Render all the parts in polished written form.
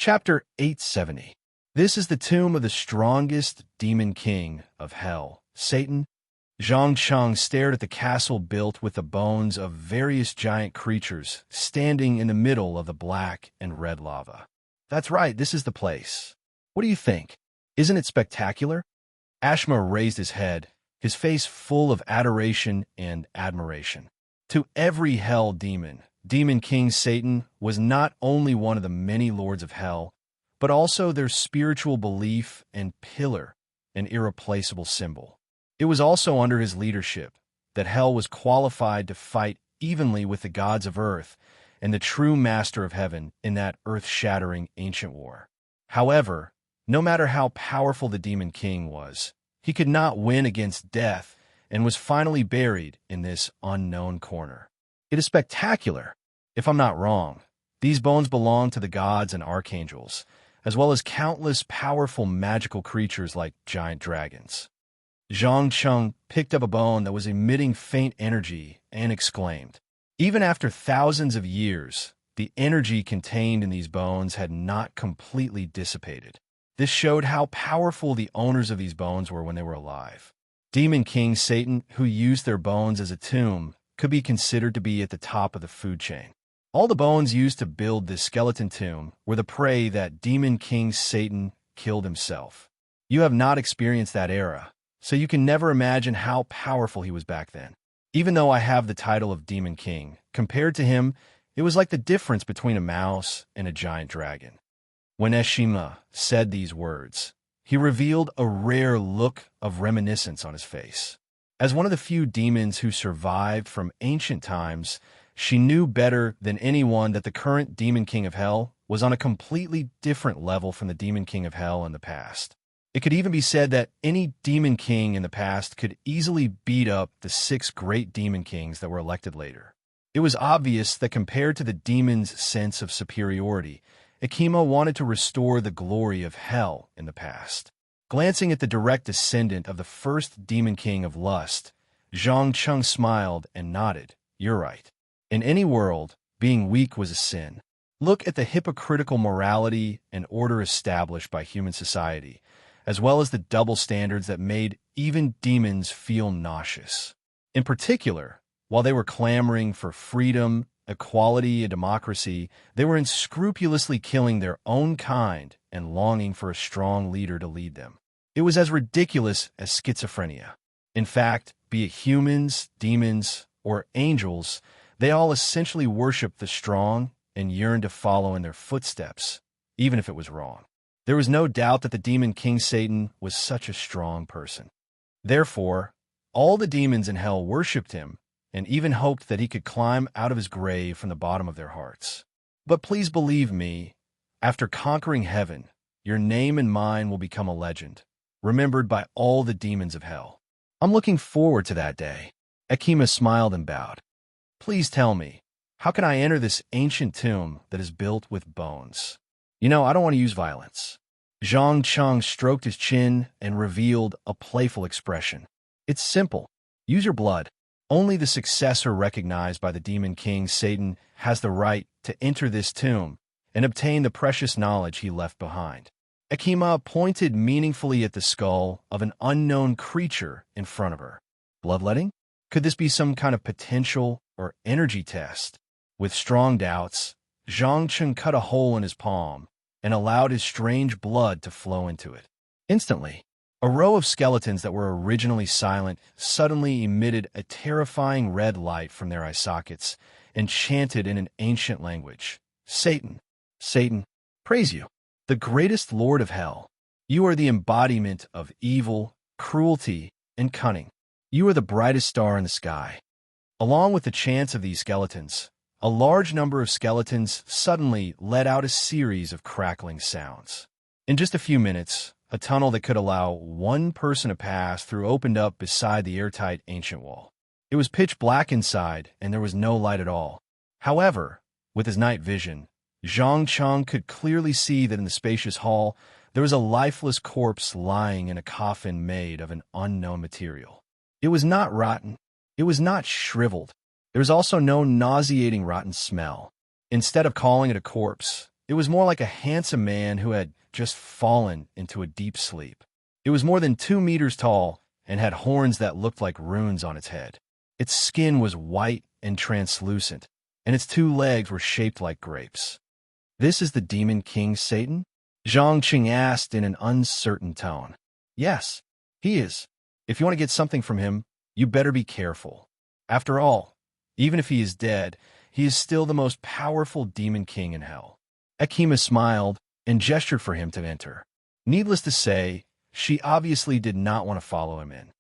Chapter 870. This is the tomb of the strongest demon king of hell, Satan. Zhang Cheng stared at the castle built with the bones of various giant creatures standing in the middle of the black and red lava. That's right, this is the place. What do you think? Isn't it spectacular? Ashma raised his head, his face full of adoration and admiration. To every hell demon, Demon King Satan was not only one of the many lords of hell, but also their spiritual belief and pillar, an irreplaceable symbol. It was also under his leadership that hell was qualified to fight evenly with the gods of earth and the true master of heaven in that earth-shattering ancient war. However, no matter how powerful the Demon King was, he could not win against death and was finally buried in this unknown corner. It is spectacular. If I'm not wrong, these bones belong to the gods and archangels, as well as countless powerful magical creatures like giant dragons. Zhang Cheng picked up a bone that was emitting faint energy and exclaimed. Even after thousands of years, the energy contained in these bones had not completely dissipated. This showed how powerful the owners of these bones were when they were alive. Demon King Satan, who used their bones as a tomb, could be considered to be at the top of the food chain. All the bones used to build this skeleton tomb were the prey that Demon King Satan killed himself. You have not experienced that era, so you can never imagine how powerful he was back then. Even though I have the title of Demon King, compared to him, it was like the difference between a mouse and a giant dragon. When Eshima said these words, he revealed a rare look of reminiscence on his face. As one of the few demons who survived from ancient times, she knew better than anyone that the current Demon King of Hell was on a completely different level from the Demon King of Hell in the past. It could even be said that any Demon King in the past could easily beat up the 6 great Demon Kings that were elected later. It was obvious that compared to the demon's sense of superiority, Akima wanted to restore the glory of hell in the past. Glancing at the direct descendant of the first Demon King of Lust, Zhang Cheng smiled and nodded. You're right. In any world, being weak was a sin. Look at the hypocritical morality and order established by human society, as well as the double standards that made even demons feel nauseous. In particular, while they were clamoring for freedom, equality, and democracy, they were unscrupulously killing their own kind and longing for a strong leader to lead them. It was as ridiculous as schizophrenia. In fact, be it humans, demons, or angels, they all essentially worshiped the strong and yearned to follow in their footsteps, even if it was wrong. There was no doubt that the Demon King Satan was such a strong person. Therefore, all the demons in hell worshipped him and even hoped that he could climb out of his grave from the bottom of their hearts. But please believe me, after conquering heaven, your name and mine will become a legend, remembered by all the demons of hell. I'm looking forward to that day. Akima smiled and bowed. Please tell me, how can I enter this ancient tomb that is built with bones? I don't want to use violence. Zhang Cheng stroked his chin and revealed a playful expression. It's simple. Use your blood. Only the successor recognized by the Demon King Satan has the right to enter this tomb and obtain the precious knowledge he left behind. Akima pointed meaningfully at the skull of an unknown creature in front of her. Bloodletting? Could this be some kind of potential or energy test? With strong doubts, Zhang Cheng cut a hole in his palm and allowed his strange blood to flow into it. Instantly, a row of skeletons that were originally silent suddenly emitted a terrifying red light from their eye sockets and chanted in an ancient language. Satan, Satan, praise you, the greatest lord of hell. You are the embodiment of evil, cruelty, and cunning. You are the brightest star in the sky. Along with the chants of these skeletons, a large number of skeletons suddenly let out a series of crackling sounds. In just a few minutes, a tunnel that could allow one person to pass through opened up beside the airtight ancient wall. It was pitch black inside, and there was no light at all. However, with his night vision, Zhang Cheng could clearly see that in the spacious hall, there was a lifeless corpse lying in a coffin made of an unknown material. It was not rotten. It was not shriveled. There was also no nauseating rotten smell. Instead of calling it a corpse, It was more like a handsome man who had just fallen into a deep sleep. It was more than 2 meters tall and had horns that looked like runes on its head. Its skin was white and translucent, and its 2 legs were shaped like grapes. "This is the Demon King Satan?" Zhang Qing asked in an uncertain tone. "Yes, he is. If you want to get something from him, you better be careful. After all, even if he is dead, he is still the most powerful demon king in hell." Ekima smiled and gestured for him to enter. Needless to say, she obviously did not want to follow him in.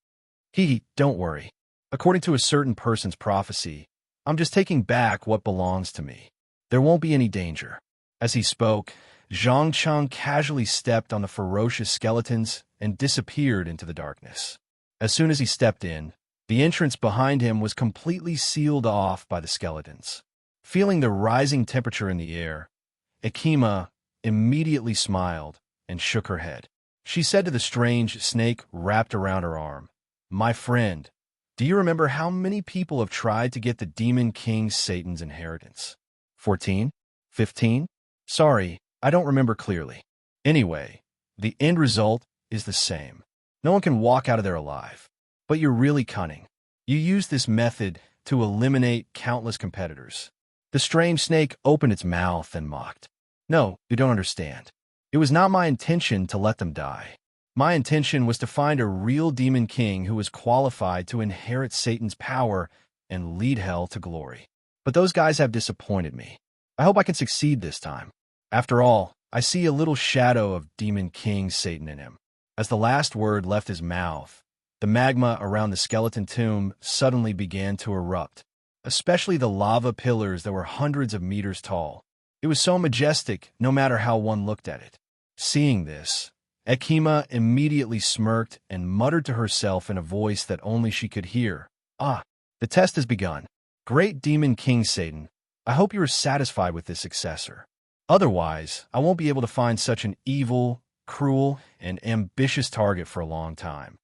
Don't worry. According to a certain person's prophecy, I'm just taking back what belongs to me. There won't be any danger." As he spoke, Zhang Cheng casually stepped on the ferocious skeletons and disappeared into the darkness. As soon as he stepped in, the entrance behind him was completely sealed off by the skeletons. Feeling the rising temperature in the air, Ekima immediately smiled and shook her head. She said to the strange snake wrapped around her arm, "My friend, do you remember how many people have tried to get the Demon King Satan's inheritance? 14? 15? Sorry, I don't remember clearly. Anyway, the end result is the same. No one can walk out of there alive. But you're really cunning. You used this method to eliminate countless competitors." The strange snake opened its mouth and mocked. "No, you don't understand. It was not my intention to let them die. My intention was to find a real demon king who was qualified to inherit Satan's power and lead hell to glory. But those guys have disappointed me. I hope I can succeed this time. After all, I see a little shadow of Demon King Satan in him." As the last word left his mouth, the magma around the skeleton tomb suddenly began to erupt, especially the lava pillars that were hundreds of meters tall. It was so majestic no matter how one looked at it. Seeing this, Ekima immediately smirked and muttered to herself in a voice that only she could hear, "Ah, the test has begun. Great Demon King Satan, I hope you are satisfied with this successor. Otherwise, I won't be able to find such an evil, cruel, and ambitious target for a long time."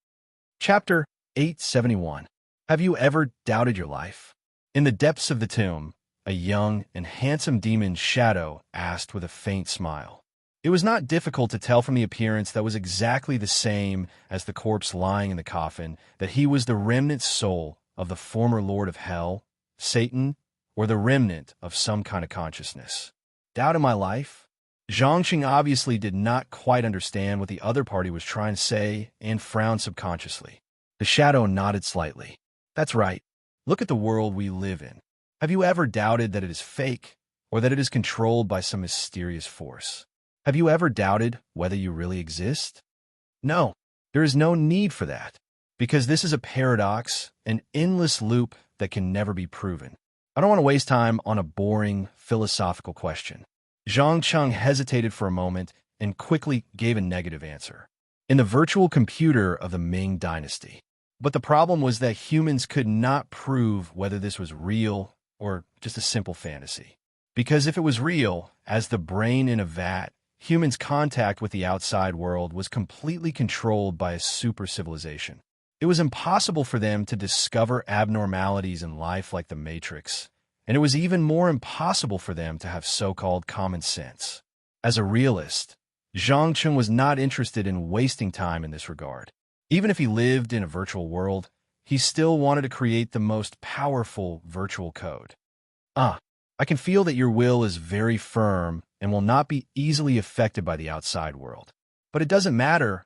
Chapter 871. Have you ever doubted your life? In the depths of the tomb, a young and handsome demon's shadow asked with a faint smile. It was not difficult to tell from the appearance that was exactly the same as the corpse lying in the coffin that he was the remnant soul of the former lord of hell, Satan, or the remnant of some kind of consciousness. Doubt in my life? Zhangqing obviously did not quite understand what the other party was trying to say and frowned subconsciously. The shadow nodded slightly. That's right. Look at the world we live in. Have you ever doubted that it is fake or that it is controlled by some mysterious force? Have you ever doubted whether you really exist? No, there is no need for that, because this is a paradox, an endless loop that can never be proven. I don't want to waste time on a boring philosophical question. Zhang Cheng hesitated for a moment and quickly gave a negative answer. In the virtual computer of the Ming Dynasty. But the problem was that humans could not prove whether this was real or just a simple fantasy. Because if it was real, as the brain in a vat, humans' contact with the outside world was completely controlled by a super civilization. It was impossible for them to discover abnormalities in life like the Matrix, and it was even more impossible for them to have so-called common sense. As a realist, Zhang Cheng was not interested in wasting time in this regard. Even if he lived in a virtual world, he still wanted to create the most powerful virtual code. I can feel that your will is very firm and will not be easily affected by the outside world. But it doesn't matter.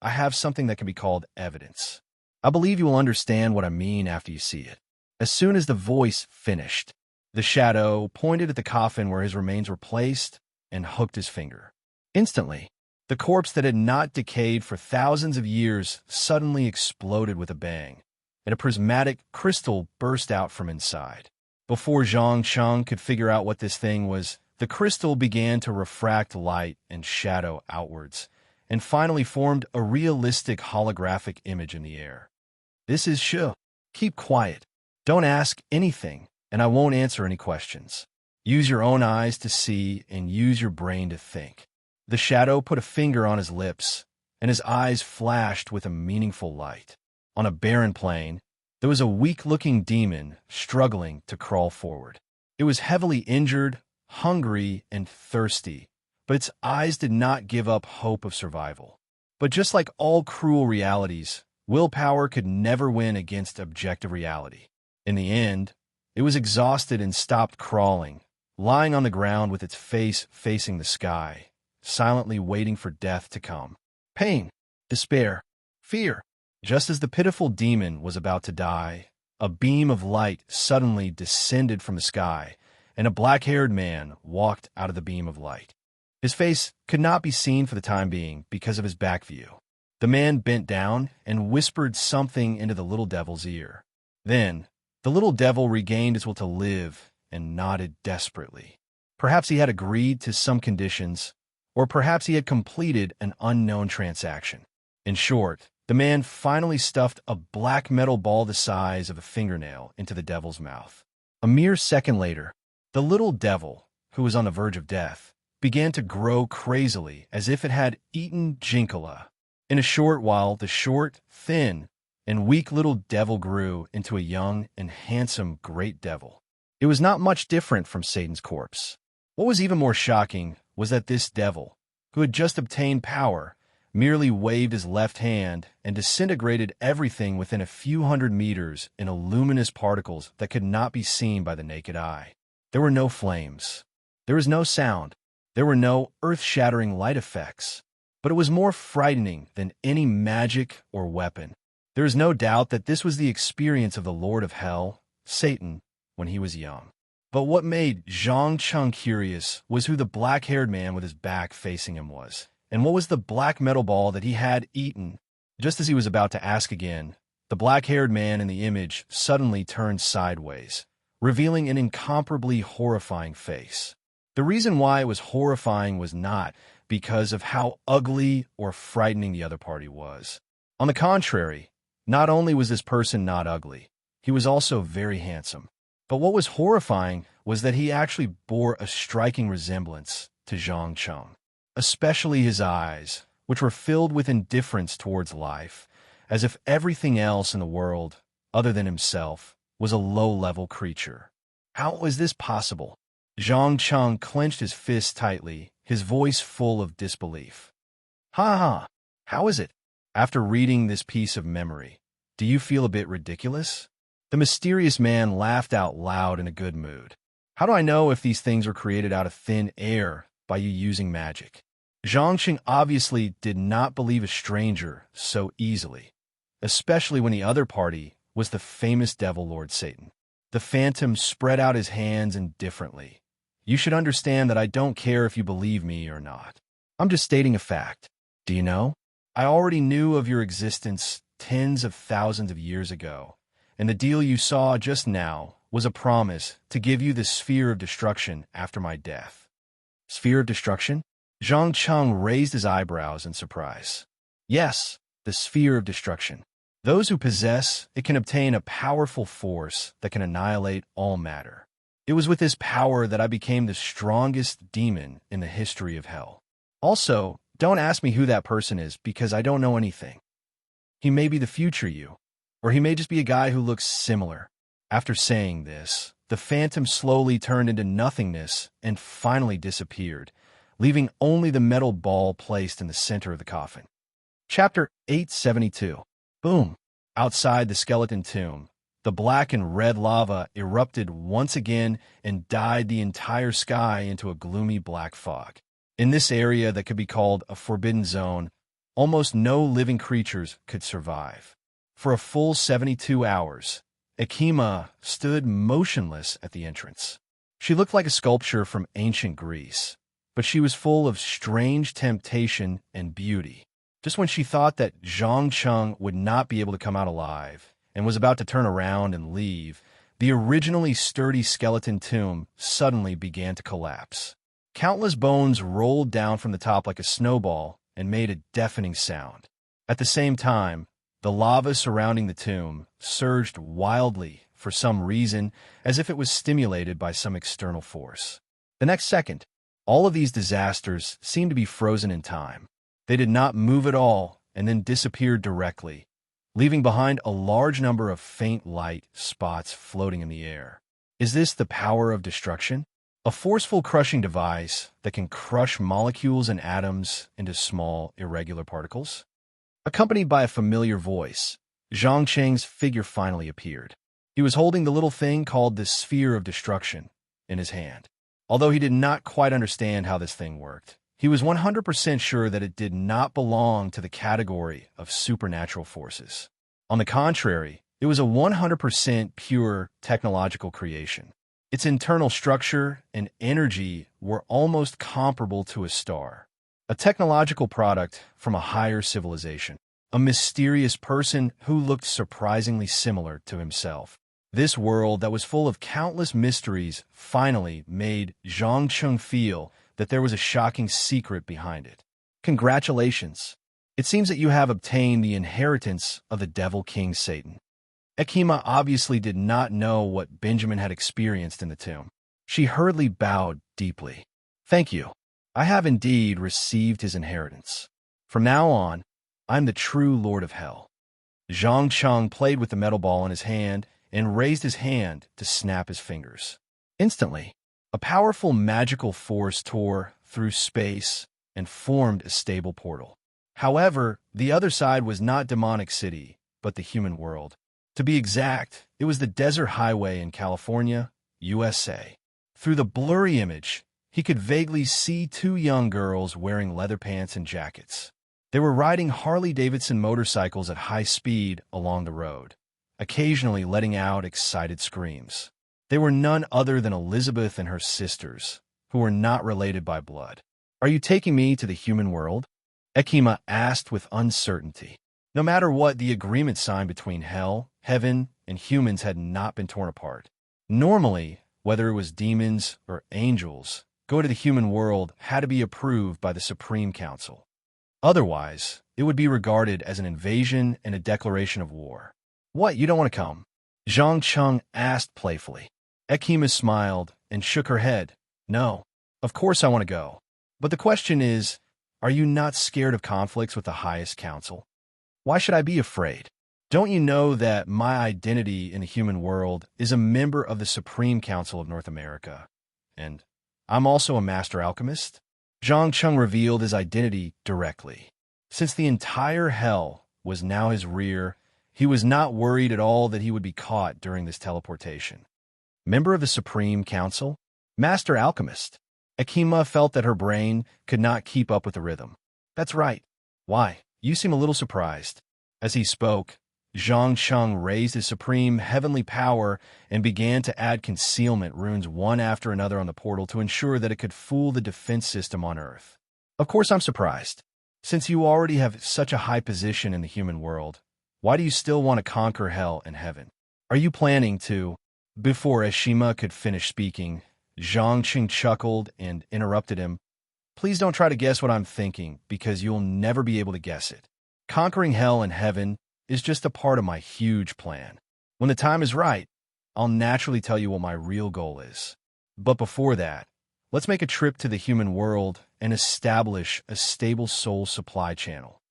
I have something that can be called evidence. I believe you will understand what I mean after you see it. As soon as the voice finished, the shadow pointed at the coffin where his remains were placed and hooked his finger. Instantly, the corpse that had not decayed for thousands of years suddenly exploded with a bang, and a prismatic crystal burst out from inside. Before Zhang Cheng could figure out what this thing was, the crystal began to refract light and shadow outwards, and finally formed a realistic holographic image in the air. This is Shu. Keep quiet. Don't ask anything, and I won't answer any questions. Use your own eyes to see and use your brain to think. The shadow put a finger on his lips, and his eyes flashed with a meaningful light. On a barren plain, there was a weak-looking demon struggling to crawl forward. It was heavily injured, hungry and thirsty, but its eyes did not give up hope of survival. But just like all cruel realities, willpower could never win against objective reality. In the end, it was exhausted and stopped crawling, lying on the ground with its face facing the sky, silently waiting for death to come. Pain, despair, fear. Just as the pitiful demon was about to die, a beam of light suddenly descended from the sky, and a black-haired man walked out of the beam of light. His face could not be seen for the time being because of his back view. The man bent down and whispered something into the little devil's ear. Then, the little devil regained his will to live and nodded desperately. Perhaps he had agreed to some conditions, or perhaps he had completed an unknown transaction. In short, the man finally stuffed a black metal ball the size of a fingernail into the devil's mouth. A mere second later, the little devil, who was on the verge of death, began to grow crazily as if it had eaten Jinkala. In a short while, the short, thin, and weak little devil grew into a young and handsome great devil. It was not much different from Satan's corpse. What was even more shocking was that this devil, who had just obtained power, merely waved his left hand and disintegrated everything within a few hundred meters in luminous particles that could not be seen by the naked eye. There were no flames. There was no sound. There were no earth-shattering light effects. But it was more frightening than any magic or weapon. There is no doubt that this was the experience of the Lord of Hell, Satan, when he was young. But what made Zhang Cheng curious was who the black-haired man with his back facing him was, and what was the black metal ball that he had eaten. Just as he was about to ask again, the black-haired man in the image suddenly turned sideways, revealing an incomparably horrifying face. The reason why it was horrifying was not because of how ugly or frightening the other party was. On the contrary, not only was this person not ugly, he was also very handsome. But what was horrifying was that he actually bore a striking resemblance to Zhang Cheng, especially his eyes, which were filled with indifference towards life, as if everything else in the world, other than himself, was a low-level creature. How was this possible? Zhang Cheng clenched his fist tightly, his voice full of disbelief. Ha ha! How is it? After reading this piece of memory, do you feel a bit ridiculous? The mysterious man laughed out loud in a good mood. How do I know if these things were created out of thin air by you using magic? Zhang Cheng obviously did not believe a stranger so easily, especially when the other party was the famous devil Lord Satan. The phantom spread out his hands indifferently. You should understand that I don't care if you believe me or not. I'm just stating a fact. Do you know? I already knew of your existence tens of thousands of years ago, and the deal you saw just now was a promise to give you the sphere of destruction after my death. Sphere of destruction? Zhang Cheng raised his eyebrows in surprise. Yes, the sphere of destruction. Those who possess it can obtain a powerful force that can annihilate all matter. It was with this power that I became the strongest demon in the history of hell. Also, don't ask me who that person is because I don't know anything. He may be the future you, or he may just be a guy who looks similar. After saying this, the phantom slowly turned into nothingness and finally disappeared, leaving only the metal ball placed in the center of the coffin. Chapter 872. Boom! Outside the skeleton tomb, the black and red lava erupted once again and dyed the entire sky into a gloomy black fog. In this area that could be called a forbidden zone, almost no living creatures could survive. For a full 72 hours, Akima stood motionless at the entrance. She looked like a sculpture from ancient Greece, but she was full of strange temptation and beauty. Just when she thought that Zhang Cheng would not be able to come out alive and was about to turn around and leave, the originally sturdy skeleton tomb suddenly began to collapse. Countless bones rolled down from the top like a snowball and made a deafening sound. At the same time, the lava surrounding the tomb surged wildly for some reason, as if it was stimulated by some external force. The next second, all of these disasters seemed to be frozen in time. They did not move at all and then disappeared directly, leaving behind a large number of faint light spots floating in the air. Is this the power of destruction? a forceful crushing device that can crush molecules and atoms into small, irregular particles. Accompanied by a familiar voice, Zhang Cheng's figure finally appeared. He was holding the little thing called the Sphere of Destruction in his hand. Although he did not quite understand how this thing worked, he was 100% sure that it did not belong to the category of supernatural forces. On the contrary, it was a 100% pure technological creation. Its internal structure and energy were almost comparable to a star, a technological product from a higher civilization, a mysterious person who looked surprisingly similar to himself. This world that was full of countless mysteries finally made Zhang Cheng feel that there was a shocking secret behind it. Congratulations! It seems that you have obtained the inheritance of the Devil King Satan. Ekima obviously did not know what Benjamin had experienced in the tomb. She hurriedly bowed deeply. Thank you. I have indeed received his inheritance. From now on, I'm the true Lord of Hell. Zhang Cheng played with the metal ball in his hand and raised his hand to snap his fingers. Instantly, a powerful magical force tore through space and formed a stable portal. However, the other side was not Demonic City, but the human world. To be exact, it was the desert highway in California, USA. Through the blurry image, he could vaguely see two young girls wearing leather pants and jackets. They were riding Harley-Davidson motorcycles at high speed along the road, occasionally letting out excited screams. They were none other than Elizabeth and her sisters, who were not related by blood. Are you taking me to the human world? Ekima asked with uncertainty. No matter what, the agreement signed between hell, heaven, and humans had not been torn apart. Normally, whether it was demons or angels, going to the human world had to be approved by the Supreme Council. Otherwise, it would be regarded as an invasion and a declaration of war. What, you don't want to come? Zhang Cheng asked playfully. Ekima smiled and shook her head. No, of course I want to go. But the question is, are you not scared of conflicts with the highest council? Why should I be afraid? Don't you know that my identity in the human world is a member of the Supreme Council of North America? And I'm also a master alchemist? Zhang Cheng revealed his identity directly. Since the entire hell was now his rear, he was not worried at all that he would be caught during this teleportation. Member of the Supreme Council? Master alchemist? Ekima felt that her brain could not keep up with the rhythm. That's right. Why? You seem a little surprised. As he spoke, Zhang Cheng raised his supreme heavenly power and began to add concealment runes one after another on the portal to ensure that it could fool the defense system on Earth. Of course I'm surprised. Since you already have such a high position in the human world, why do you still want to conquer hell and heaven? Are you planning to? Before Eshima could finish speaking, Zhang Cheng chuckled and interrupted him. Please don't try to guess what I'm thinking, because you'll never be able to guess it. Conquering hell and heaven is just a part of my huge plan. When the time is right, I'll naturally tell you what my real goal is. But before that, let's make a trip to the human world and establish a stable soul supply channel.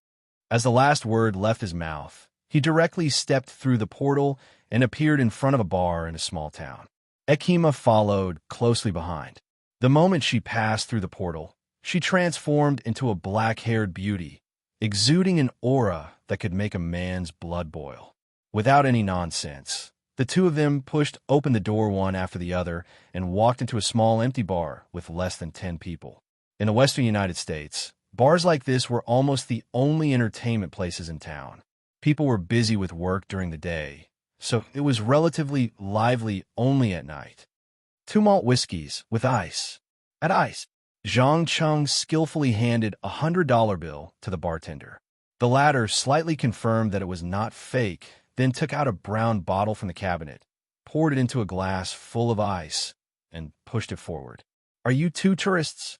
As the last word left his mouth, he directly stepped through the portal and appeared in front of a bar in a small town. Ekima followed closely behind. The moment she passed through the portal, she transformed into a black-haired beauty, exuding an aura that could make a man's blood boil. Without any nonsense, the two of them pushed open the door one after the other and walked into a small empty bar with less than 10 people. In the western United States, bars like this were almost the only entertainment places in town. People were busy with work during the day, so it was relatively lively only at night. 2 malt whiskeys with ice. At ice. Zhang Cheng skillfully handed a $100 bill to the bartender. The latter slightly confirmed that it was not fake, then took out a brown bottle from the cabinet, poured it into a glass full of ice, and pushed it forward. Are you two tourists?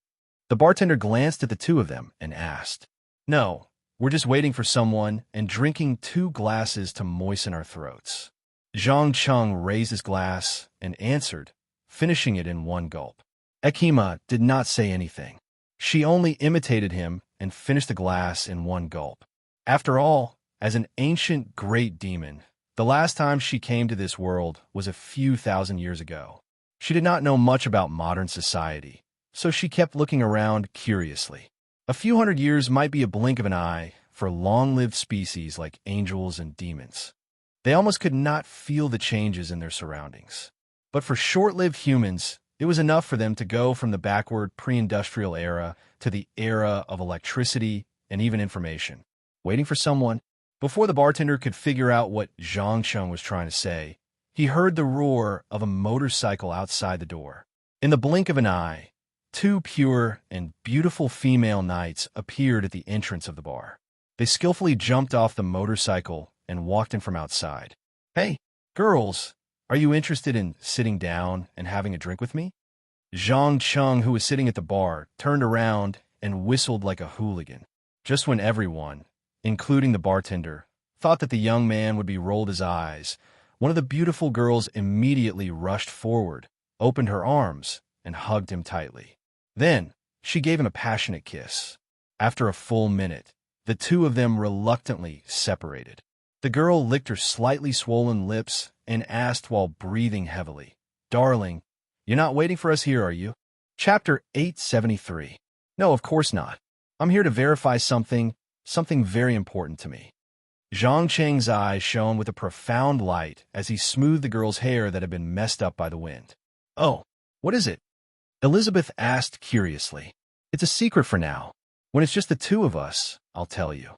The bartender glanced at the two of them and asked. No, we're just waiting for someone and drinking 2 glasses to moisten our throats. Zhang Cheng raised his glass and answered, finishing it in 1 gulp. Ekima did not say anything. She only imitated him and finished the glass in 1 gulp. After all, as an ancient great demon, the last time she came to this world was a few thousand years ago. She did not know much about modern society, so she kept looking around curiously. A few hundred years might be a blink of an eye for long-lived species like angels and demons. They almost could not feel the changes in their surroundings. But for short-lived humans, it was enough for them to go from the backward pre-industrial era to the era of electricity and even information. Waiting for someone? Before the bartender could figure out what Zhang Cheng was trying to say, he heard the roar of a motorcycle outside the door. In the blink of an eye, two pure and beautiful female knights appeared at the entrance of the bar. They skillfully jumped off the motorcycle and walked in from outside. "Hey, girls, are you interested in sitting down and having a drink with me?" Zhang Cheng, who was sitting at the bar, turned around and whistled like a hooligan. Just when everyone, including the bartender, thought that the young man would be rolled his eyes, one of the beautiful girls immediately rushed forward, opened her arms, and hugged him tightly. Then, she gave him a passionate kiss. After a full minute, the two of them reluctantly separated. The girl licked her slightly swollen lips and asked while breathing heavily, "Darling, you're not waiting for us here, are you?" Chapter 873. No, of course not. I'm here to verify something very important to me. Zhang Cheng's eyes shone with a profound light as he smoothed the girl's hair that had been messed up by the wind. "Oh, what is it?" Elizabeth asked curiously. "It's a secret for now. When it's just the two of us, I'll tell you."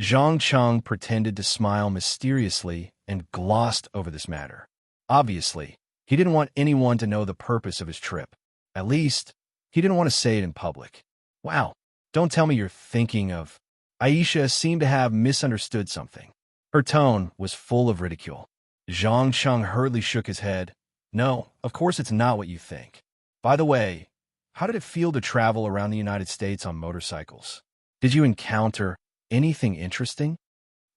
Zhang Cheng pretended to smile mysteriously and glossed over this matter. Obviously, he didn't want anyone to know the purpose of his trip. At least, he didn't want to say it in public. "Wow, don't tell me you're thinking of..." Aisha seemed to have misunderstood something. Her tone was full of ridicule. Zhang Cheng hurriedly shook his head. "No, of course it's not what you think. By the way, how did it feel to travel around the United States on motorcycles? Did you encounter anything interesting?"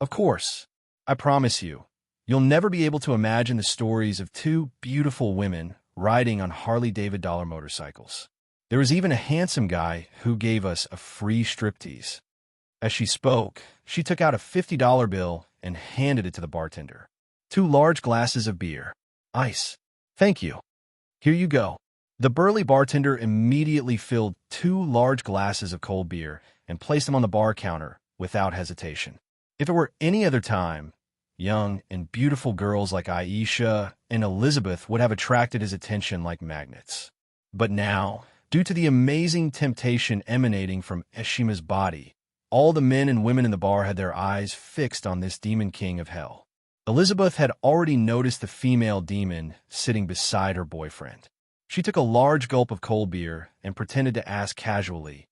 "Of course. I promise you, you'll never be able to imagine the stories of two beautiful women riding on Harley-Davidson motorcycles. There was even a handsome guy who gave us a free striptease." As she spoke, she took out a $50 bill and handed it to the bartender. "2 large glasses of beer. Ice. Thank you. Here you go." The burly bartender immediately filled 2 large glasses of cold beer and placed them on the bar counter without hesitation. If it were any other time, young and beautiful girls like Aisha and Elizabeth would have attracted his attention like magnets. But now, due to the amazing temptation emanating from Eshima's body, all the men and women in the bar had their eyes fixed on this demon king of hell. Elizabeth had already noticed the female demon sitting beside her boyfriend. She took a large gulp of cold beer and pretended to ask casually,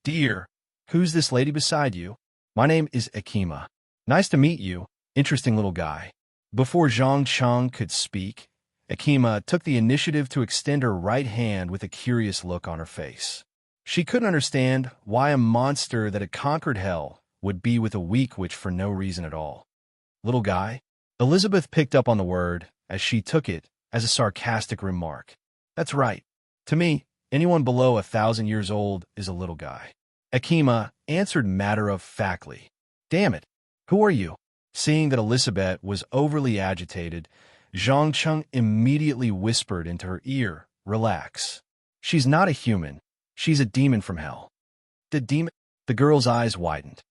"Dear, who's this lady beside you?" "My name is Akima. Nice to meet you, interesting little guy." Before Zhang Cheng could speak, Akima took the initiative to extend her right hand with a curious look on her face. She couldn't understand why a monster that had conquered hell would be with a weak witch for no reason at all. "Little guy?" Elizabeth picked up on the word as she took it as a sarcastic remark. "That's right. To me, anyone below 1,000 years old is a little guy." Akima answered matter-of-factly. "Damn it, who are you?" Seeing that Elizabeth was overly agitated, Zhang Cheng immediately whispered into her ear, "Relax. She's not a human. She's a demon from hell." "The demon?" The girl's eyes widened.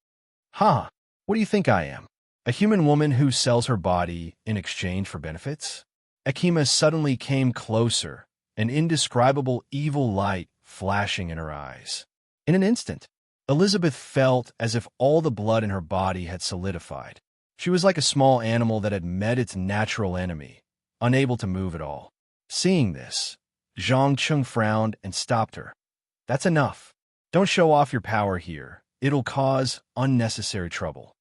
"Huh, what do you think I am? A human woman who sells her body in exchange for benefits?" Akima suddenly came closer, an indescribable evil light flashing in her eyes. In an instant, Elizabeth felt as if all the blood in her body had solidified. She was like a small animal that had met its natural enemy, unable to move at all. Seeing this, Zhang Cheng frowned and stopped her. "That's enough. Don't show off your power here. It'll cause unnecessary trouble."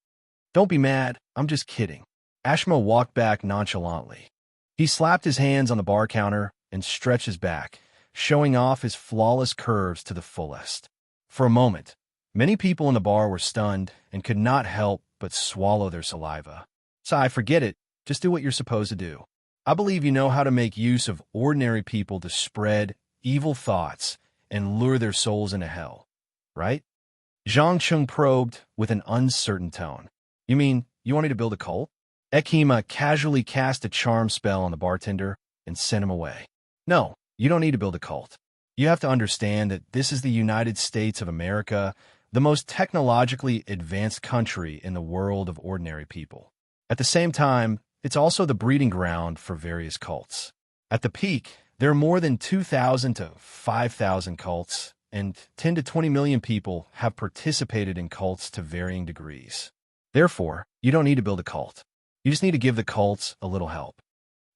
"Don't be mad. I'm just kidding." Ashma walked back nonchalantly. He slapped his hands on the bar counter and stretched his back, showing off his flawless curves to the fullest. For a moment, many people in the bar were stunned and could not help but swallow their saliva. "Sai, forget it. Just do what you're supposed to do. I believe you know how to make use of ordinary people to spread evil thoughts and lure their souls into hell, right?" Zhang Cheng probed with an uncertain tone. "You mean you want me to build a cult?" Ekima casually cast a charm spell on the bartender and sent him away. No, you don't need to build a cult. You have to understand that this is the United States of America, the most technologically advanced country in the world of ordinary people. At the same time, it's also the breeding ground for various cults. At the peak, there are more than 2,000 to 5,000 cults, and 10 to 20 million people have participated in cults to varying degrees. Therefore, you don't need to build a cult. You just need to give the cults a little help.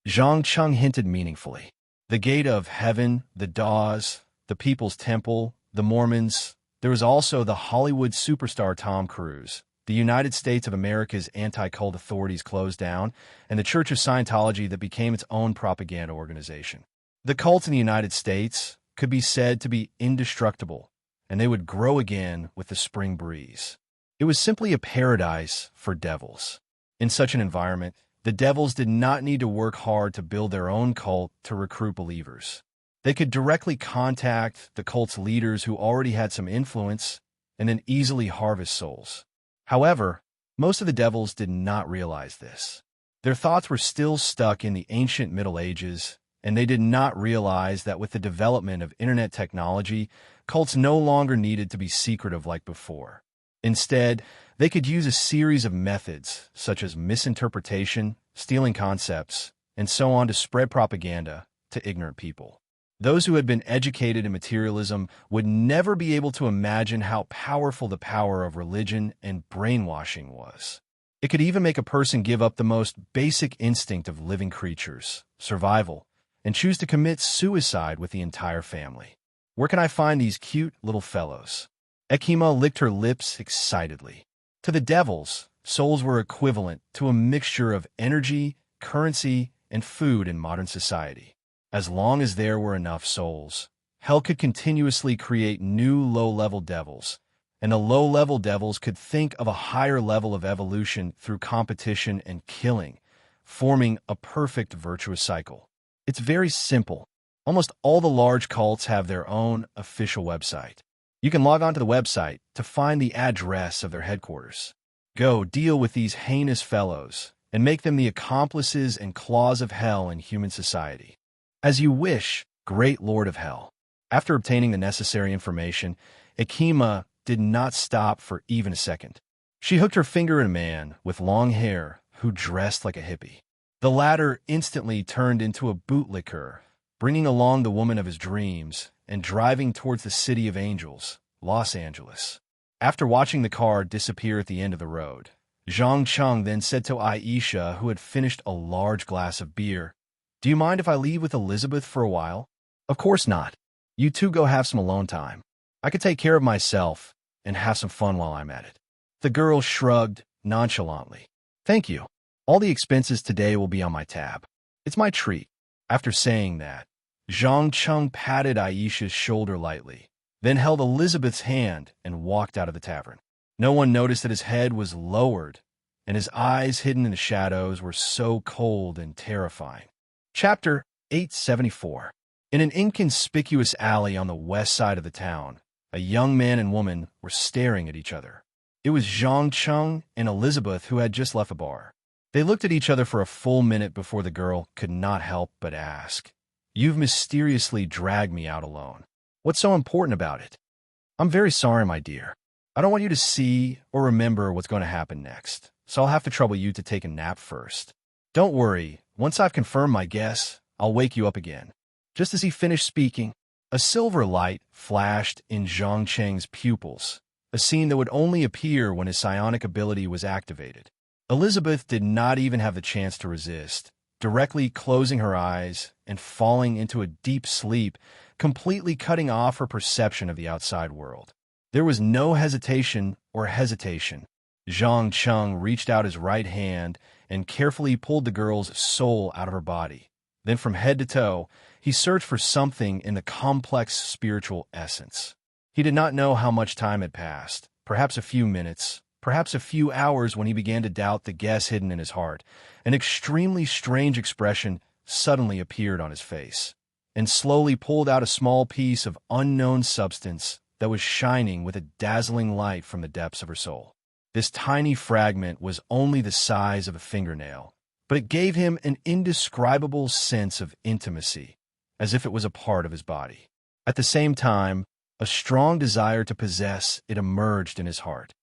Zhang Cheng hinted meaningfully. The gate of heaven, the Daws, the People's Temple, the Mormons. There was also the Hollywood superstar Tom Cruise. The United States of America's anti-cult authorities closed down, and the Church of Scientology that became its own propaganda organization. The cults in the United States could be said to be indestructible, and they would grow again with the spring breeze. It was simply a paradise for devils. In such an environment, the devils did not need to work hard to build their own cult to recruit believers. They could directly contact the cult's leaders who already had some influence and then easily harvest souls. However, most of the devils did not realize this. Their thoughts were still stuck in the ancient Middle Ages, and they did not realize that with the development of internet technology, cults no longer needed to be secretive like before. Instead, they could use a series of methods, such as misinterpretation, stealing concepts, and so on to spread propaganda to ignorant people. Those who had been educated in materialism would never be able to imagine how powerful the power of religion and brainwashing was. It could even make a person give up the most basic instinct of living creatures, survival, and choose to commit suicide with the entire family. Where can I find these cute little fellows? Ekima licked her lips excitedly. To the devils, souls were equivalent to a mixture of energy, currency, and food in modern society. As long as there were enough souls, hell could continuously create new low-level devils, and the low-level devils could think of a higher level of evolution through competition and killing, forming a perfect virtuous cycle. It's very simple. Almost all the large cults have their own official website. You can log on to the website to find the address of their headquarters. Go deal with these heinous fellows and make them the accomplices and claws of hell in human society. As you wish, great Lord of Hell. After obtaining the necessary information, Ekima did not stop for even a second. She hooked her finger at a man with long hair who dressed like a hippie. The latter instantly turned into a bootlicker, bringing along the woman of his dreams and driving towards the City of Angels, Los Angeles. After watching the car disappear at the end of the road, Zhang Cheng then said to Aisha, who had finished a large glass of beer, "Do you mind if I leave with Elizabeth for a while?" "Of course not. You two go have some alone time. I could take care of myself and have some fun while I'm at it." The girl shrugged nonchalantly. "Thank you. All the expenses today will be on my tab. It's my treat." After saying that, Zhang Cheng patted Aisha's shoulder lightly, then held Elizabeth's hand and walked out of the tavern. No one noticed that his head was lowered, and his eyes hidden in the shadows were so cold and terrifying. Chapter 874. In an inconspicuous alley on the west side of the town, a young man and woman were staring at each other. It was Zhang Cheng and Elizabeth who had just left a bar. They looked at each other for a full minute before the girl could not help but ask, "You've mysteriously dragged me out alone. What's so important about it?" "I'm very sorry, my dear. I don't want you to see or remember what's going to happen next, so I'll have to trouble you to take a nap first. Don't worry, once I've confirmed my guess, I'll wake you up again." Just as he finished speaking, a silver light flashed in Zhang Cheng's pupils, a scene that would only appear when his psionic ability was activated. Elizabeth did not even have the chance to resist, directly closing her eyes and falling into a deep sleep, completely cutting off her perception of the outside world. There was no hesitation or hesitation. Zhang Cheng reached out his right hand and carefully pulled the girl's soul out of her body. Then from head to toe, he searched for something in the complex spiritual essence. He did not know how much time had passed, perhaps a few minutes, perhaps a few hours, when he began to doubt the guess hidden in his heart. An extremely strange expression suddenly appeared on his face, and slowly pulled out a small piece of unknown substance that was shining with a dazzling light from the depths of her soul. This tiny fragment was only the size of a fingernail, but it gave him an indescribable sense of intimacy, as if it was a part of his body. At the same time, a strong desire to possess it emerged in his heart.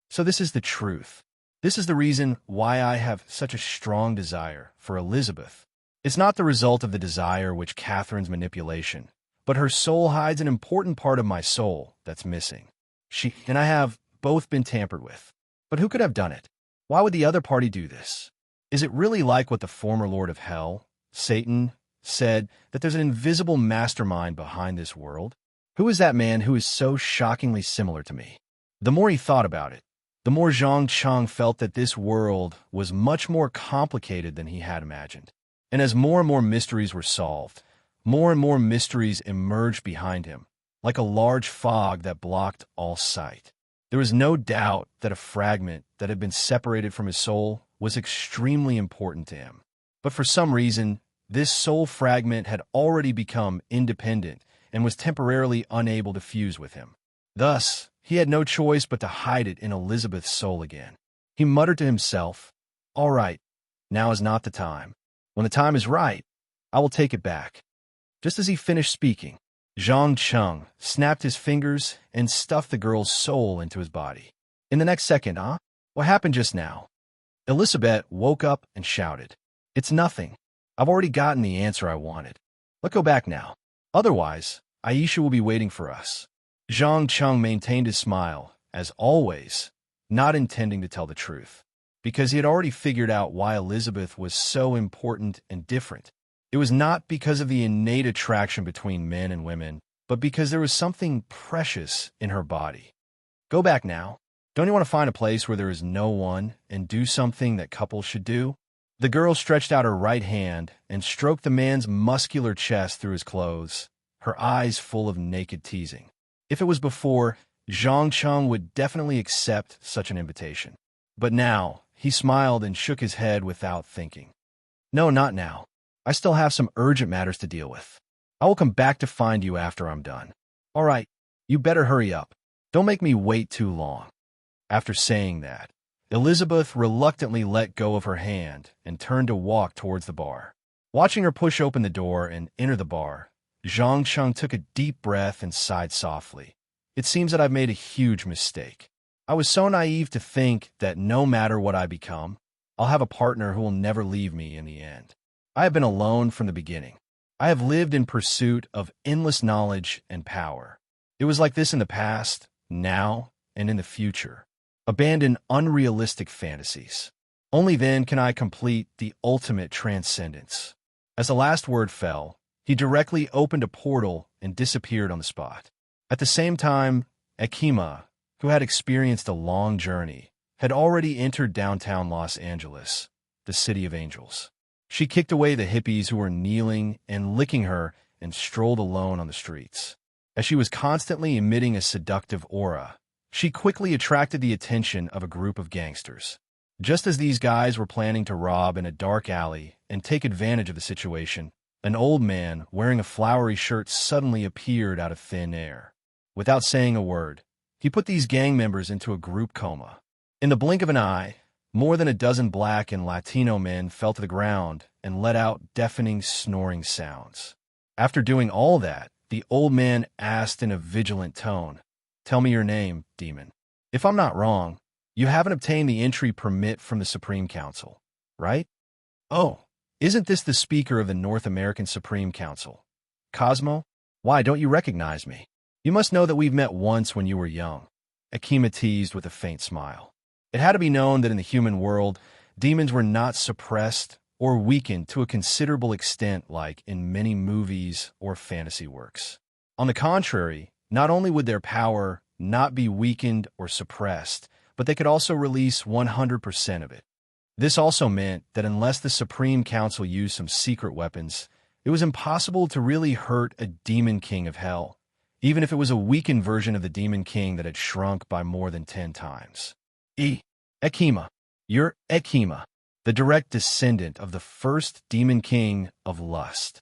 So this is the truth. This is the reason why I have such a strong desire for Elizabeth. It's not the result of the desire which Catherine's manipulation, but her soul hides an important part of my soul that's missing. She and I have both been tampered with. But who could have done it? Why would the other party do this? Is it really like what the former Lord of Hell, Satan, said, that there's an invisible mastermind behind this world? Who is that man who is so shockingly similar to me? The more he thought about it, the more Zhang Chang felt that this world was much more complicated than he had imagined. And as more and more mysteries were solved, more and more mysteries emerged behind him, like a large fog that blocked all sight. There was no doubt that a fragment that had been separated from his soul was extremely important to him. But for some reason, this soul fragment had already become independent and was temporarily unable to fuse with him. Thus, he had no choice but to hide it in Elizabeth's soul again. He muttered to himself, "All right, now is not the time. When the time is right, I will take it back." Just as he finished speaking, Zhang Cheng snapped his fingers and stuffed the girl's soul into his body. In the next second, what happened just now? Elizabeth woke up and shouted, "It's nothing. I've already gotten the answer I wanted. Let's go back now. Otherwise, Aisha will be waiting for us." Zhang Cheng maintained his smile, as always, not intending to tell the truth, because he had already figured out why Elizabeth was so important and different. It was not because of the innate attraction between men and women, but because there was something precious in her body. Go back now. Don't you want to find a place where there is no one and do something that couples should do? The girl stretched out her right hand and stroked the man's muscular chest through his clothes, her eyes full of naked teasing. If it was before, Zhang Cheng would definitely accept such an invitation. But now, he smiled and shook his head without thinking. "No, not now. I still have some urgent matters to deal with. I will come back to find you after I'm done." "All right, you better hurry up. Don't make me wait too long." After saying that, Elizabeth reluctantly let go of her hand and turned to walk towards the bar. Watching her push open the door and enter the bar, Zhang Cheng took a deep breath and sighed softly. "It seems that I've made a huge mistake. I was so naive to think that no matter what I become, I'll have a partner who will never leave me in the end. I have been alone from the beginning. I have lived in pursuit of endless knowledge and power. It was like this in the past, now, and in the future. Abandon unrealistic fantasies. Only then can I complete the ultimate transcendence." As the last word fell, he directly opened a portal and disappeared on the spot. At the same time, Ekima, who had experienced a long journey, had already entered downtown Los Angeles, the city of angels. She kicked away the hippies who were kneeling and licking her and strolled alone on the streets. As she was constantly emitting a seductive aura, she quickly attracted the attention of a group of gangsters. Just as these guys were planning to rob in a dark alley and take advantage of the situation, an old man wearing a flowery shirt suddenly appeared out of thin air. Without saying a word, he put these gang members into a group coma. In the blink of an eye, more than a dozen black and Latino men fell to the ground and let out deafening snoring sounds. After doing all that, the old man asked in a vigilant tone, "Tell me your name, demon. If I'm not wrong, you haven't obtained the entry permit from the Supreme Council, right?" "Oh, isn't this the Speaker of the North American Supreme Council? Cosmo? Why don't you recognize me? You must know that we've met once when you were young," Akima teased with a faint smile. It had to be known that in the human world, demons were not suppressed or weakened to a considerable extent like in many movies or fantasy works. On the contrary, not only would their power not be weakened or suppressed, but they could also release 100% of it. This also meant that unless the Supreme Council used some secret weapons, it was impossible to really hurt a demon king of hell, even if it was a weakened version of the demon king that had shrunk by more than 10 times. Ekima. You're Ekima, the direct descendant of the first demon king of lust.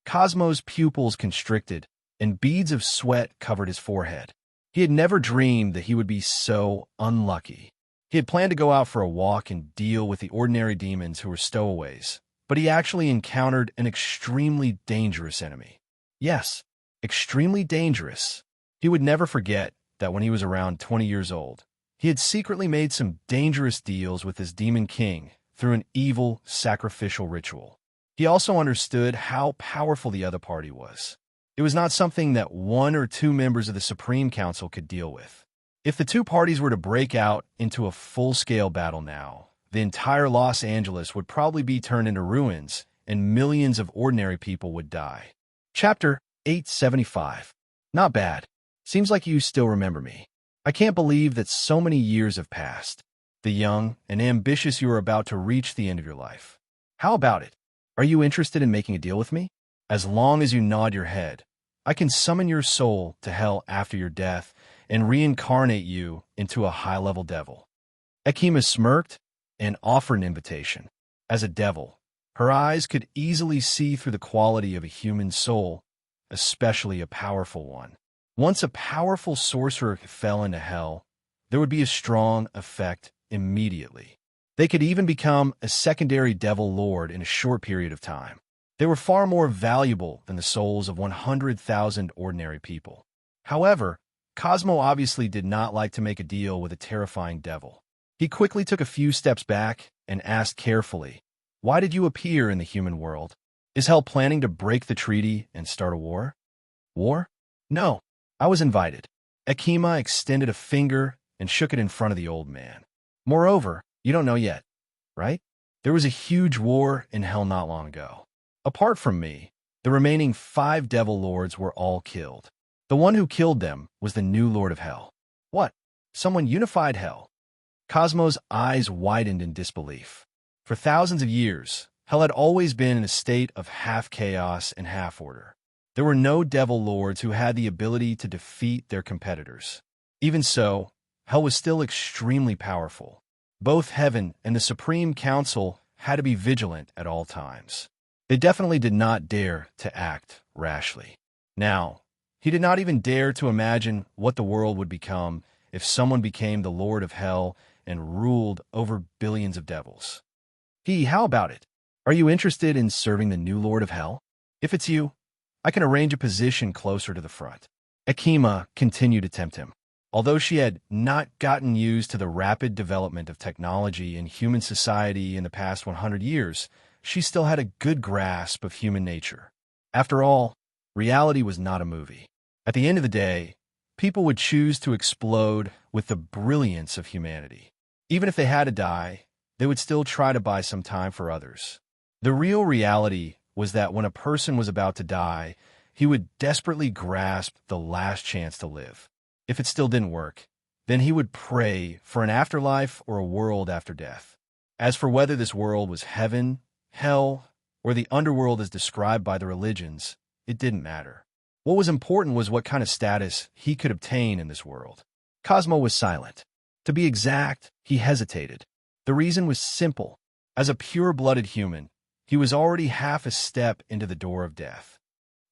Cosmo's pupils constricted, and beads of sweat covered his forehead. He had never dreamed that he would be so unlucky. He had planned to go out for a walk and deal with the ordinary demons who were stowaways, but he actually encountered an extremely dangerous enemy. Yes, extremely dangerous. He would never forget that when he was around 20 years old, he had secretly made some dangerous deals with his demon king through an evil sacrificial ritual. He also understood how powerful the other party was. It was not something that one or two members of the Supreme Council could deal with. If the two parties were to break out into a full-scale battle now, the entire Los Angeles would probably be turned into ruins, and millions of ordinary people would die. Chapter 875. Not bad. Seems like you still remember me. I can't believe that so many years have passed. The young and ambitious, you are about to reach the end of your life. How about it? Are you interested in making a deal with me? As long as you nod your head, I can summon your soul to hell after your death and reincarnate you into a high-level devil. Ekima smirked and offered an invitation. As a devil, her eyes could easily see through the quality of a human soul, especially a powerful one. Once a powerful sorcerer fell into hell, there would be a strong effect immediately. They could even become a secondary devil lord in a short period of time. They were far more valuable than the souls of 100,000 ordinary people. However, Cosmo obviously did not like to make a deal with a terrifying devil. He quickly took a few steps back and asked carefully, "Why did you appear in the human world? Is hell planning to break the treaty and start a war?" "War? No, I was invited." Ekima extended a finger and shook it in front of the old man. "Moreover, you don't know yet, right? There was a huge war in hell not long ago. Apart from me, the remaining 5 devil lords were all killed. The one who killed them was the new lord of hell." "What? Someone unified hell?" Cosmo's eyes widened in disbelief. For thousands of years, hell had always been in a state of half chaos and half order. There were no devil lords who had the ability to defeat their competitors. Even so, hell was still extremely powerful. Both heaven and the Supreme Council had to be vigilant at all times. They definitely did not dare to act rashly. Now, he did not even dare to imagine what the world would become if someone became the Lord of Hell and ruled over billions of devils. How about it? Are you interested in serving the new Lord of Hell? If it's you, I can arrange a position closer to the front. Ekima continued to tempt him. Although she had not gotten used to the rapid development of technology in human society in the past 100 years, she still had a good grasp of human nature. After all, reality was not a movie. At the end of the day, people would choose to explode with the brilliance of humanity. Even if they had to die, they would still try to buy some time for others. The real reality was that when a person was about to die, he would desperately grasp the last chance to live. If it still didn't work, then he would pray for an afterlife or a world after death. As for whether this world was heaven, hell, or the underworld as described by the religions, it didn't matter. What was important was what kind of status he could obtain in this world. Cosmo was silent. To be exact, he hesitated. The reason was simple. As a pure-blooded human, he was already half a step into the door of death.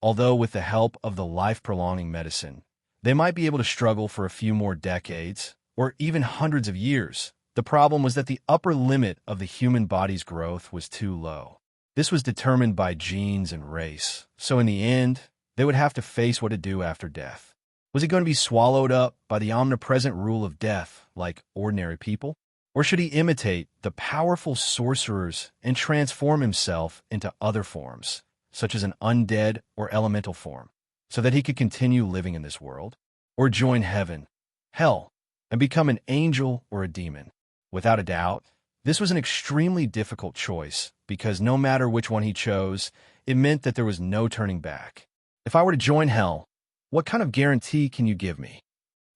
Although with the help of the life-prolonging medicine, they might be able to struggle for a few more decades, or even hundreds of years. The problem was that the upper limit of the human body's growth was too low. This was determined by genes and race, so in the end, they would have to face what to do after death. Was he going to be swallowed up by the omnipresent rule of death like ordinary people? Or should he imitate the powerful sorcerers and transform himself into other forms, such as an undead or elemental form, so that he could continue living in this world? Or join heaven, hell, and become an angel or a demon? Without a doubt, this was an extremely difficult choice, because no matter which one he chose, it meant that there was no turning back. If I were to join hell, what kind of guarantee can you give me?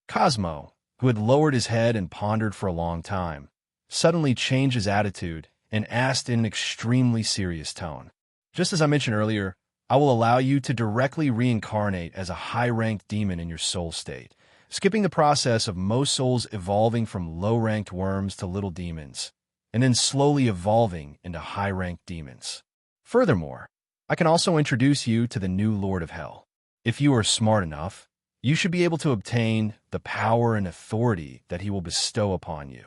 Cosmo, who had lowered his head and pondered for a long time, suddenly changed his attitude and asked in an extremely serious tone. "Just as I mentioned earlier, I will allow you to directly reincarnate as a high-ranked demon in your soul state, skipping the process of most souls evolving from low-ranked worms to little demons, and then slowly evolving into high-ranked demons. Furthermore, I can also introduce you to the new Lord of Hell. If you are smart enough, you should be able to obtain the power and authority that he will bestow upon you."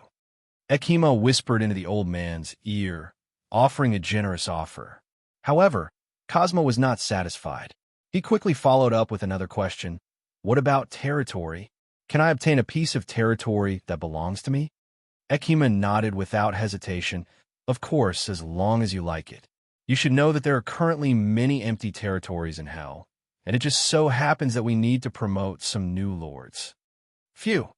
Ekima whispered into the old man's ear, offering a generous offer. However, Cosmo was not satisfied. He quickly followed up with another question. What about territory? Can I obtain a piece of territory that belongs to me? Ekima nodded without hesitation. Of course, as long as you like it. You should know that there are currently many empty territories in Hell, and it just so happens that we need to promote some new lords. Phew!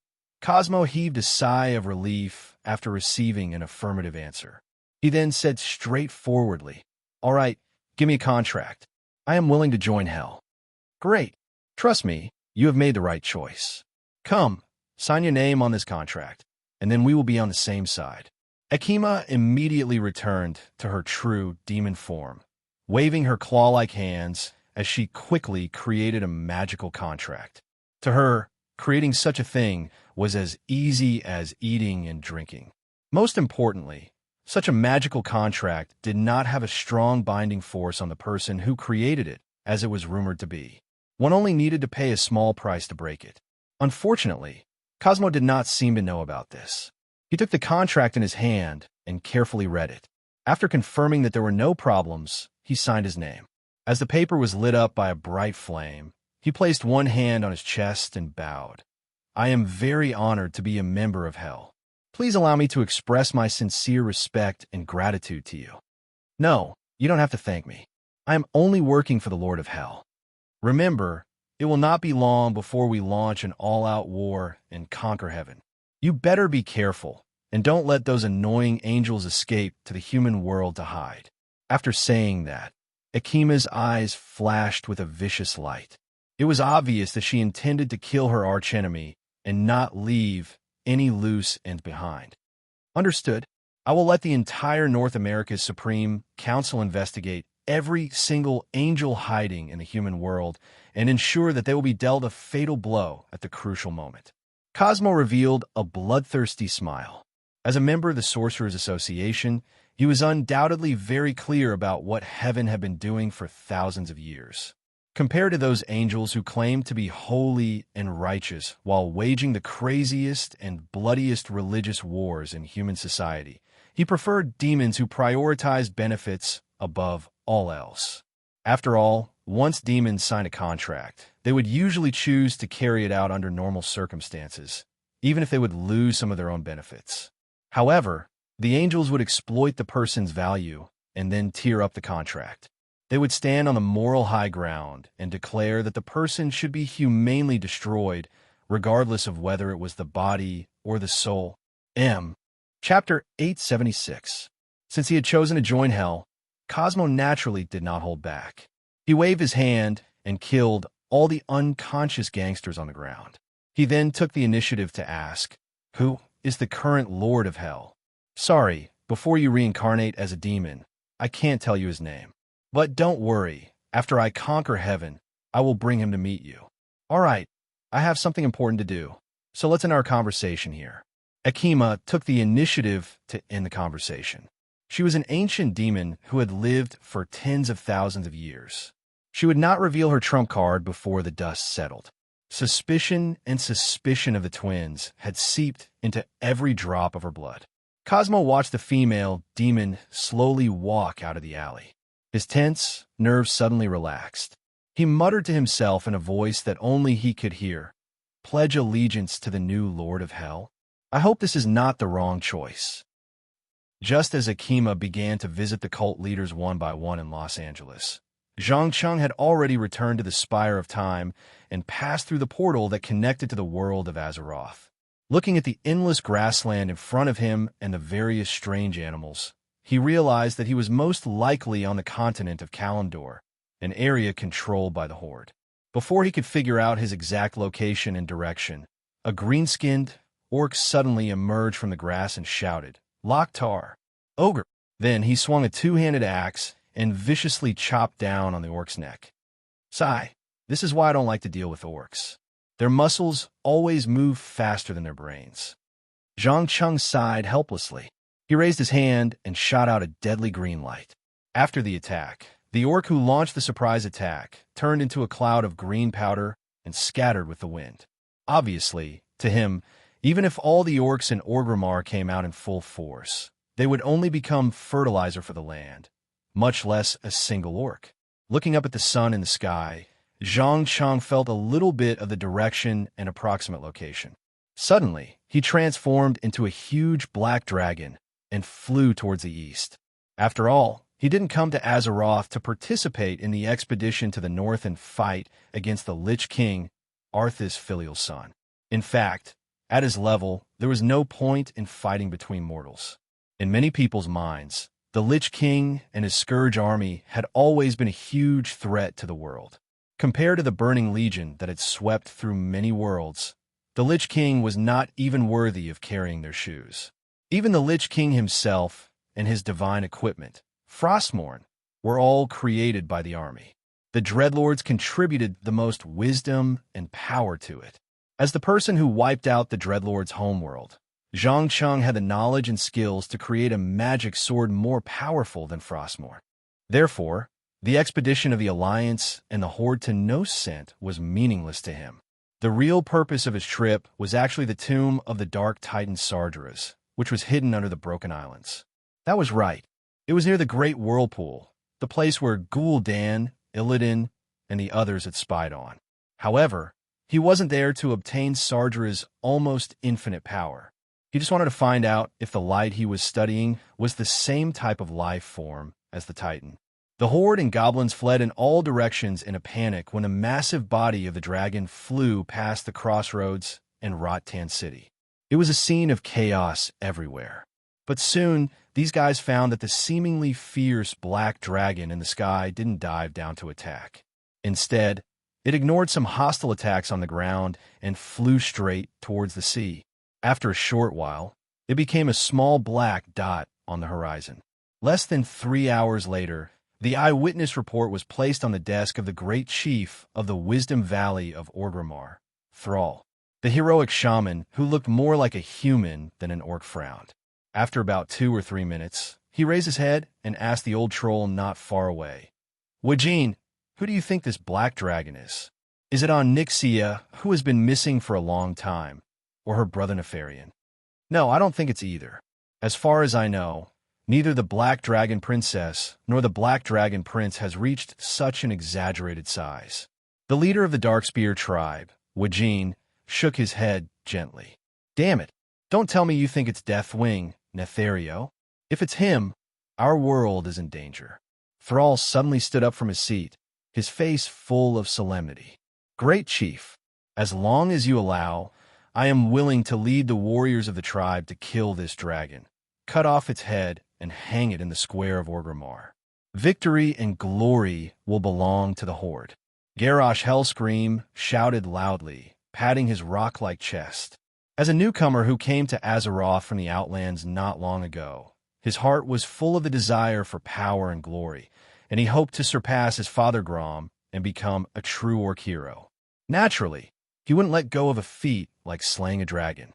Cosmo heaved a sigh of relief after receiving an affirmative answer. He then said straightforwardly, "All right, give me a contract. I am willing to join Hell." "Great. Trust me, you have made the right choice. Come, sign your name on this contract, and then we will be on the same side." Ekima immediately returned to her true demon form, waving her claw-like hands as she quickly created a magical contract. To her, creating such a thing was as easy as eating and drinking. Most importantly, such a magical contract did not have a strong binding force on the person who created it, as it was rumored to be. One only needed to pay a small price to break it. Unfortunately, Cosmo did not seem to know about this. He took the contract in his hand and carefully read it. After confirming that there were no problems, he signed his name. As the paper was lit up by a bright flame, he placed one hand on his chest and bowed. "I am very honored to be a member of Hell. Please allow me to express my sincere respect and gratitude to you." "No, you don't have to thank me. I am only working for the Lord of Hell. Remember, it will not be long before we launch an all-out war and conquer heaven. You better be careful, and don't let those annoying angels escape to the human world to hide." After saying that, Ekima's eyes flashed with a vicious light. It was obvious that she intended to kill her archenemy and not leave any loose end behind. "Understood. I will let the entire North America's Supreme Council investigate every single angel hiding in the human world and ensure that they will be dealt a fatal blow at the crucial moment." Cosmo revealed a bloodthirsty smile. As a member of the Sorcerers Association, he was undoubtedly very clear about what heaven had been doing for thousands of years. Compared to those angels who claimed to be holy and righteous while waging the craziest and bloodiest religious wars in human society, he preferred demons who prioritized benefits above all else. After all, once demons sign a contract, they would usually choose to carry it out under normal circumstances, even if they would lose some of their own benefits. However, the angels would exploit the person's value and then tear up the contract. They would stand on the moral high ground and declare that the person should be humanely destroyed, regardless of whether it was the body or the soul. Chapter 876. Since he had chosen to join Hell, Cosmo naturally did not hold back. He waved his hand and killed all the unconscious gangsters on the ground. He then took the initiative to ask, "Who is the current Lord of Hell?" "Sorry, before you reincarnate as a demon, I can't tell you his name. But don't worry, after I conquer heaven, I will bring him to meet you." "All right, I have something important to do, so let's end our conversation here." Ekima took the initiative to end the conversation. She was an ancient demon who had lived for tens of thousands of years. She would not reveal her trump card before the dust settled. Suspicion and suspicion of the twins had seeped into every drop of her blood. Cosmo watched the female demon slowly walk out of the alley. His tense nerves suddenly relaxed. He muttered to himself in a voice that only he could hear, "Pledge allegiance to the new Lord of Hell? I hope this is not the wrong choice." Just as Ekima began to visit the cult leaders one by one in Los Angeles, Zhang Cheng had already returned to the Spire of Time and passed through the portal that connected to the world of Azeroth. Looking at the endless grassland in front of him and the various strange animals, he realized that he was most likely on the continent of Kalimdor, an area controlled by the Horde. Before he could figure out his exact location and direction, a green-skinned orc suddenly emerged from the grass and shouted, "Loktar, ogre!" Then he swung a two-handed axe and viciously chopped down on the orc's neck. "Sigh, this is why I don't like to deal with orcs. Their muscles always move faster than their brains." Zhang Cheng sighed helplessly. He raised his hand and shot out a deadly green light. After the attack, the orc who launched the surprise attack turned into a cloud of green powder and scattered with the wind. Obviously, to him, even if all the orcs in Orgrimmar came out in full force, they would only become fertilizer for the land, much less a single orc. Looking up at the sun in the sky, Zhang Chang felt a little bit of the direction and approximate location. Suddenly, he transformed into a huge black dragon and flew towards the east. After all, he didn't come to Azeroth to participate in the expedition to the north and fight against the Lich King, Arthas' filial son. In fact, at his level, there was no point in fighting between mortals. In many people's minds, the Lich King and his Scourge army had always been a huge threat to the world. Compared to the Burning Legion that had swept through many worlds, the Lich King was not even worthy of carrying their shoes. Even the Lich King himself and his divine equipment, Frostmourne, were all created by the army. The Dreadlords contributed the most wisdom and power to it. As the person who wiped out the Dreadlords' homeworld, Zhang Chang had the knowledge and skills to create a magic sword more powerful than Frostmourne. Therefore, the expedition of the Alliance and the Horde to No Scent was meaningless to him. The real purpose of his trip was actually the tomb of the Dark Titan Sargeras, which was hidden under the Broken Islands. That was right. It was near the Great Whirlpool, the place where Gul'dan, Illidan, and the others had spied on. However, he wasn't there to obtain Sargeras' almost infinite power. He just wanted to find out if the light he was studying was the same type of life form as the Titan. The Horde and goblins fled in all directions in a panic when a massive body of the dragon flew past the crossroads and Rottan City. It was a scene of chaos everywhere. But soon, these guys found that the seemingly fierce black dragon in the sky didn't dive down to attack. Instead, it ignored some hostile attacks on the ground and flew straight towards the sea. After a short while, it became a small black dot on the horizon. Less than 3 hours later, the eyewitness report was placed on the desk of the great chief of the Wisdom Valley of Orgrimmar, Thrall. The heroic shaman, who looked more like a human than an orc, frowned. After about 2 or 3 minutes, he raised his head and asked the old troll not far away, "Wajin, who do you think this black dragon is? Is it on Nixia, who has been missing for a long time, or her brother Nefarian?" "No, I don't think it's either. As far as I know, neither the Black Dragon Princess nor the Black Dragon Prince has reached such an exaggerated size." The leader of the Darkspear tribe, Wajin, shook his head gently. "Damn it, don't tell me you think it's Deathwing, Nethario. If it's him, our world is in danger." Thrall suddenly stood up from his seat, his face full of solemnity. "Great Chief, as long as you allow, I am willing to lead the warriors of the tribe to kill this dragon, cut off its head, and hang it in the square of Orgrimmar. Victory and glory will belong to the Horde." Garrosh Hellscream shouted loudly, patting his rock-like chest. As a newcomer who came to Azeroth from the Outlands not long ago, his heart was full of the desire for power and glory, and he hoped to surpass his father Grom and become a true orc hero. Naturally, he wouldn't let go of a feat like slaying a dragon.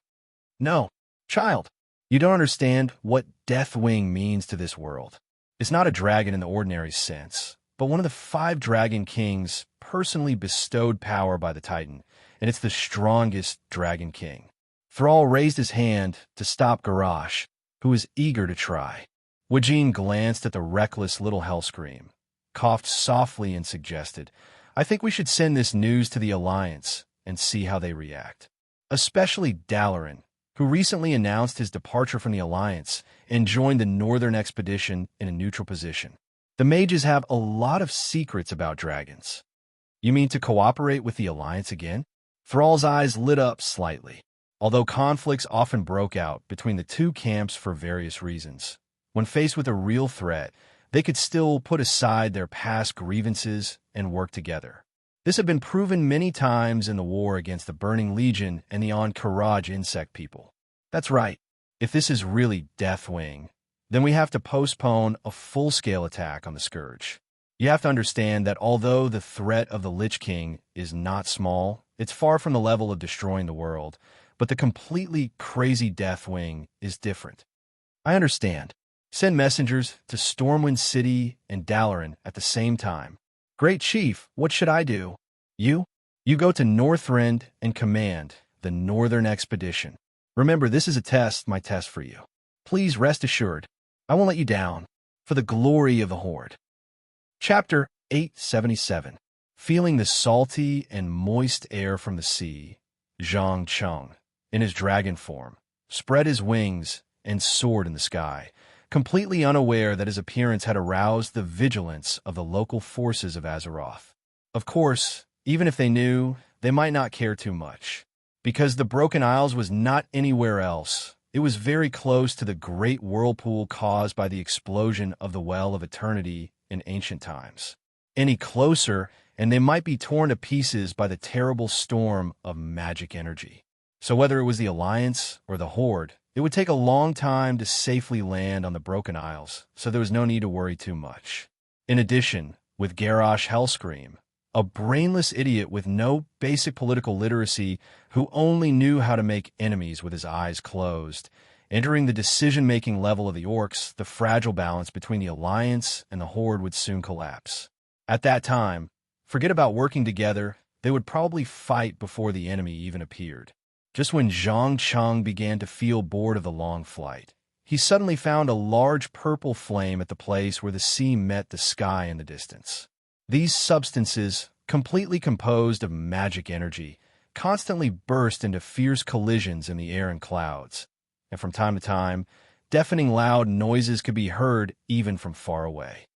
"No, child, you don't understand what Deathwing means to this world. It's not a dragon in the ordinary sense, but one of the 5 dragon kings personally bestowed power by the Titan, and it's the strongest dragon king." Thrall raised his hand to stop Garrosh, who was eager to try. Wajin glanced at the reckless little Hellscream, coughed softly and suggested, "I think we should send this news to the Alliance and see how they react. Especially Dalaran, who recently announced his departure from the Alliance and joined the Northern Expedition in a neutral position. The mages have a lot of secrets about dragons." "You mean to cooperate with the Alliance again?" Thrall's eyes lit up slightly. Although conflicts often broke out between the two camps for various reasons, when faced with a real threat, they could still put aside their past grievances and work together. This had been proven many times in the war against the Burning Legion and the Ahn'Qiraj insect people. That's right. If this is really Deathwing, then we have to postpone a full-scale attack on the Scourge. You have to understand that although the threat of the Lich King is not small, it's far from the level of destroying the world, but the completely crazy Deathwing is different. "I understand. Send messengers to Stormwind City and Dalaran at the same time." "Great Chief, what should I do?" You go to Northrend and command the Northern Expedition. Remember, this is my test for you. Please rest assured, I won't let you down, for the glory of the Horde. Chapter 877. Feeling the salty and moist air from the sea, Zhang Cheng, in his dragon form, spread his wings and soared in the sky, completely unaware that his appearance had aroused the vigilance of the local forces of Azeroth. Of course, even if they knew, they might not care too much. Because the Broken Isles was not anywhere else, it was very close to the great whirlpool caused by the explosion of the Well of Eternity in ancient times. Any closer, and they might be torn to pieces by the terrible storm of magic energy. So whether it was the Alliance or the Horde, it would take a long time to safely land on the Broken Isles, so there was no need to worry too much. In addition, with Garrosh Hellscream, a brainless idiot with no basic political literacy who only knew how to make enemies with his eyes closed, entering the decision-making level of the orcs, the fragile balance between the Alliance and the Horde would soon collapse. At that time, forget about working together, they would probably fight before the enemy even appeared. Just when Zhang Cheng began to feel bored of the long flight, he suddenly found a large purple flame at the place where the sea met the sky in the distance. These substances, completely composed of magic energy, constantly burst into fierce collisions in the air and clouds, and from time to time, deafening loud noises could be heard even from far away.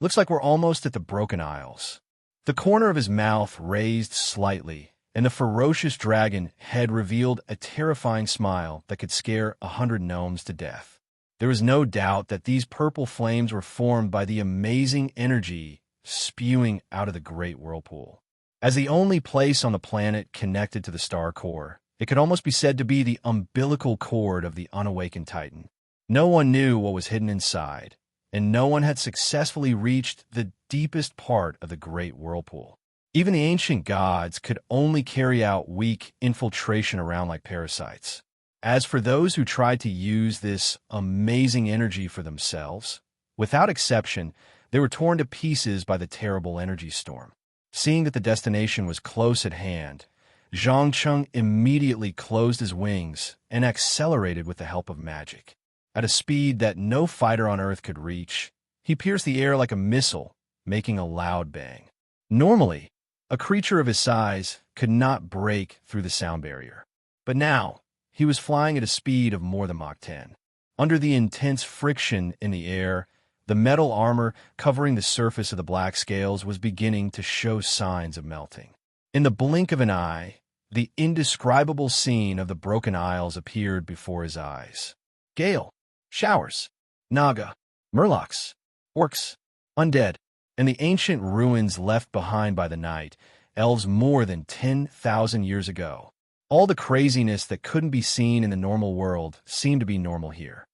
Looks like we're almost at the Broken Isles. The corner of his mouth raised slightly, and the ferocious dragon head revealed a terrifying smile that could scare 100 gnomes to death. There was no doubt that these purple flames were formed by the amazing energy spewing out of the great whirlpool. As the only place on the planet connected to the star core, it could almost be said to be the umbilical cord of the unawakened Titan. No one knew what was hidden inside, and no one had successfully reached the deepest part of the great whirlpool. Even the ancient gods could only carry out weak infiltration around like parasites. As for those who tried to use this amazing energy for themselves, without exception, they were torn to pieces by the terrible energy storm. Seeing that the destination was close at hand, Zhang Cheng immediately closed his wings and accelerated with the help of magic. At a speed that no fighter on Earth could reach, he pierced the air like a missile, making a loud bang. Normally, a creature of his size could not break through the sound barrier. But now, he was flying at a speed of more than Mach 10. Under the intense friction in the air, the metal armor covering the surface of the black scales was beginning to show signs of melting. In the blink of an eye, the indescribable scene of the Broken Isles appeared before his eyes. Gale, showers, Naga, Murlocs, orcs, undead, and the ancient ruins left behind by the night, elves more than 10,000 years ago. All the craziness that couldn't be seen in the normal world seemed to be normal here.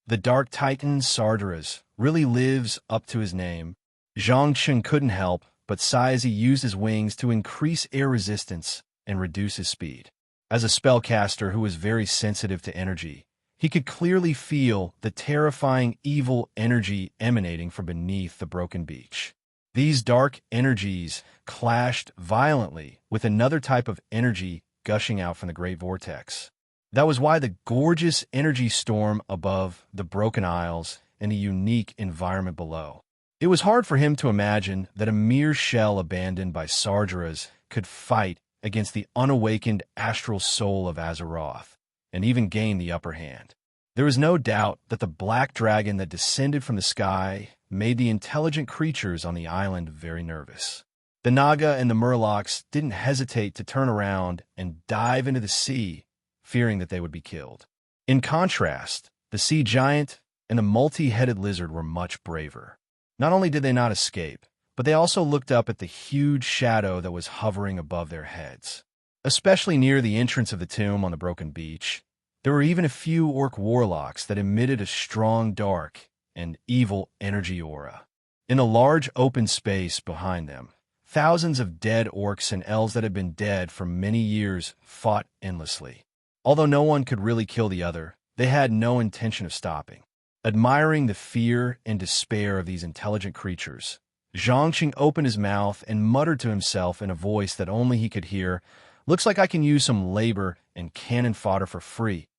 The Dark Titan Sargeras really lives up to his name. Zhang Cheng couldn't help but sigh as he used his wings to increase air resistance and reduce his speed. As a spellcaster who was very sensitive to energy, he could clearly feel the terrifying evil energy emanating from beneath the broken beach. These dark energies clashed violently with another type of energy gushing out from the Great Vortex. That was why the gorgeous energy storm above the Broken Isles and the unique environment below. It was hard for him to imagine that a mere shell abandoned by Sargeras could fight against the unawakened astral soul of Azeroth, and even gain the upper hand. There was no doubt that the black dragon that descended from the sky made the intelligent creatures on the island very nervous. The Naga and the Murlocs didn't hesitate to turn around and dive into the sea, fearing that they would be killed. In contrast, the sea giant and the multi-headed lizard were much braver. Not only did they not escape, but they also looked up at the huge shadow that was hovering above their heads. Especially near the entrance of the tomb on the broken beach, there were even a few orc warlocks that emitted a strong dark and evil energy aura. In a large open space behind them, thousands of dead orcs and elves that had been dead for many years fought endlessly. Although no one could really kill the other, they had no intention of stopping. Admiring the fear and despair of these intelligent creatures, Zhang Cheng opened his mouth and muttered to himself in a voice that only he could hear, "Looks like I can use some labor and cannon fodder for free."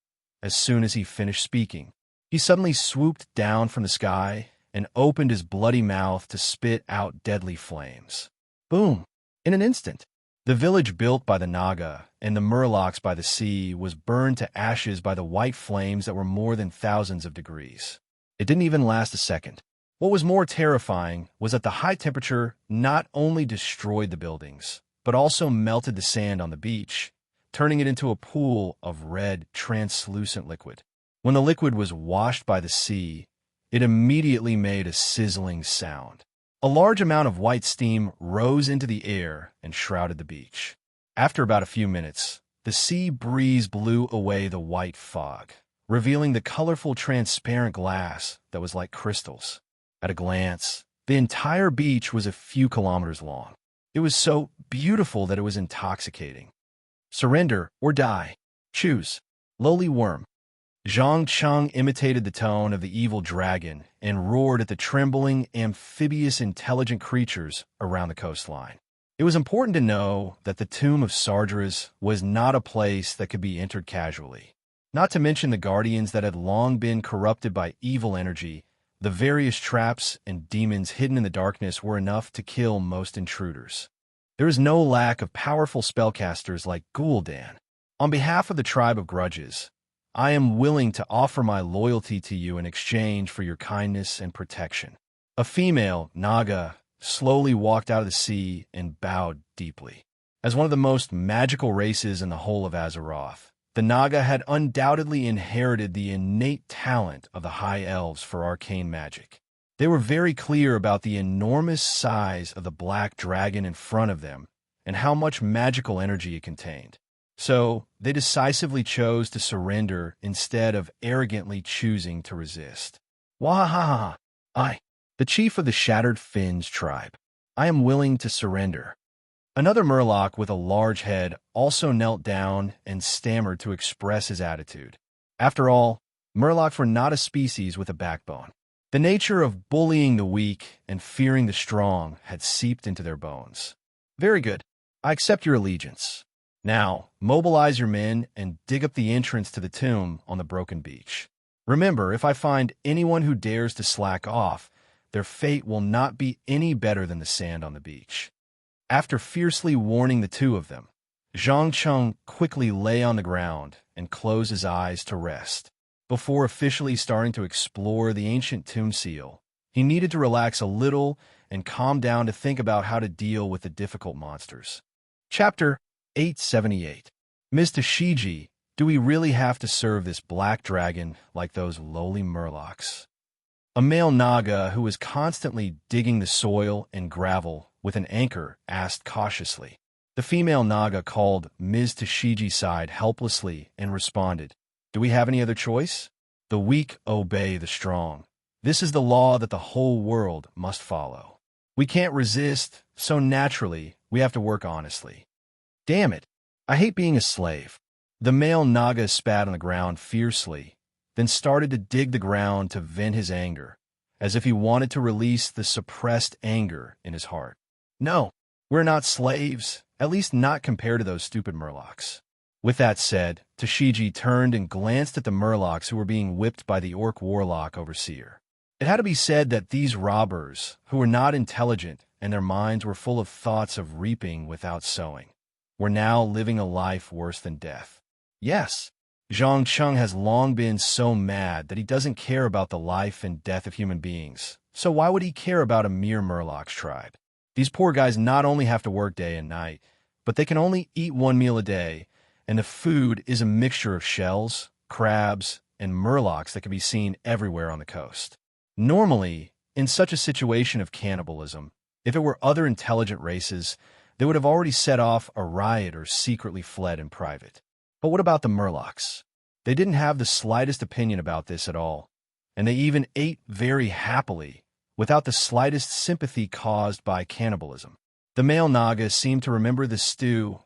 As soon as he finished speaking, He suddenly swooped down from the sky and opened his bloody mouth to spit out deadly flames. Boom! In an instant, the village built by the Naga and the Murlocs by the sea was burned to ashes by the white flames that were more than thousands of degrees. It didn't even last a second. What was more terrifying was that the high temperature not only destroyed the buildings, but also melted the sand on the beach, turning it into a pool of red, translucent liquid. When the liquid was washed by the sea, it immediately made a sizzling sound. A large amount of white steam rose into the air and shrouded the beach. After about a few minutes, the sea breeze blew away the white fog, revealing the colorful transparent glass that was like crystals. At a glance, the entire beach was a few kilometers long. It was so beautiful that it was intoxicating. Surrender or die. Choose. Lowly worm. Zhang Cheng imitated the tone of the evil dragon and roared at the trembling, amphibious, intelligent creatures around the coastline. It was important to know that the tomb of Sardras was not a place that could be entered casually. Not to mention the guardians that had long been corrupted by evil energy, the various traps and demons hidden in the darkness were enough to kill most intruders. There is no lack of powerful spellcasters like Gul'dan. On behalf of the tribe of grudges, I am willing to offer my loyalty to you in exchange for your kindness and protection. A female, Naga, slowly walked out of the sea and bowed deeply. As one of the most magical races in the whole of Azeroth, the Naga had undoubtedly inherited the innate talent of the High Elves for arcane magic. They were very clear about the enormous size of the black dragon in front of them and how much magical energy it contained. So, they decisively chose to surrender instead of arrogantly choosing to resist. Wahahaha! The chief of the Shattered Fins tribe. I am willing to surrender. Another Murloc with a large head also knelt down and stammered to express his attitude. After all, Murlocs were not a species with a backbone. The nature of bullying the weak and fearing the strong had seeped into their bones. Very good. I accept your allegiance. Now, mobilize your men and dig up the entrance to the tomb on the broken beach. Remember, if I find anyone who dares to slack off, their fate will not be any better than the sand on the beach. After fiercely warning the two of them, Zhang Cheng quickly lay on the ground and closed his eyes to rest. Before officially starting to explore the ancient tomb seal, he needed to relax a little and calm down to think about how to deal with the difficult monsters. Chapter 878. Mr. Shiji, do we really have to serve this black dragon like those lowly Murlocs? A male Naga who was constantly digging the soil and gravel with an anchor asked cautiously. The female Naga called Ms. Tashiji's side helplessly and responded, Do we have any other choice? The weak obey the strong. This is the law that the whole world must follow. We can't resist, so naturally, we have to work honestly. Damn it, I hate being a slave. The male Naga spat on the ground fiercely, then started to dig the ground to vent his anger, as if he wanted to release the suppressed anger in his heart. No, we're not slaves, at least not compared to those stupid Murlocs. With that said, Tashiji turned and glanced at the Murlocs who were being whipped by the Orc Warlock Overseer. It had to be said that these robbers, who were not intelligent and their minds were full of thoughts of reaping without sowing, were now living a life worse than death. Yes, Zhang Cheng has long been so mad that he doesn't care about the life and death of human beings, so why would he care about a mere Murloc's tribe? These poor guys not only have to work day and night, but they can only eat one meal a day, and the food is a mixture of shells, crabs, and Murlocs that can be seen everywhere on the coast. Normally, in such a situation of cannibalism, if it were other intelligent races, they would have already set off a riot or secretly fled in private. But what about the Murlocs? They didn't have the slightest opinion about this at all, and they even ate very happily, without the slightest sympathy caused by cannibalism. The male Naga seemed to remember the stew,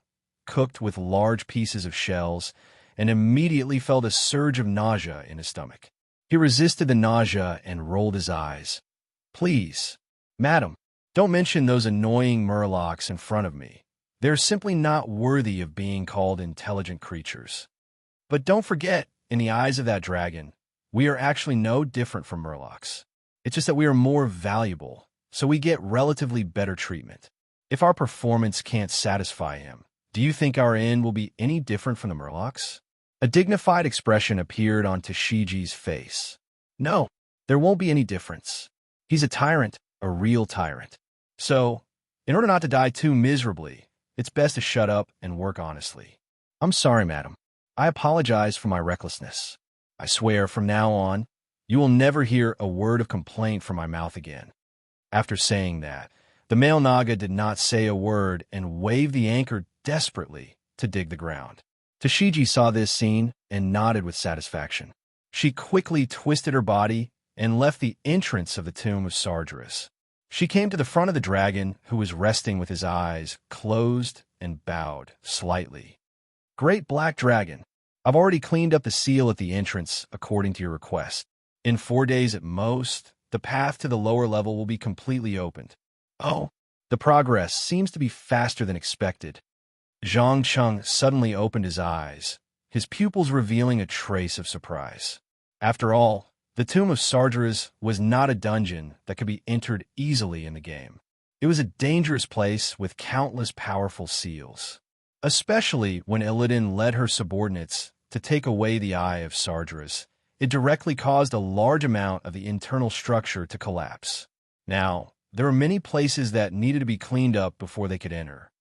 cooked with large pieces of shells, and immediately felt a surge of nausea in his stomach. He resisted the nausea and rolled his eyes. Please, madam, don't mention those annoying Murlocs in front of me. They're simply not worthy of being called intelligent creatures. But don't forget, in the eyes of that dragon, We are actually no different from Murlocs. It's just that we are more valuable, so we get relatively better treatment. If our performance can't satisfy him, do you think our end will be any different from the Murlocs? A dignified expression appeared on Tashiji's face. No, there won't be any difference. He's a tyrant, a real tyrant. So, in order not to die too miserably, it's best to shut up and work honestly. I'm sorry, madam. I apologize for my recklessness. I swear from now on, you will never hear a word of complaint from my mouth again. After saying that, the male Naga did not say a word and waved the anchor desperately to dig the ground. Tashiji saw this scene and nodded with satisfaction. She quickly twisted her body and left the entrance of the tomb of Sargeras. She came to the front of the dragon, who was resting with his eyes closed and bowed slightly. Great black dragon, I've already cleaned up the seal at the entrance according to your request. In 4 days at most, the path to the lower level will be completely opened. Oh, the progress seems to be faster than expected. Zhang Cheng suddenly opened his eyes, his pupils revealing a trace of surprise. After all, the Tomb of Sargeras was not a dungeon that could be entered easily in the game. It was a dangerous place with countless powerful seals, especially when Illidan led her subordinates to take away the Eye of Sargeras. It directly caused a large amount of the internal structure to collapse. Now, there were many places that needed to be cleaned up before they could enter.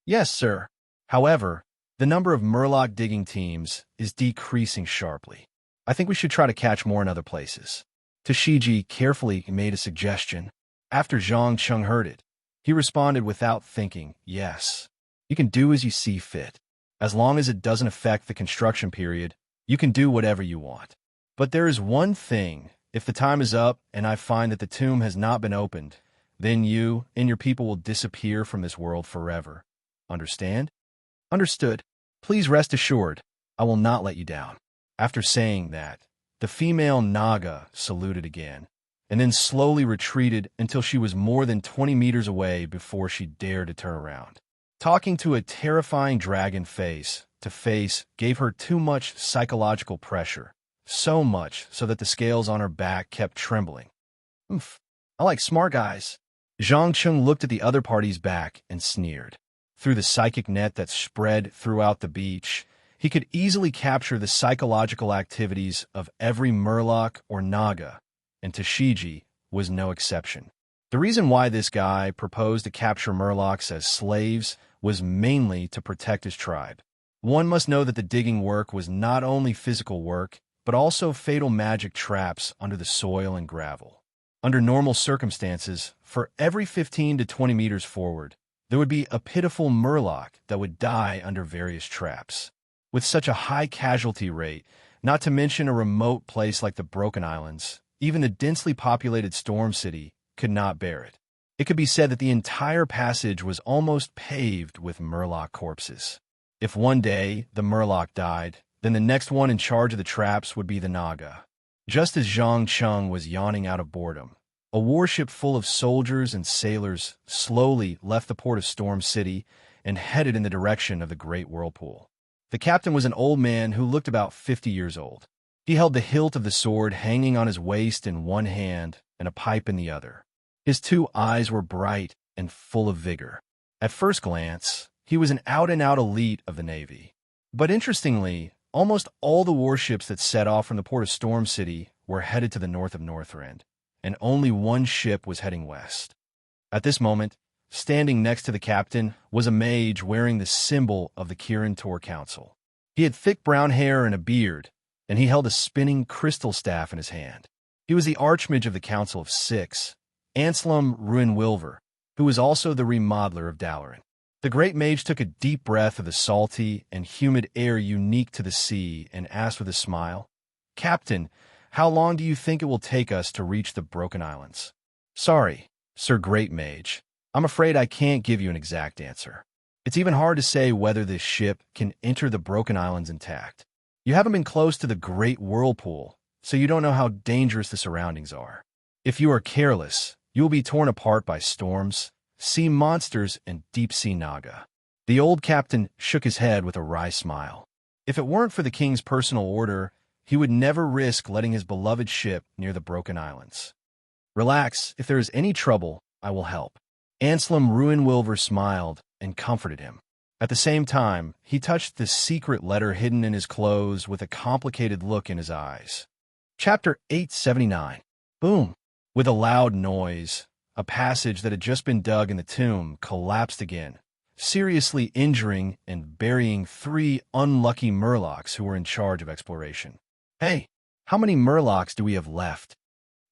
Yes, sir. However, the number of Murloc digging teams is decreasing sharply. I think we should try to catch more in other places. Tashiji carefully made a suggestion. After Zhang Cheng heard it, he responded without thinking, yes. You can do as you see fit. As long as it doesn't affect the construction period, you can do whatever you want. But there is one thing. If the time is up and I find that the tomb has not been opened, then you and your people will disappear from this world forever. Understand? Understood. Please rest assured, I will not let you down. After saying that, the female Naga saluted again, and then slowly retreated until she was more than 20 meters away before she dared to turn around. Talking to a terrifying dragon face to face gave her too much psychological pressure, so much so that the scales on her back kept trembling. Oof, I like smart guys. Zhang Cheng looked at the other party's back and sneered. Through the psychic net that spread throughout the beach, he could easily capture the psychological activities of every Murloc or Naga, and Tashiji was no exception. The reason why this guy proposed to capture Murlocs as slaves was mainly to protect his tribe. One must know that the digging work was not only physical work, but also fatal magic traps under the soil and gravel. Under normal circumstances, for every 15 to 20 meters forward, there would be a pitiful Murloc that would die under various traps. With such a high casualty rate, not to mention a remote place like the Broken Islands, even the densely populated Storm City could not bear it. It could be said that the entire passage was almost paved with Murloc corpses. If one day the Murloc died, then the next one in charge of the traps would be the Naga. Just as Zhang Cheng was yawning out of boredom, a warship full of soldiers and sailors slowly left the port of Storm City and headed in the direction of the Great Whirlpool. The captain was an old man who looked about 50 years old. He held the hilt of the sword hanging on his waist in one hand and a pipe in the other. His two eyes were bright and full of vigor. At first glance, he was an out-and-out elite of the Navy. But interestingly, almost all the warships that set off from the port of Storm City were headed to the north of Northrend, and only one ship was heading west. At this moment, standing next to the captain was a mage wearing the symbol of the Kirin Tor Council. He had thick brown hair and a beard, and he held a spinning crystal staff in his hand. He was the Archmage of the Council of Six, Anselm Ruinwilver, who was also the Remodeler of Dalaran. The great mage took a deep breath of the salty and humid air unique to the sea and asked with a smile, "Captain, how long do you think it will take us to reach the Broken Islands?" "Sorry, Sir Great Mage. I'm afraid I can't give you an exact answer. It's even hard to say whether this ship can enter the Broken Islands intact. You haven't been close to the Great Whirlpool, so you don't know how dangerous the surroundings are. If you are careless, you will be torn apart by storms, sea monsters, and deep-sea Naga." The old captain shook his head with a wry smile. If it weren't for the king's personal order, He would never risk letting his beloved ship near the broken islands. "Relax, if there is any trouble, I will help." Anselm Ruinwilver smiled and comforted him. At the same time, he touched the secret letter hidden in his clothes with a complicated look in his eyes. Chapter 879. Boom! With a loud noise, a passage that had just been dug in the tomb collapsed again, seriously injuring and burying 3 unlucky Murlocs who were in charge of exploration. "Hey, how many Murlocs do we have left?"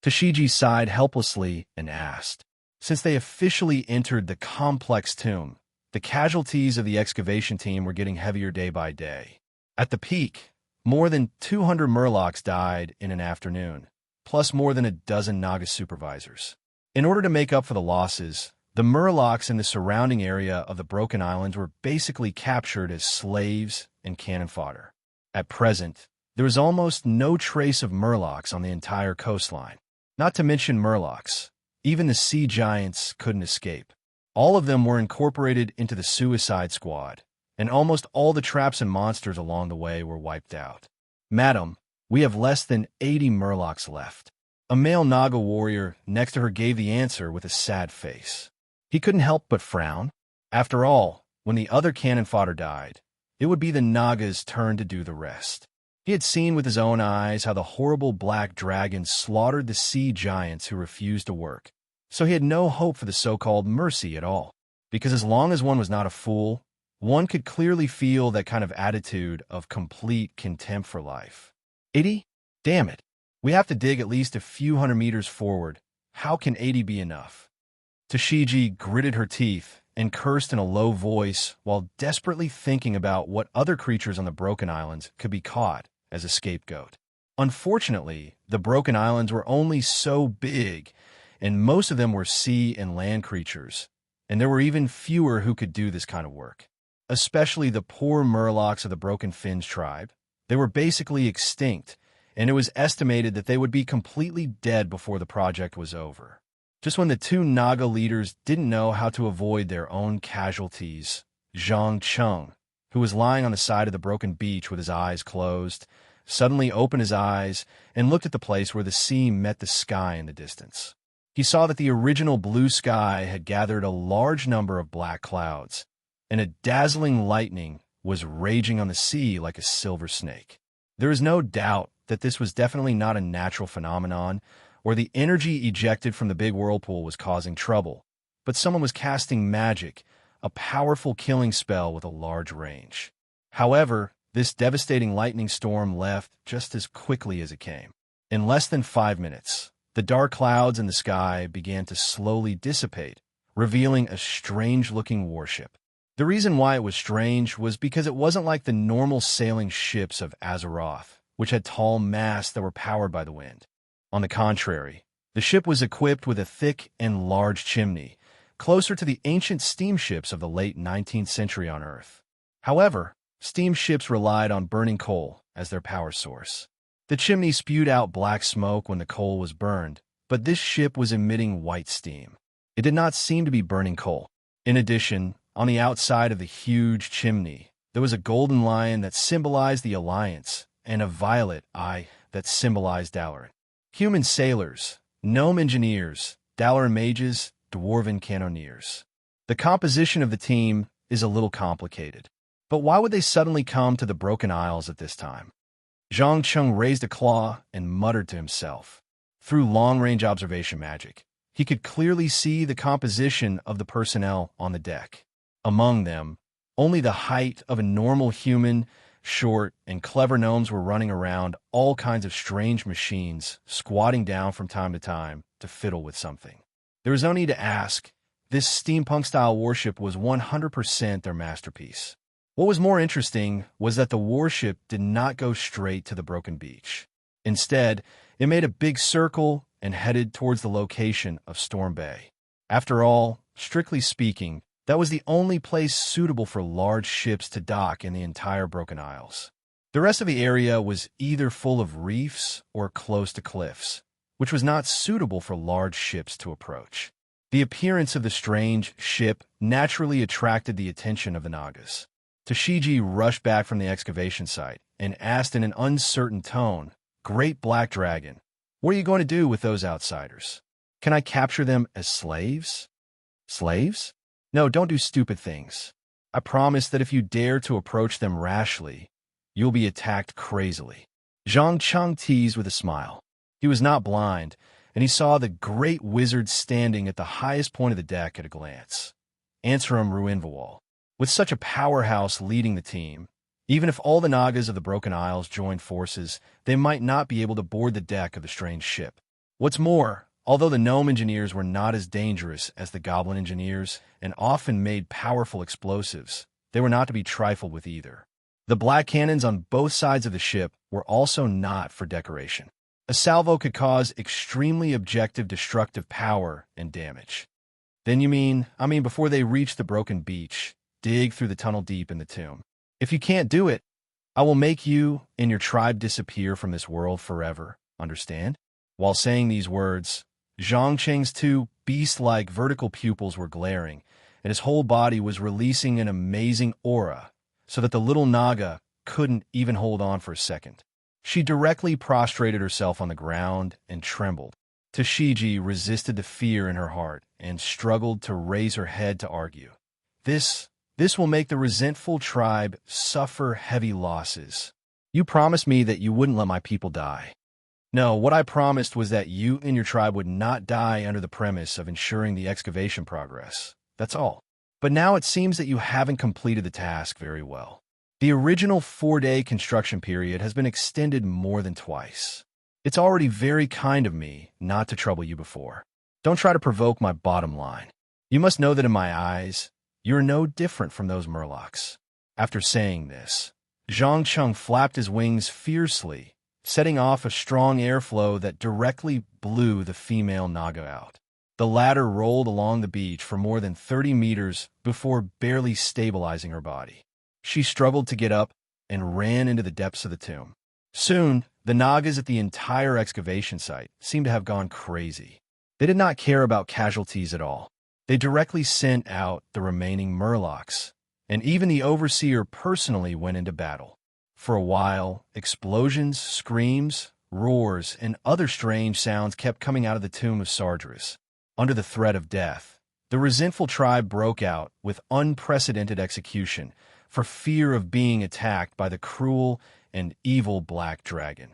Tashigi sighed helplessly and asked. Since they officially entered the complex tomb, the casualties of the excavation team were getting heavier day by day. At the peak, more than 200 Murlocs died in an afternoon, plus more than a dozen Naga supervisors. In order to make up for the losses, the Murlocs in the surrounding area of the Broken Islands were basically captured as slaves and cannon fodder. At present, there was almost no trace of Murlocs on the entire coastline. Not to mention Murlocs, even the sea giants couldn't escape. All of them were incorporated into the Suicide Squad, and almost all the traps and monsters along the way were wiped out. "Madam, we have less than 80 Murlocs left." A male Naga warrior next to her gave the answer with a sad face. He couldn't help but frown. After all, when the other cannon fodder died, it would be the Naga's turn to do the rest. He had seen with his own eyes how the horrible black dragons slaughtered the sea giants who refused to work, so he had no hope for the so-called mercy at all, because as long as one was not a fool, one could clearly feel that kind of attitude of complete contempt for life. 80? Damn it. We have to dig at least a few hundred meters forward. How can 80 be enough? Tashigi gritted her teeth and cursed in a low voice while desperately thinking about what other creatures on the Broken Islands could be caught as a scapegoat. Unfortunately, the Broken Islands were only so big, and most of them were sea and land creatures, and there were even fewer who could do this kind of work. Especially the poor Murlocs of the Broken Fins tribe. They were basically extinct, and it was estimated that they would be completely dead before the project was over. Just when the 2 Naga leaders didn't know how to avoid their own casualties, Zhang Cheng, who was lying on the side of the broken beach with his eyes closed, suddenly opened his eyes and looked at the place where the sea met the sky in the distance. He saw that the original blue sky had gathered a large number of black clouds, and a dazzling lightning was raging on the sea like a silver snake. There is no doubt that this was definitely not a natural phenomenon, or the energy ejected from the big whirlpool was causing trouble, but someone was casting magic, a powerful killing spell with a large range. However, this devastating lightning storm left just as quickly as it came. In less than 5 minutes, the dark clouds in the sky began to slowly dissipate, revealing a strange-looking warship. The reason why it was strange was because it wasn't like the normal sailing ships of Azeroth, which had tall masts that were powered by the wind. On the contrary, the ship was equipped with a thick and large chimney, closer to the ancient steamships of the late 19th century on Earth. However, steamships relied on burning coal as their power source. The chimney spewed out black smoke when the coal was burned, but this ship was emitting white steam. It did not seem to be burning coal. In addition, on the outside of the huge chimney, there was a golden lion that symbolized the Alliance and a violet eye that symbolized Dalaran. Human sailors, gnome engineers, Dalaran mages, dwarven cannoneers. The composition of the team is a little complicated. But why would they suddenly come to the Broken Isles at this time? Zhang Cheng raised a claw and muttered to himself. Through long-range observation magic, he could clearly see the composition of the personnel on the deck. Among them, only the height of a normal human, short, and clever gnomes were running around all kinds of strange machines, squatting down from time to fiddle with something. There was no need to ask. This steampunk-style warship was 100% their masterpiece. What was more interesting was that the warship did not go straight to the broken beach. Instead, it made a big circle and headed towards the location of Storm Bay. After all, strictly speaking, that was the only place suitable for large ships to dock in the entire Broken Isles. The rest of the area was either full of reefs or close to cliffs, which was not suitable for large ships to approach. The appearance of the strange ship naturally attracted the attention of the Nagas. Tashigi rushed back from the excavation site and asked in an uncertain tone, "Great Black Dragon, what are you going to do with those outsiders? Can I capture them as slaves?" "Slaves? No, don't do stupid things. I promise that if you dare to approach them rashly, you'll be attacked crazily." Zhang Cheng teased with a smile. He was not blind, and he saw the great wizard standing at the highest point of the deck at a glance. Answerum Ruinvawal. With such a powerhouse leading the team, even if all the Nagas of the Broken Isles joined forces, they might not be able to board the deck of the strange ship. What's more, although the gnome engineers were not as dangerous as the goblin engineers and often made powerful explosives, they were not to be trifled with either. The black cannons on both sides of the ship were also not for decoration. A salvo could cause extremely objective destructive power and damage. Then you mean, before they reach the broken beach, dig through the tunnel deep in the tomb. If you can't do it, I will make you and your tribe disappear from this world forever, understand? While saying these words, Zhang Cheng's two beast-like vertical pupils were glaring, and his whole body was releasing an amazing aura, so that the little Naga couldn't even hold on for a second. She directly prostrated herself on the ground and trembled. Tashiji resisted the fear in her heart and struggled to raise her head to argue. This will make the resentful tribe suffer heavy losses. You promised me that you wouldn't let my people die. No, what I promised was that you and your tribe would not die under the premise of ensuring the excavation progress. That's all. But now it seems that you haven't completed the task very well. The original 4-day construction period has been extended more than twice. It's already very kind of me not to trouble you before. Don't try to provoke my bottom line. You must know that in my eyes, you're no different from those murlocs. After saying this, Zhang Cheng flapped his wings fiercely, setting off a strong airflow that directly blew the female Naga out. The latter rolled along the beach for more than 30 meters before barely stabilizing her body. She struggled to get up and ran into the depths of the tomb. Soon, the Nagas at the entire excavation site seemed to have gone crazy. They did not care about casualties at all. They directly sent out the remaining murlocs, and even the overseer personally went into battle. For a while, explosions, screams, roars, and other strange sounds kept coming out of the tomb of Sardris. Under the threat of death, the resentful tribe broke out with unprecedented execution for fear of being attacked by the cruel and evil Black Dragon.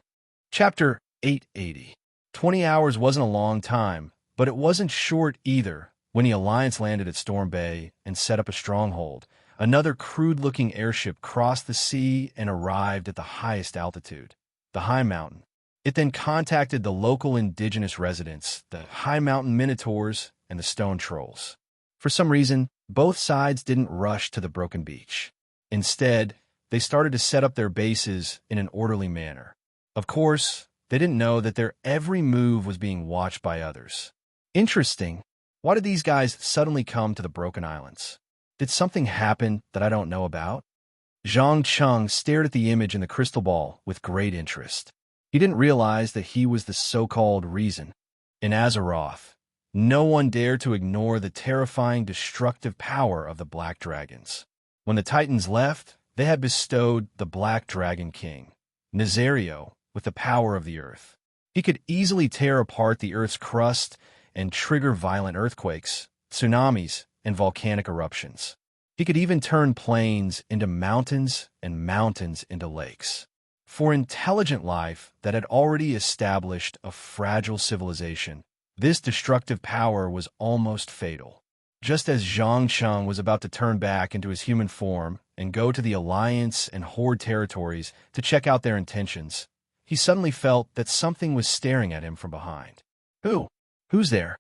Chapter 880. 20 hours wasn't a long time, but it wasn't short either when the Alliance landed at Storm Bay and set up a stronghold. Another crude-looking airship crossed the sea and arrived at the highest altitude, the High Mountain. It then contacted the local indigenous residents, the High Mountain Minotaurs and the Stone Trolls. For some reason, both sides didn't rush to the broken beach. Instead, they started to set up their bases in an orderly manner. Of course, they didn't know that their every move was being watched by others. Interesting. Why did these guys suddenly come to the Broken Islands? Did something happen that I don't know about? Zhang Cheng stared at the image in the crystal ball with great interest. He didn't realize that he was the so-called reason. In Azeroth, no one dared to ignore the terrifying destructive power of the Black Dragons. When the Titans left, they had bestowed the Black Dragon King, Nazario, with the power of the earth. He could easily tear apart the earth's crust and trigger violent earthquakes, tsunamis, and volcanic eruptions. He could even turn plains into mountains and mountains into lakes. For intelligent life that had already established a fragile civilization, this destructive power was almost fatal. Just as Zhang Cheng was about to turn back into his human form and go to the Alliance and Horde territories to check out their intentions, he suddenly felt that something was staring at him from behind. Who's there?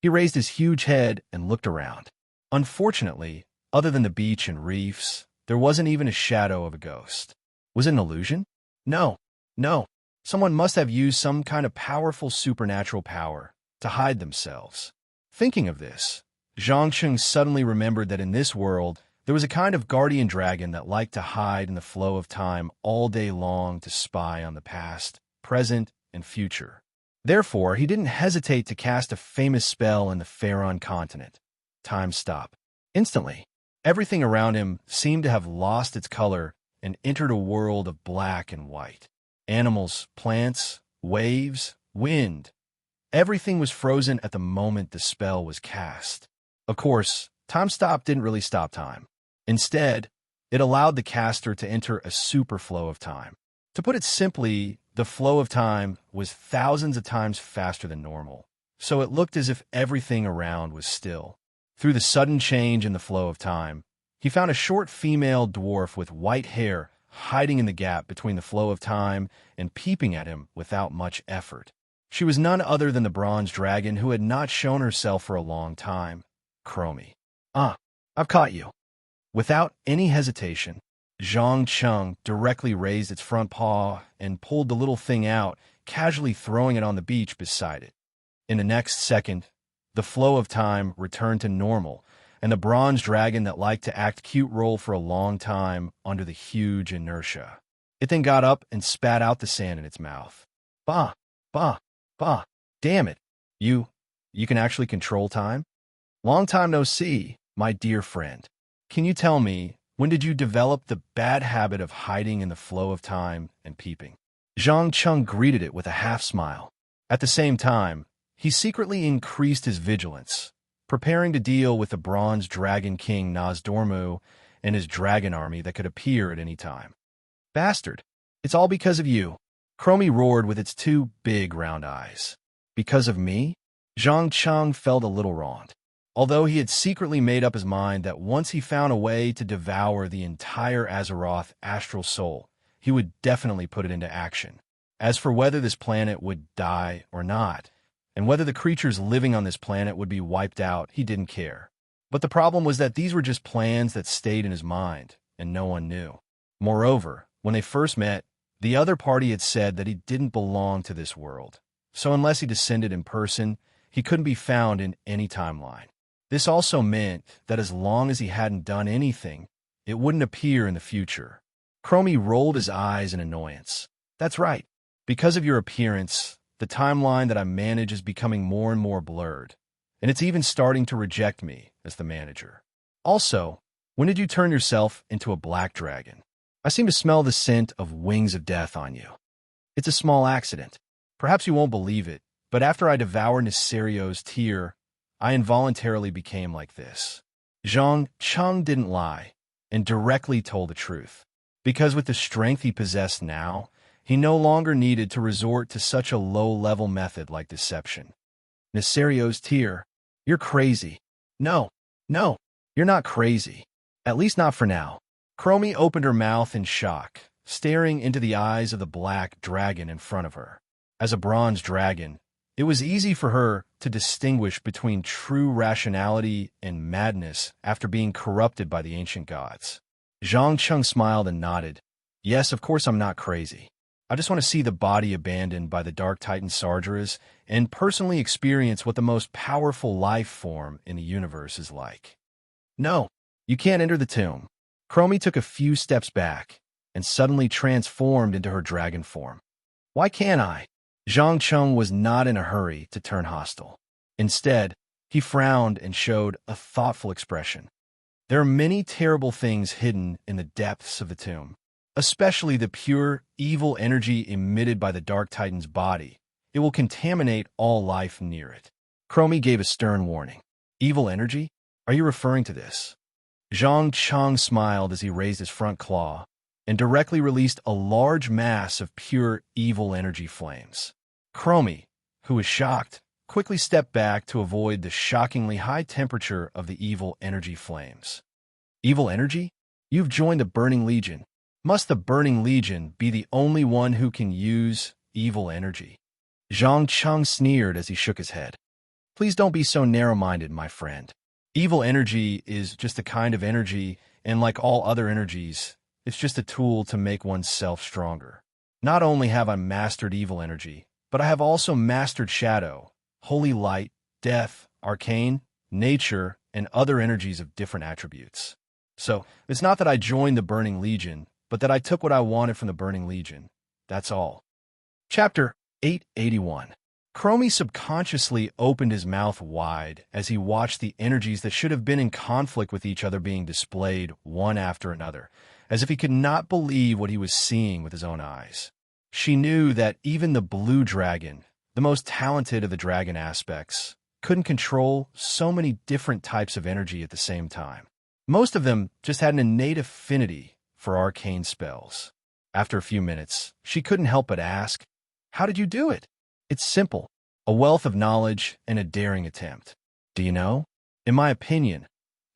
He raised his huge head and looked around. Unfortunately, other than the beach and reefs, there wasn't even a shadow of a ghost. Was it an illusion? No. Someone must have used some kind of powerful supernatural power to hide themselves. Thinking of this, Zhang Cheng suddenly remembered that in this world, there was a kind of guardian dragon that liked to hide in the flow of time all day long to spy on the past, present, and future. Therefore, he didn't hesitate to cast a famous spell in the Pharaon continent. Time stop. Instantly, everything around him seemed to have lost its color and entered a world of black and white. Animals, plants, waves, wind. Everything was frozen at the moment the spell was cast. Of course, time stop didn't really stop time. Instead, it allowed the caster to enter a super flow of time. To put it simply, the flow of time was thousands of times faster than normal, so it looked as if everything around was still. Through the sudden change in the flow of time, he found a short female dwarf with white hair hiding in the gap between the flow of time and peeping at him without much effort. She was none other than the bronze dragon who had not shown herself for a long time, Chromie. "Ah, I've caught you." Without any hesitation, Zhang Cheng directly raised its front paw and pulled the little thing out, casually throwing it on the beach beside it. In the next second, the flow of time returned to normal, and the bronze dragon that liked to act cute rolled for a long time under the huge inertia. It then got up and spat out the sand in its mouth. "Bah, bah, bah, damn it. You can actually control time? Long time no see, my dear friend. Can you tell me, when did you develop the bad habit of hiding in the flow of time and peeping?" Zhang Cheng greeted it with a half-smile. At the same time, he secretly increased his vigilance, preparing to deal with the bronze dragon king Nozdormu and his dragon army that could appear at any time. "Bastard, it's all because of you," Chromie roared with its two big round eyes. "Because of me?" Zhang Cheng felt a little wronged, although he had secretly made up his mind that once he found a way to devour the entire Azeroth astral soul, he would definitely put it into action. As for whether this planet would die or not, and whether the creatures living on this planet would be wiped out, he didn't care. But the problem was that these were just plans that stayed in his mind, and no one knew. Moreover, when they first met, the other party had said that he didn't belong to this world, so unless he descended in person, he couldn't be found in any timeline. This also meant that as long as he hadn't done anything, it wouldn't appear in the future. Chromie rolled his eyes in annoyance. "That's right. Because of your appearance, the timeline that I manage is becoming more and more blurred, and it's even starting to reject me as the manager. Also, when did you turn yourself into a black dragon? I seem to smell the scent of wings of death on you." "It's a small accident. Perhaps you won't believe it, but after I devoured Nisario's tear, I involuntarily became like this." Zhang Cheng didn't lie, and directly told the truth, because with the strength he possessed now, he no longer needed to resort to such a low-level method like deception. "Nisario's tear? You're crazy." No, you're not crazy. At least not for now." Chromie opened her mouth in shock, staring into the eyes of the black dragon in front of her. As a bronze dragon, it was easy for her to distinguish between true rationality and madness after being corrupted by the ancient gods. Zhang Cheng smiled and nodded. "Yes, of course I'm not crazy. I just want to see the body abandoned by the Dark Titan Sargeras and personally experience what the most powerful life form in the universe is like." "No, you can't enter the tomb." Chromie took a few steps back and suddenly transformed into her dragon form. "Why can't I?" Zhang Cheng was not in a hurry to turn hostile. Instead, he frowned and showed a thoughtful expression. "There are many terrible things hidden in the depths of the tomb, especially the pure, evil energy emitted by the Dark Titan's body. It will contaminate all life near it." Chromie gave a stern warning. "Evil energy? Are you referring to this?" Zhang Cheng smiled as he raised his front claw and directly released a large mass of pure evil energy flames. Chromie, who was shocked, quickly stepped back to avoid the shockingly high temperature of the evil energy flames. "Evil energy? You've joined the Burning Legion. Must the Burning Legion be the only one who can use evil energy?" Zhang Cheng sneered as he shook his head. "Please don't be so narrow-minded, my friend. Evil energy is just a kind of energy, and like all other energies, it's just a tool to make oneself stronger. Not only have I mastered evil energy, but I have also mastered shadow, holy light, death, arcane, nature, and other energies of different attributes. So, it's not that I joined the Burning Legion, but that I took what I wanted from the Burning Legion. That's all." Chapter 881. Chromie subconsciously opened his mouth wide as he watched the energies that should have been in conflict with each other being displayed one after another, as if he could not believe what he was seeing with his own eyes. She knew that even the blue dragon, the most talented of the dragon aspects, couldn't control so many different types of energy at the same time. Most of them just had an innate affinity for arcane spells. After a few minutes, she couldn't help but ask, "How did you do it?" "It's simple. A wealth of knowledge and a daring attempt. Do you know? In my opinion,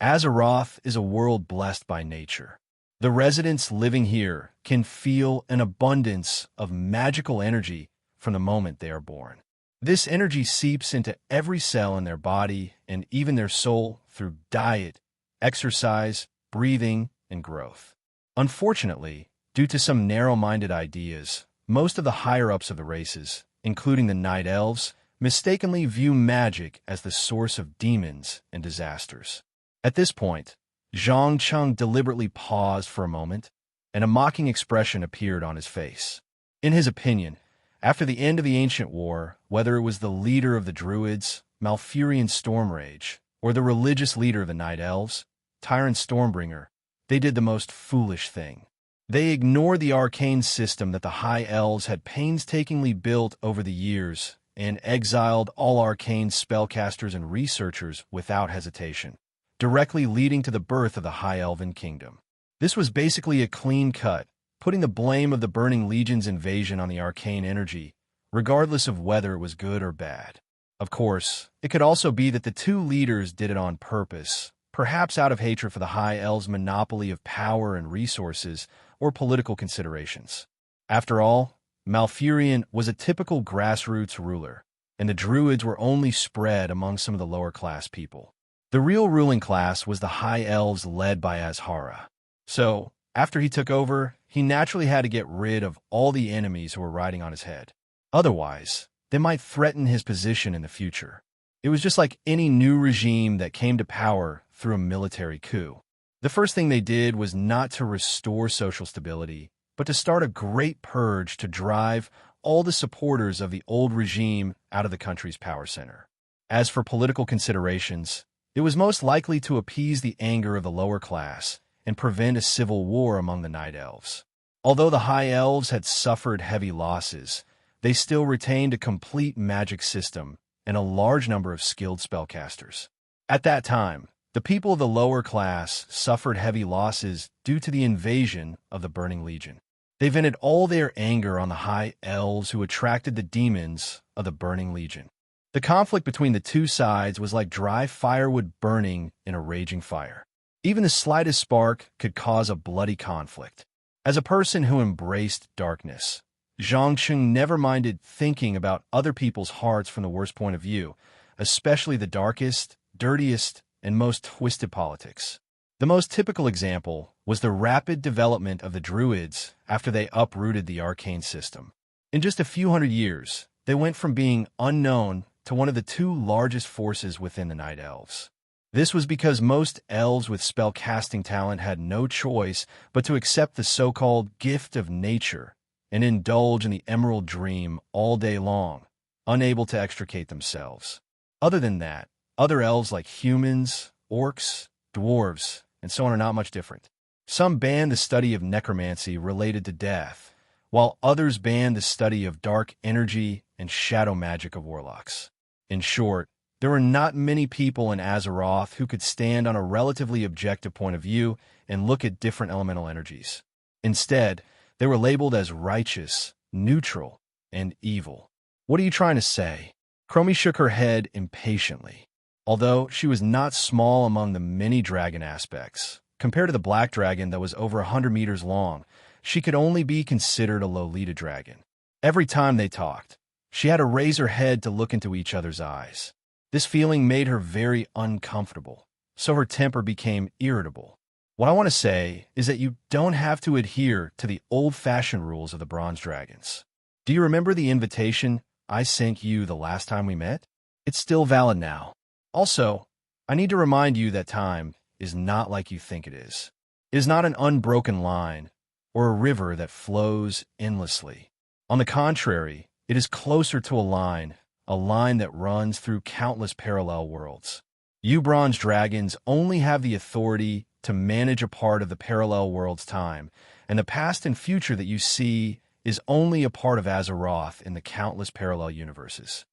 Azeroth is a world blessed by nature. The residents living here can feel an abundance of magical energy from the moment they are born. This energy seeps into every cell in their body and even their soul through diet, exercise, breathing, and growth. Unfortunately, due to some narrow-minded ideas, most of the higher-ups of the races, including the Night Elves, mistakenly view magic as the source of demons and disasters." At this point, Zhang Cheng deliberately paused for a moment, and a mocking expression appeared on his face. In his opinion, after the end of the Ancient War, whether it was the leader of the Druids, Malfurion Stormrage, or the religious leader of the Night Elves, Tyrant Stormbringer, they did the most foolish thing. They ignored the arcane system that the High Elves had painstakingly built over the years and exiled all arcane spellcasters and researchers without hesitation, directly leading to the birth of the High Elven Kingdom. This was basically a clean cut, putting the blame of the Burning Legion's invasion on the arcane energy, regardless of whether it was good or bad. Of course, it could also be that the two leaders did it on purpose, perhaps out of hatred for the High Elves' monopoly of power and resources, or political considerations. After all, Malfurion was a typical grassroots ruler, and the Druids were only spread among some of the lower-class people. The real ruling class was the High Elves led by Azhara. So, after he took over, he naturally had to get rid of all the enemies who were riding on his head. Otherwise, they might threaten his position in the future. It was just like any new regime that came to power through a military coup. The first thing they did was not to restore social stability, but to start a great purge to drive all the supporters of the old regime out of the country's power center. As for political considerations, it was most likely to appease the anger of the lower class and prevent a civil war among the Night Elves. Although the High Elves had suffered heavy losses, they still retained a complete magic system and a large number of skilled spellcasters. At that time, the people of the lower class suffered heavy losses due to the invasion of the Burning Legion. They vented all their anger on the High Elves who attracted the demons of the Burning Legion. The conflict between the two sides was like dry firewood burning in a raging fire. Even the slightest spark could cause a bloody conflict. As a person who embraced darkness, Zhang Cheng never minded thinking about other people's hearts from the worst point of view, especially the darkest, dirtiest, and most twisted politics. The most typical example was the rapid development of the Druids after they uprooted the arcane system. In just a few hundred years, they went from being unknown to one of the two largest forces within the Night Elves. This was because most elves with spell-casting talent had no choice but to accept the so-called gift of nature and indulge in the Emerald Dream all day long, unable to extricate themselves. Other than that, other elves like humans, orcs, dwarves, and so on are not much different. Some banned the study of necromancy related to death, while others banned the study of dark energy and shadow magic of warlocks. In short, there were not many people in Azeroth who could stand on a relatively objective point of view and look at different elemental energies. Instead, they were labeled as righteous, neutral, and evil. What are you trying to say? Chromie shook her head impatiently. Although she was not small among the many dragon aspects, compared to the black dragon that was over 100 meters long, she could only be considered a Lolita dragon. Every time they talked, she had to raise her head to look into each other's eyes. This feeling made her very uncomfortable, so her temper became irritable. What I want to say is that you don't have to adhere to the old-fashioned rules of the bronze dragons. Do you remember the invitation I sent you the last time we met? It's still valid now. Also, I need to remind you that time is not like you think it is. It is not an unbroken line or a river that flows endlessly. On the contrary, it is closer to a line that runs through countless parallel worlds. You bronze dragons only have the authority to manage a part of the parallel world's time, and the past and future that you see is only a part of Azeroth in the countless parallel universes.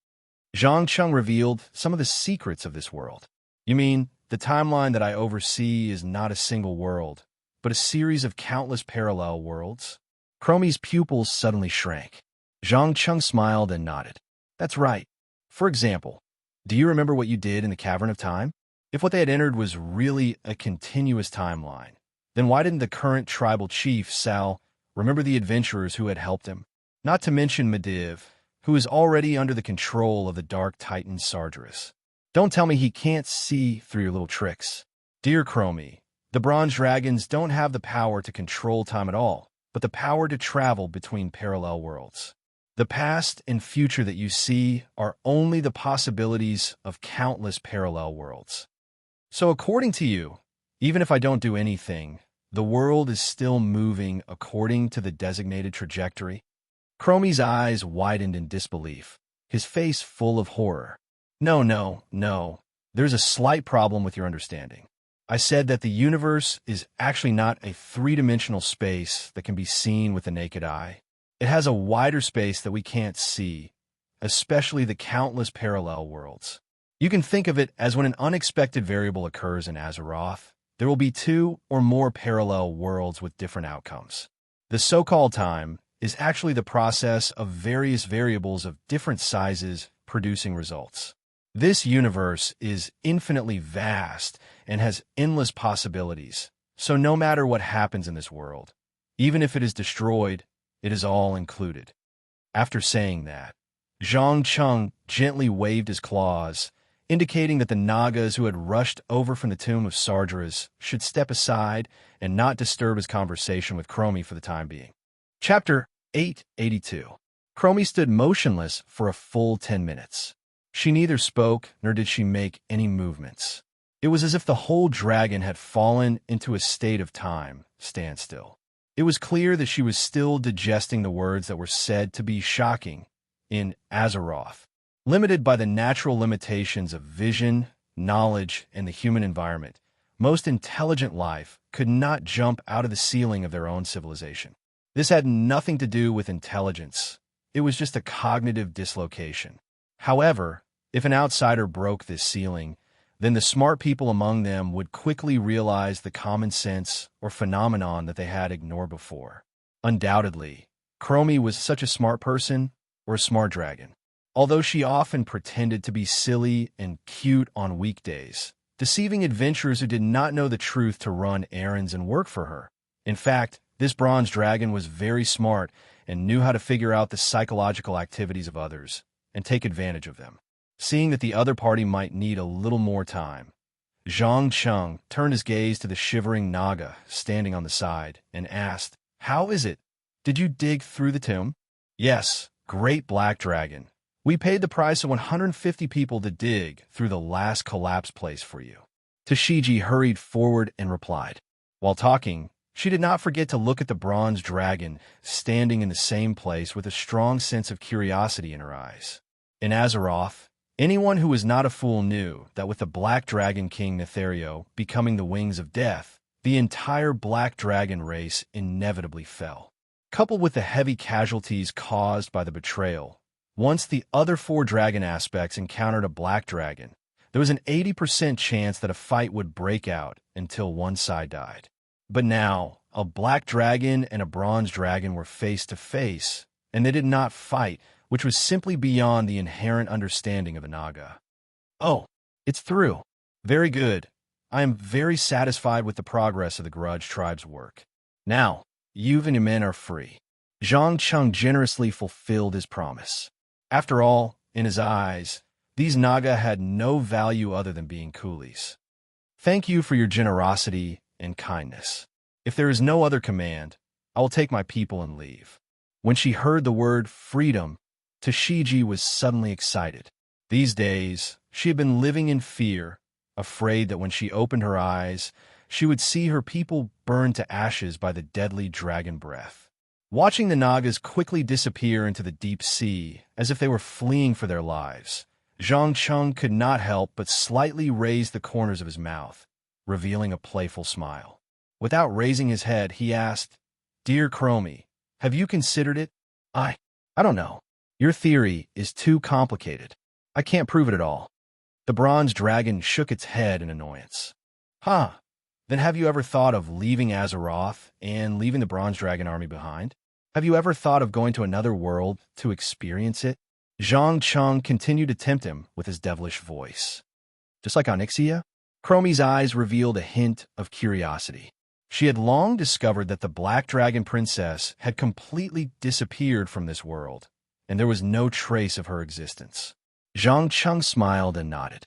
Zhang Cheng revealed some of the secrets of this world. You mean, the timeline that I oversee is not a single world, but a series of countless parallel worlds? Chromie's pupils suddenly shrank. Zhang Cheng smiled and nodded. That's right. For example, do you remember what you did in the Cavern of Time? If what they had entered was really a continuous timeline, then why didn't the current tribal chief, Sal, remember the adventurers who had helped him? Not to mention Medivh, who is already under the control of the Dark Titan Sargeras. Don't tell me he can't see through your little tricks. Dear Chromie, the Bronze Dragons don't have the power to control time at all, but the power to travel between parallel worlds. The past and future that you see are only the possibilities of countless parallel worlds. So according to you, even if I don't do anything, the world is still moving according to the designated trajectory? Chromie's eyes widened in disbelief, his face full of horror. No. There's a slight problem with your understanding. I said that the universe is actually not a three-dimensional space that can be seen with the naked eye. It has a wider space that we can't see, especially the countless parallel worlds. You can think of it as when an unexpected variable occurs in Azeroth, there will be two or more parallel worlds with different outcomes. The so-called time is actually the process of various variables of different sizes producing results. This universe is infinitely vast and has endless possibilities, so no matter what happens in this world, even if it is destroyed, it is all included. After saying that, Zhang Cheng gently waved his claws, indicating that the Nagas who had rushed over from the tomb of Sargeras should step aside and not disturb his conversation with Chromie for the time being. Chapter 882. Chromie stood motionless for a full 10 minutes. She neither spoke nor did she make any movements. It was as if the whole dragon had fallen into a state of time standstill. It was clear that she was still digesting the words that were said to be shocking in Azeroth. Limited by the natural limitations of vision, knowledge, and the human environment, most intelligent life could not jump out of the ceiling of their own civilization. This had nothing to do with intelligence. It was just a cognitive dislocation. However, if an outsider broke this ceiling, then the smart people among them would quickly realize the common sense or phenomenon that they had ignored before. Undoubtedly, Chromie was such a smart person or a smart dragon. Although she often pretended to be silly and cute on weekdays, deceiving adventurers who did not know the truth to run errands and work for her. In fact, this bronze dragon was very smart and knew how to figure out the psychological activities of others and take advantage of them. Seeing that the other party might need a little more time, Zhang Cheng turned his gaze to the shivering Naga standing on the side and asked, "How is it? Did you dig through the tomb?" "Yes, great black dragon. We paid the price of 150 people to dig through the last collapsed place for you." Tashiji hurried forward and replied. While talking, she did not forget to look at the bronze dragon standing in the same place with a strong sense of curiosity in her eyes. In Azeroth, anyone who was not a fool knew that with the Black Dragon King Nethario becoming the wings of death, the entire Black Dragon race inevitably fell. Coupled with the heavy casualties caused by the betrayal, once the other four dragon aspects encountered a Black Dragon, there was an 80% chance that a fight would break out until one side died. But now, a Black Dragon and a Bronze Dragon were face to face, and they did not fight, which was simply beyond the inherent understanding of a Naga. "Oh, it's through. Very good. I am very satisfied with the progress of the Grudge Tribe's work. Now, you and your men are free." Zhang Cheng generously fulfilled his promise. After all, in his eyes, these Naga had no value other than being coolies. "Thank you for your generosity and kindness. If there is no other command, I will take my people and leave." When she heard the word freedom, Tashiji was suddenly excited. These days, she had been living in fear, afraid that when she opened her eyes, she would see her people burned to ashes by the deadly dragon breath. Watching the Nagas quickly disappear into the deep sea as if they were fleeing for their lives, Zhang Cheng could not help but slightly raise the corners of his mouth, revealing a playful smile. Without raising his head, he asked, "Dear Chromie, have you considered it?" I don't know. Your theory is too complicated. I can't prove it at all." The bronze dragon shook its head in annoyance. "Huh. Then have you ever thought of leaving Azeroth and leaving the bronze dragon army behind? Have you ever thought of going to another world to experience it?" Zhang Cheng continued to tempt him with his devilish voice. Just like Onyxia? Chromie's eyes revealed a hint of curiosity. She had long discovered that the Black Dragon Princess had completely disappeared from this world, and there was no trace of her existence. Zhang Cheng smiled and nodded.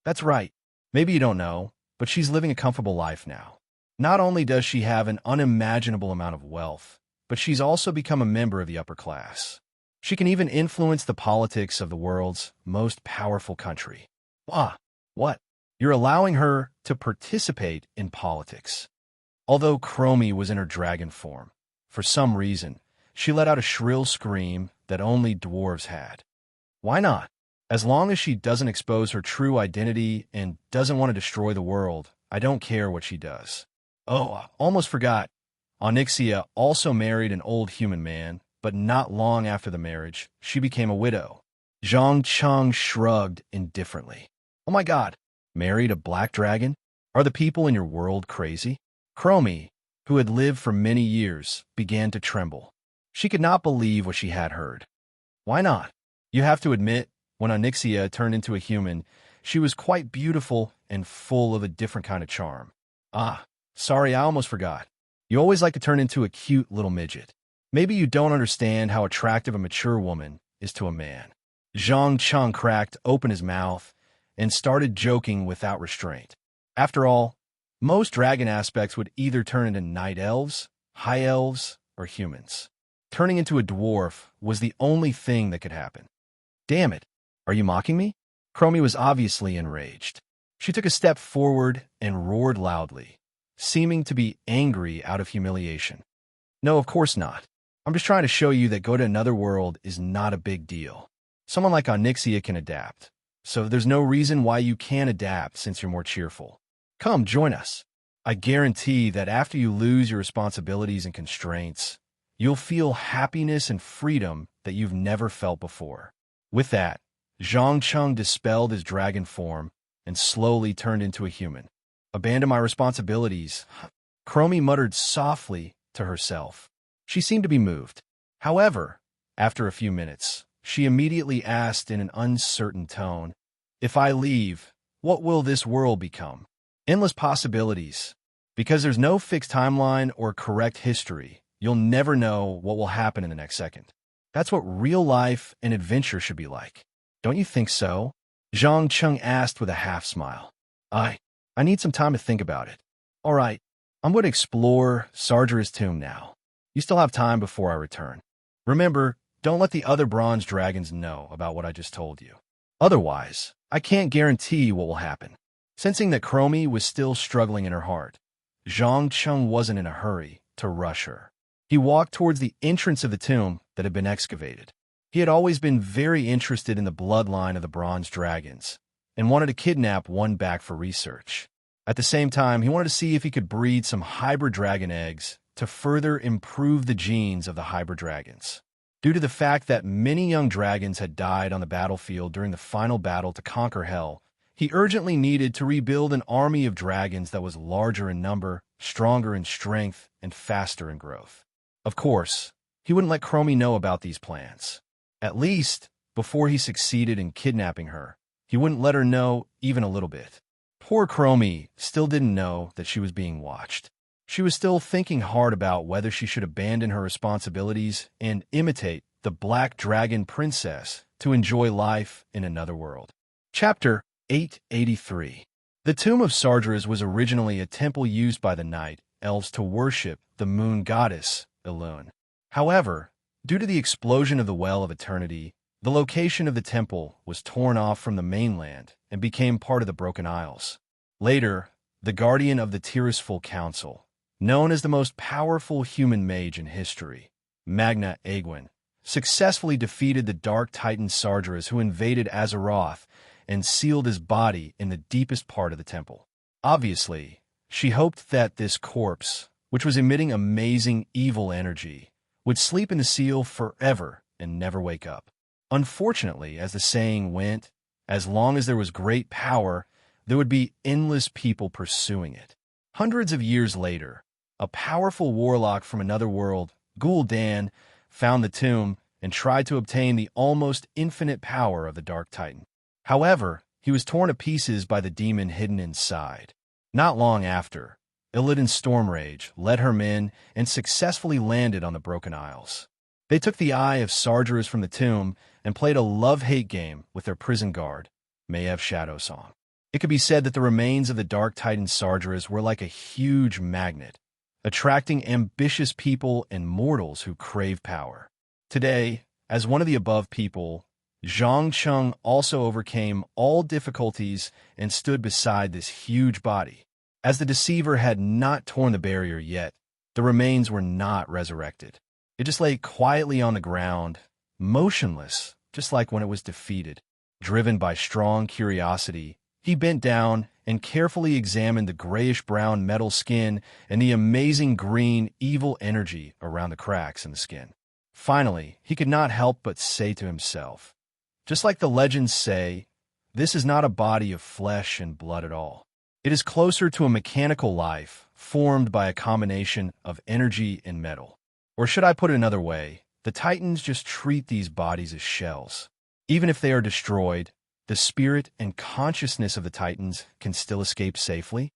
"That's right. Maybe you don't know, but she's living a comfortable life now. Not only does she have an unimaginable amount of wealth, but she's also become a member of the upper class. She can even influence the politics of the world's most powerful country." What? You're allowing her to participate in politics? Although Chromie was in her dragon form, for some reason, she let out a shrill scream that only dwarves had. Why not? As long as she doesn't expose her true identity and doesn't want to destroy the world, I don't care what she does. Oh, I almost forgot. Onyxia also married an old human man, but not long after the marriage, she became a widow. Zhang Cheng shrugged indifferently. "Oh my God, married a black dragon? Are the people in your world crazy?" Chromie, who had lived for many years, began to tremble. She could not believe what she had heard. "Why not? You have to admit, when Onyxia turned into a human, she was quite beautiful and full of a different kind of charm." Sorry, I almost forgot. You always like to turn into a cute little midget. Maybe you don't understand how attractive a mature woman is to a man. Zhang Cheng cracked open his mouth and started joking without restraint. After all, most dragon aspects would either turn into night elves, high elves, or humans. Turning into a dwarf was the only thing that could happen. "Damn it, are you mocking me?" Chromie was obviously enraged. She took a step forward and roared loudly, seeming to be angry out of humiliation. "No, of course not. I'm just trying to show you that go to another world is not a big deal. Someone like Onyxia can adapt, so there's no reason why you can't adapt since you're more cheerful. Come, join us. I guarantee that after you lose your responsibilities and constraints, you'll feel happiness and freedom that you've never felt before." With that, Zhang Cheng dispelled his dragon form and slowly turned into a human. "Abandon my responsibilities," Chromie muttered softly to herself. She seemed to be moved. However, after a few minutes, she immediately asked in an uncertain tone, "If I leave, what will this world become?" "Endless possibilities. Because there's no fixed timeline or correct history, you'll never know what will happen in the next second. That's what real life and adventure should be like. Don't you think so?" Zhang Cheng asked with a half-smile. I need some time to think about it. All right, I'm going to explore Sargeras' tomb now. You still have time before I return. Remember, don't let the other bronze dragons know about what I just told you. Otherwise, I can't guarantee what will happen." Sensing that Chromie was still struggling in her heart, Zhang Cheng wasn't in a hurry to rush her. He walked towards the entrance of the tomb that had been excavated. He had always been very interested in the bloodline of the bronze dragons and wanted to kidnap one back for research. At the same time, he wanted to see if he could breed some hybrid dragon eggs to further improve the genes of the hybrid dragons. Due to the fact that many young dragons had died on the battlefield during the final battle to conquer Hell, he urgently needed to rebuild an army of dragons that was larger in number, stronger in strength, and faster in growth. Of course, he wouldn't let Chromie know about these plans. At least, before he succeeded in kidnapping her, he wouldn't let her know even a little bit. Poor Chromie still didn't know that she was being watched. She was still thinking hard about whether she should abandon her responsibilities and imitate the Black Dragon Princess to enjoy life in another world. Chapter 883. The Tomb of Sargeras was originally a temple used by the night elves to worship the moon goddess, Elune. However, due to the explosion of the Well of Eternity, the location of the temple was torn off from the mainland and became part of the Broken Isles. Later, the guardian of the Tirisful Council, known as the most powerful human mage in history, Magna Aegwin, successfully defeated the Dark Titan Sargeras, who invaded Azeroth and sealed his body in the deepest part of the temple. Obviously, she hoped that this corpse, which was emitting amazing evil energy, would sleep in the seal forever and never wake up. Unfortunately, as the saying went, as long as there was great power, there would be endless people pursuing it. Hundreds of years later, a powerful warlock from another world, Gul'dan, found the tomb and tried to obtain the almost infinite power of the Dark Titan. However, he was torn to pieces by the demon hidden inside. Not long after, Illidan's Stormrage led her men and successfully landed on the Broken Isles. They took the Eye of Sargeras from the tomb and played a love-hate game with their prison guard, Maiev Shadowsong. It could be said that the remains of the Dark Titan Sargeras were like a huge magnet, attracting ambitious people and mortals who crave power. Today, as one of the above people, Zhang Cheng also overcame all difficulties and stood beside this huge body. As the deceiver had not torn the barrier yet, the remains were not resurrected. It just lay quietly on the ground, motionless, just like when it was defeated. Driven by strong curiosity, he bent down and carefully examined the grayish-brown metal skin and the amazing green, evil energy around the cracks in the skin. Finally, he could not help but say to himself, just like the legends say, this is not a body of flesh and blood at all. It is closer to a mechanical life formed by a combination of energy and metal. Or should I put it another way, the Titans just treat these bodies as shells. Even if they are destroyed, the spirit and consciousness of the Titans can still escape safely.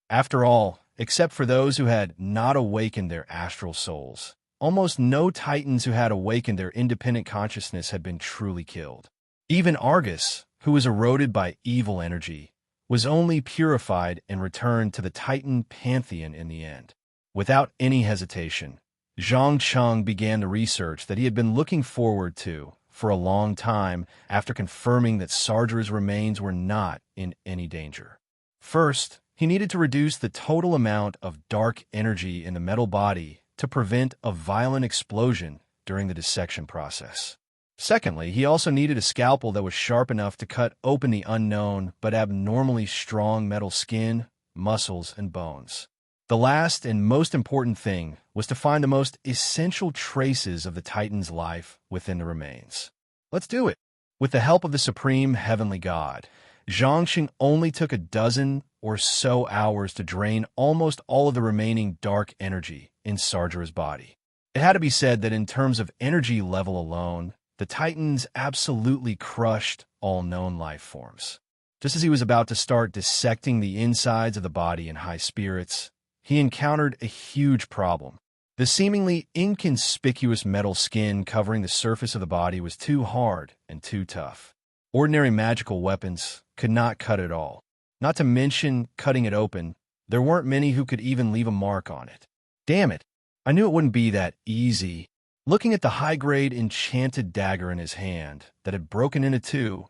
After all, except for those who had not awakened their astral souls, almost no Titans who had awakened their independent consciousness had been truly killed. Even Argus, who was eroded by evil energy, was only purified and returned to the Titan pantheon in the end. Without any hesitation, Zhang Cheng began the research that he had been looking forward to for a long time after confirming that Sargeras' remains were not in any danger. First, he needed to reduce the total amount of dark energy in the metal body to prevent a violent explosion during the dissection process. Secondly, he also needed a scalpel that was sharp enough to cut open the unknown but abnormally strong metal skin, muscles, and bones. The last and most important thing was to find the most essential traces of the Titan's life within the remains. Let's do it! With the help of the Supreme Heavenly God, Zhangxing only took a dozen or so hours to drain almost all of the remaining dark energy in Sargeras' body. It had to be said that in terms of energy level alone, the Titans absolutely crushed all known life forms. Just as he was about to start dissecting the insides of the body in high spirits, he encountered a huge problem. The seemingly inconspicuous metal skin covering the surface of the body was too hard and too tough. Ordinary magical weapons could not cut it all. Not to mention cutting it open, there weren't many who could even leave a mark on it. Damn it, I knew it wouldn't be that easy. Looking at the high-grade enchanted dagger in his hand that had broken into two,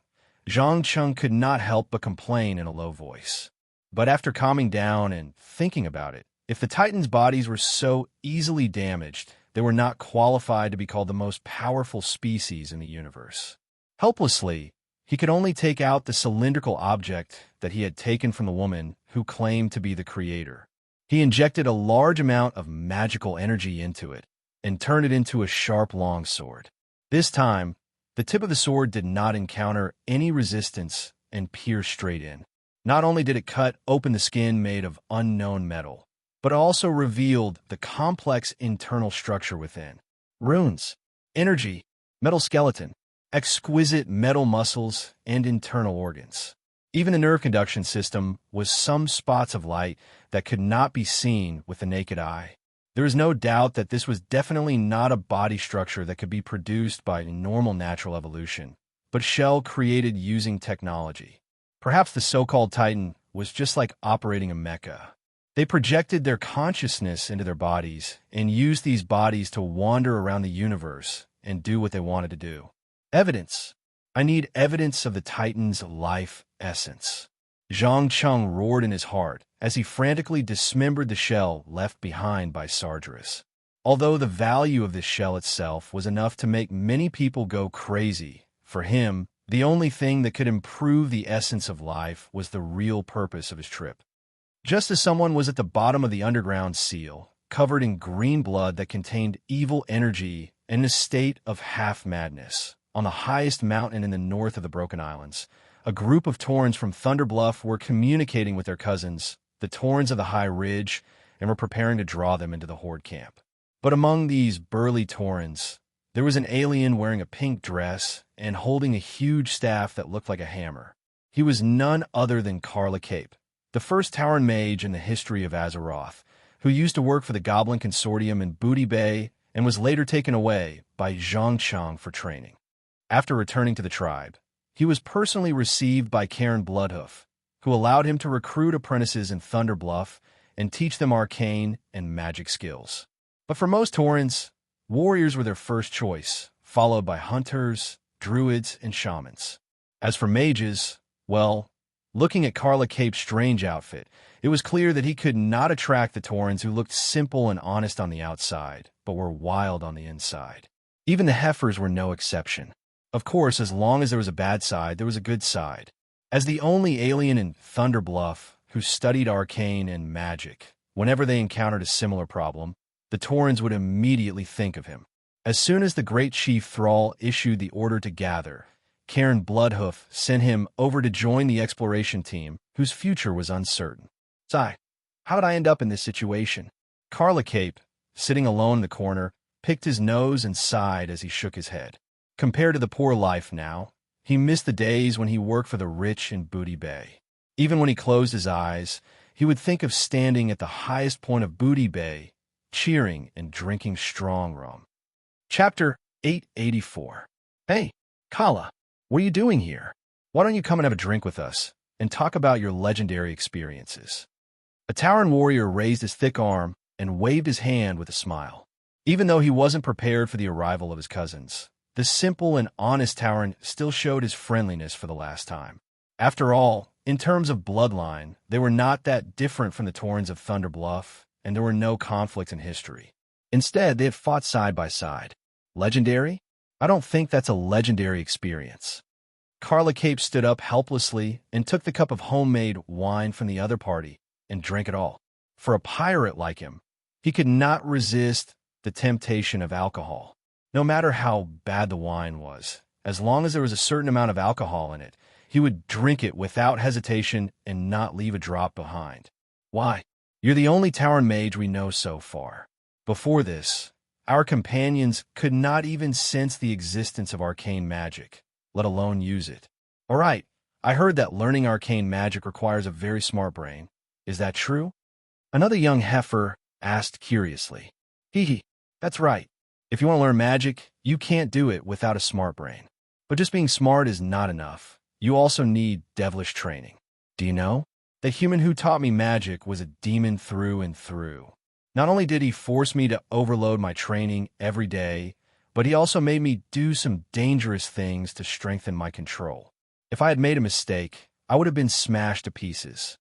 Zhang Cheng could not help but complain in a low voice. But after calming down and thinking about it, if the Titans' bodies were so easily damaged, they were not qualified to be called the most powerful species in the universe. Helplessly, he could only take out the cylindrical object that he had taken from the woman who claimed to be the creator. He injected a large amount of magical energy into it and turned it into a sharp longsword. This time, the tip of the sword did not encounter any resistance and pierced straight in. Not only did it cut open the skin made of unknown metal, but also revealed the complex internal structure within. Runes, energy, metal skeleton, exquisite metal muscles, and internal organs. Even the nerve conduction system was some spots of light that could not be seen with the naked eye. There is no doubt that this was definitely not a body structure that could be produced by normal natural evolution, but shell created using technology. Perhaps the so-called Titan was just like operating a mecha. They projected their consciousness into their bodies and used these bodies to wander around the universe and do what they wanted to do. Evidence. I need evidence of the Titan's life essence. Zhang Cheng roared in his heart as he frantically dismembered the shell left behind by Sargeras. Although the value of this shell itself was enough to make many people go crazy, for him, the only thing that could improve the essence of life was the real purpose of his trip. Just as someone was at the bottom of the underground seal, covered in green blood that contained evil energy and in a state of half-madness. On the highest mountain in the north of the Broken Islands, a group of Taurens from Thunder Bluff were communicating with their cousins, the Taurens of the High Ridge, and were preparing to draw them into the Horde camp. But among these burly Taurens, there was an alien wearing a pink dress and holding a huge staff that looked like a hammer. He was none other than Karla Cape, the first Tauren mage in the history of Azeroth, who used to work for the Goblin Consortium in Booty Bay and was later taken away by Zhang for training. After returning to the tribe, he was personally received by Karen Bloodhoof, who allowed him to recruit apprentices in Thunder Bluff and teach them arcane and magic skills. But for most Taurens, warriors were their first choice, followed by hunters, druids, and shamans. As for mages, well, looking at Karla Cape's strange outfit, it was clear that he could not attract the Taurens who looked simple and honest on the outside, but were wild on the inside. Even the Heifers were no exception. Of course, as long as there was a bad side, there was a good side. As the only alien in Thunder Bluff who studied arcane and magic, whenever they encountered a similar problem, the Taurens would immediately think of him. As soon as the Great Chief Thrall issued the order to gather, Karen Bloodhoof sent him over to join the exploration team, whose future was uncertain. Sigh, how did I end up in this situation? Karla Cape, sitting alone in the corner, picked his nose and sighed as he shook his head. Compared to the poor life now, he missed the days when he worked for the rich in Booty Bay. Even when he closed his eyes, he would think of standing at the highest point of Booty Bay, cheering and drinking strong rum. Chapter 884. Hey, Kala, what are you doing here? Why don't you come and have a drink with us and talk about your legendary experiences? A Tauren warrior raised his thick arm and waved his hand with a smile. Even though he wasn't prepared for the arrival of his cousins, the simple and honest Tauren still showed his friendliness for the last time. After all, in terms of bloodline, they were not that different from the Taurens of Thunder Bluff, and there were no conflicts in history. Instead, they had fought side by side. Legendary? I don't think that's a legendary experience. Karla Cape stood up helplessly and took the cup of homemade wine from the other party and drank it all. For a pirate like him, he could not resist the temptation of alcohol. No matter how bad the wine was, as long as there was a certain amount of alcohol in it, he would drink it without hesitation and not leave a drop behind. Why? You're the only Tauren mage we know so far. Before this, our companions could not even sense the existence of arcane magic, let alone use it. All right, I heard that learning arcane magic requires a very smart brain. Is that true? Another young heifer asked curiously. Hee, that's right. If you want to learn magic, you can't do it without a smart brain. But just being smart is not enough. You also need devilish training. Do you know? The human who taught me magic was a demon through and through. Not only did he force me to overload my training every day, but he also made me do some dangerous things to strengthen my control. If I had made a mistake, I would have been smashed to pieces.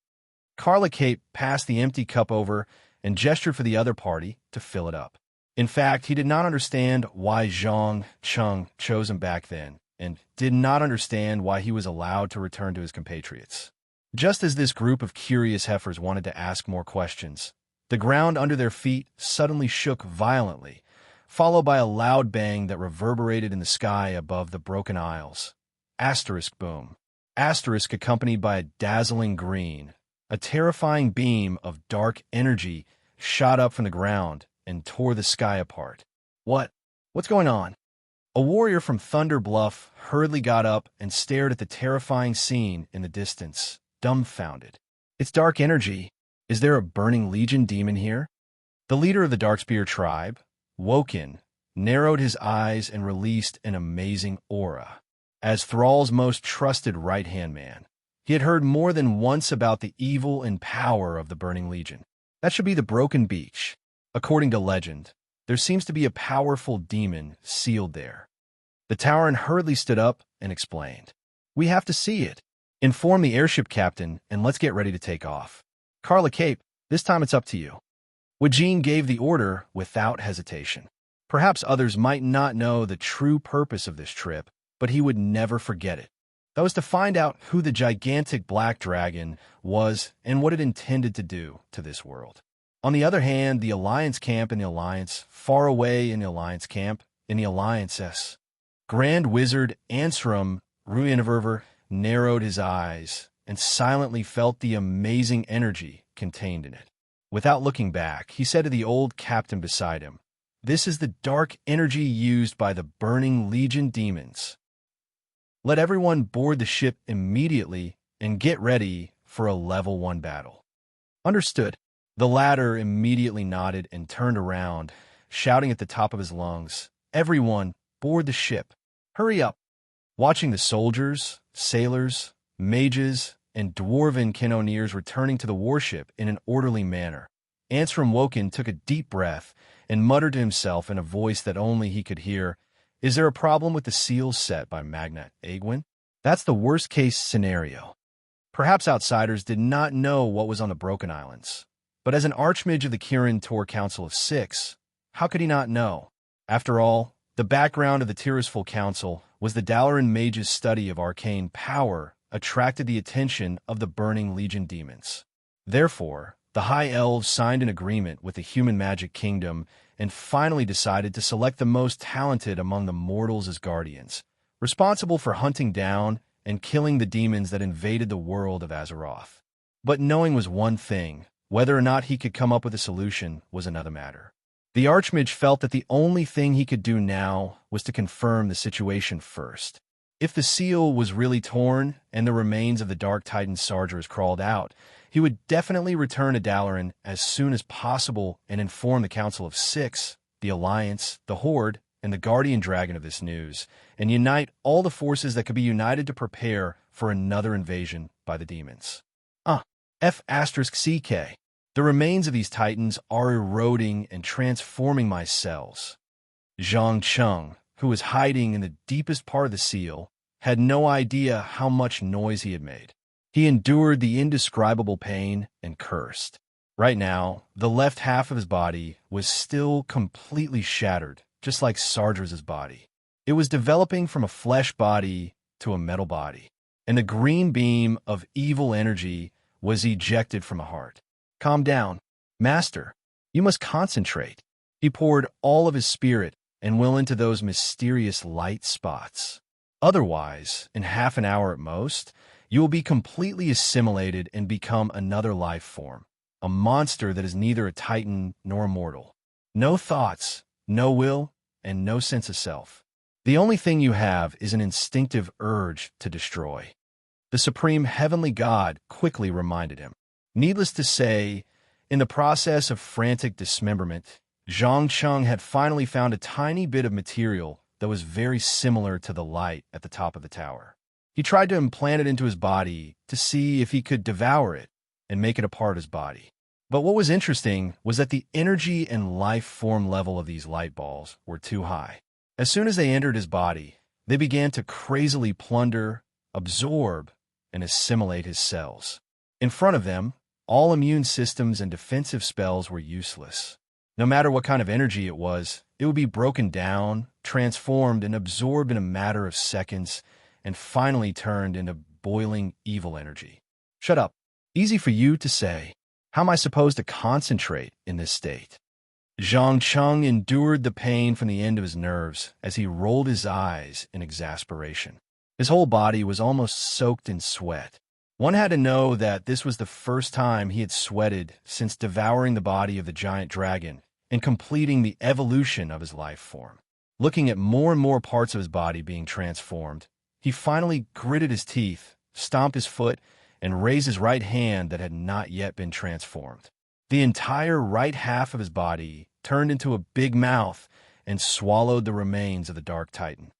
Karla Cape passed the empty cup over and gestured for the other party to fill it up. In fact, he did not understand why Zhang chose him back then, and did not understand why he was allowed to return to his compatriots. Just as this group of curious heifers wanted to ask more questions, the ground under their feet suddenly shook violently, followed by a loud bang that reverberated in the sky above the Broken Isles. Asterisk boom. Asterisk accompanied by a dazzling green. A terrifying beam of dark energy shot up from the ground and tore the sky apart. What's going on? A warrior from Thunder Bluff hurriedly got up and stared at the terrifying scene in the distance, dumbfounded. It's dark energy. Is there a burning legion demon here? The leader of the Darkspear tribe, Woken, narrowed his eyes and released an amazing aura. As Thrall's most trusted right-hand man, he had heard more than once about the evil and power of the Burning Legion. That should be the Broken Beach. According to legend, there seems to be a powerful demon sealed there. The Tauren hurriedly stood up and explained. We have to see it. Inform the airship captain and let's get ready to take off. Karla Cape, this time it's up to you. Wajin gave the order without hesitation. Perhaps others might not know the true purpose of this trip, but he would never forget it. That was to find out who the gigantic black dragon was and what it intended to do to this world. On the other hand, the Alliance camp in the Alliance, far away in the Alliance camp, in the Alliance's, Grand Wizard Ansram Ruinverver narrowed his eyes and silently felt the amazing energy contained in it. Without looking back, he said to the old captain beside him, "This is the dark energy used by the Burning Legion demons. Let everyone board the ship immediately and get ready for a level 1 battle." Understood. The latter immediately nodded and turned around, shouting at the top of his lungs, "Everyone, board the ship. Hurry up." Watching the soldiers, sailors, mages, and dwarven cannoneers returning to the warship in an orderly manner, Ansram Woken took a deep breath and muttered to himself in a voice that only he could hear, "Is there a problem with the seals set by Magnat Aegwin? That's the worst-case scenario." Perhaps outsiders did not know what was on the Broken Islands, but as an Archmage of the Kirin Tor Council of Six, how could he not know? After all, the background of the Tirisful Council was the Dalaran mage's study of arcane power attracted the attention of the Burning Legion demons. Therefore, the High Elves signed an agreement with the Human Magic Kingdom and finally decided to select the most talented among the mortals as guardians, responsible for hunting down and killing the demons that invaded the world of Azeroth. But knowing was one thing, whether or not he could come up with a solution was another matter. The Archmage felt that the only thing he could do now was to confirm the situation first. If the seal was really torn and the remains of the Dark Titan Sargers crawled out, he would definitely return to Dalaran as soon as possible and inform the Council of Six, the Alliance, the Horde, and the Guardian Dragon of this news, and unite all the forces that could be united to prepare for another invasion by the demons. F***CK. The remains of these titans are eroding and transforming my cells. Zhang Cheng, who was hiding in the deepest part of the seal, had no idea how much noise he had made. He endured the indescribable pain and cursed. Right now, the left half of his body was still completely shattered, just like Sargeras' body. It was developing from a flesh body to a metal body, and the green beam of evil energy was ejected from a heart. "Calm down, Master. You must concentrate." He poured all of his spirit and will into those mysterious light spots. Otherwise, in half an hour at most, you will be completely assimilated and become another life form, a monster that is neither a titan nor a mortal. No thoughts, no will, and no sense of self. The only thing you have is an instinctive urge to destroy. The supreme heavenly god quickly reminded him. Needless to say, in the process of frantic dismemberment, Zhang Cheng had finally found a tiny bit of material that was very similar to the light at the top of the tower. He tried to implant it into his body to see if he could devour it and make it a part of his body. But what was interesting was that the energy and life form level of these light balls were too high. As soon as they entered his body, they began to crazily plunder, absorb, and assimilate his cells. In front of them, all immune systems and defensive spells were useless. No matter what kind of energy it was, it would be broken down, transformed, and absorbed in a matter of seconds, and finally turned into boiling evil energy. Shut up. Easy for you to say. How am I supposed to concentrate in this state? Zhang Cheng endured the pain from the end of his nerves as he rolled his eyes in exasperation. His whole body was almost soaked in sweat. One had to know that this was the first time he had sweated since devouring the body of the giant dragon and completing the evolution of his life form. Looking at more and more parts of his body being transformed, he finally gritted his teeth, stomped his foot, and raised his right hand that had not yet been transformed. The entire right half of his body turned into a big mouth and swallowed the remains of the Dark Titan.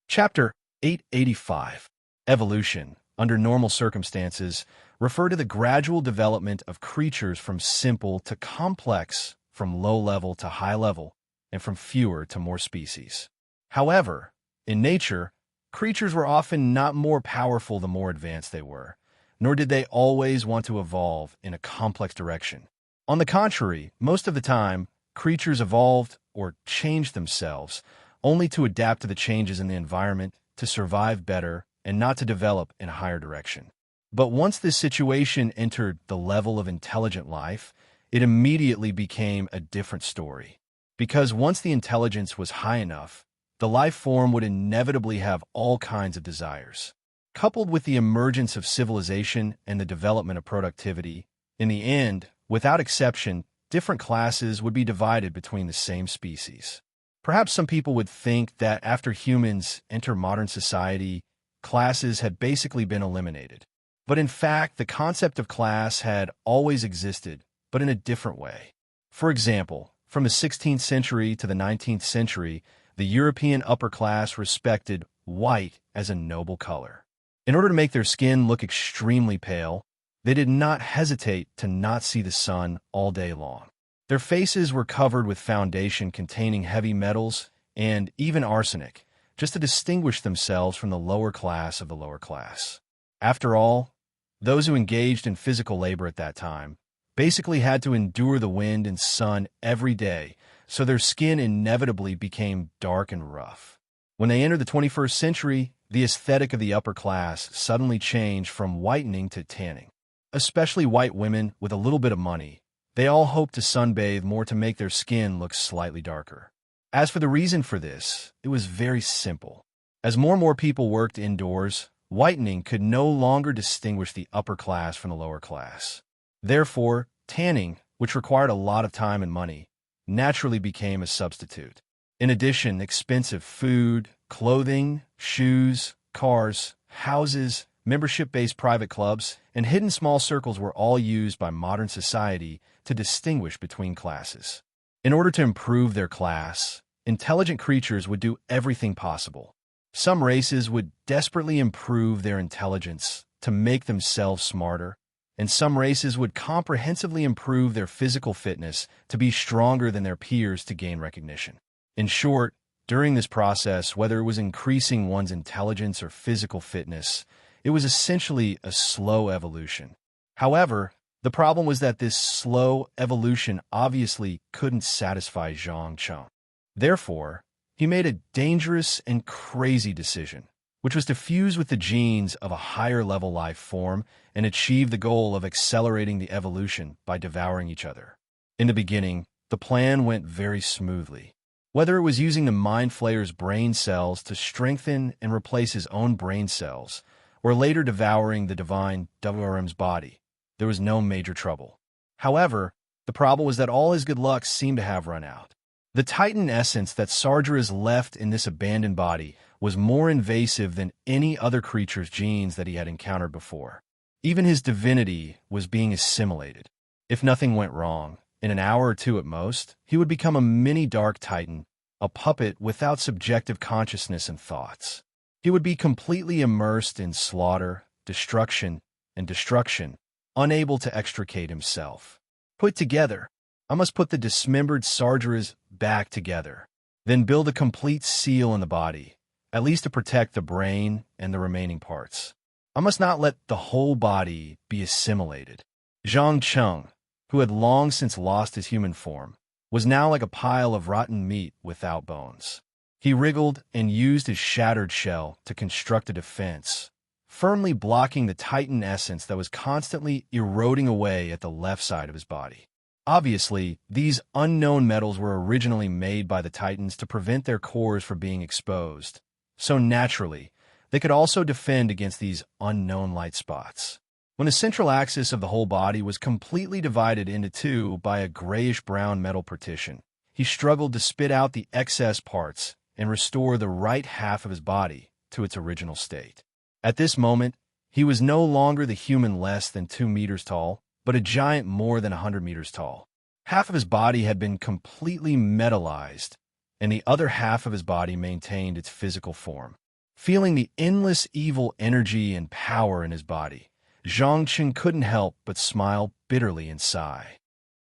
Chapter 885. Evolution, under normal circumstances, refer to the gradual development of creatures from simple to complex, from low level to high level, and from fewer to more species. However, in nature, creatures were often not more powerful the more advanced they were, nor did they always want to evolve in a complex direction. On the contrary, most of the time, creatures evolved or changed themselves only to adapt to the changes in the environment, to survive better, and not to develop in a higher direction. But once this situation entered the level of intelligent life, it immediately became a different story. Because once the intelligence was high enough, the life form would inevitably have all kinds of desires. Coupled with the emergence of civilization and the development of productivity, in the end, without exception, different classes would be divided between the same species. Perhaps some people would think that after humans enter modern society, classes had basically been eliminated. But in fact, the concept of class had always existed, but in a different way. For example, from the 16th century to the 19th century, the European upper class respected white as a noble color. In order to make their skin look extremely pale, they did not hesitate to not see the sun all day long. Their faces were covered with foundation containing heavy metals and even arsenic, just to distinguish themselves from the lower class of the lower class. After all, those who engaged in physical labor at that time basically had to endure the wind and sun every day, so their skin inevitably became dark and rough. When they entered the 21st century, the aesthetic of the upper class suddenly changed from whitening to tanning. Especially white women with a little bit of money, they all hoped to sunbathe more to make their skin look slightly darker. As for the reason for this, it was very simple. As more and more people worked indoors, whitening could no longer distinguish the upper class from the lower class. Therefore, tanning, which required a lot of time and money, naturally became a substitute. In addition, expensive food, clothing, shoes, cars, houses, membership-based private clubs, and hidden small circles were all used by modern society to distinguish between classes. In order to improve their class, intelligent creatures would do everything possible. Some races would desperately improve their intelligence to make themselves smarter, and some races would comprehensively improve their physical fitness to be stronger than their peers to gain recognition. In short, during this process, whether it was increasing one's intelligence or physical fitness, it was essentially a slow evolution. However, the problem was that this slow evolution obviously couldn't satisfy Zhang Cheng. Therefore, he made a dangerous and crazy decision, which was to fuse with the genes of a higher-level life form and achieve the goal of accelerating the evolution by devouring each other. In the beginning, the plan went very smoothly. Whether it was using the Mind Flayer's brain cells to strengthen and replace his own brain cells, or later devouring the divine WRM's body, there was no major trouble. However, the problem was that all his good luck seemed to have run out. The Titan essence that Sargeras left in this abandoned body was more invasive than any other creature's genes that he had encountered before. Even his divinity was being assimilated. If nothing went wrong, in an hour or two at most, he would become a mini Dark Titan, a puppet without subjective consciousness and thoughts. He would be completely immersed in slaughter, destruction, and destruction, unable to extricate himself. Put together, I must put the dismembered Sargeras back together, then build a complete seal in the body, at least to protect the brain and the remaining parts. I must not let the whole body be assimilated. Zhang Cheng, who had long since lost his human form, was now like a pile of rotten meat without bones. He wriggled and used his shattered shell to construct a defense, firmly blocking the Titan essence that was constantly eroding away at the left side of his body. Obviously, these unknown metals were originally made by the Titans to prevent their cores from being exposed, so naturally, they could also defend against these unknown light spots. When the central axis of the whole body was completely divided into two by a grayish-brown metal partition, he struggled to spit out the excess parts and restore the right half of his body to its original state. At this moment, he was no longer the human less than 2 meters tall, but a giant more than 100 meters tall. Half of his body had been completely metallized, and the other half of his body maintained its physical form. Feeling the endless evil energy and power in his body, Zhang Cheng couldn't help but smile bitterly and sigh.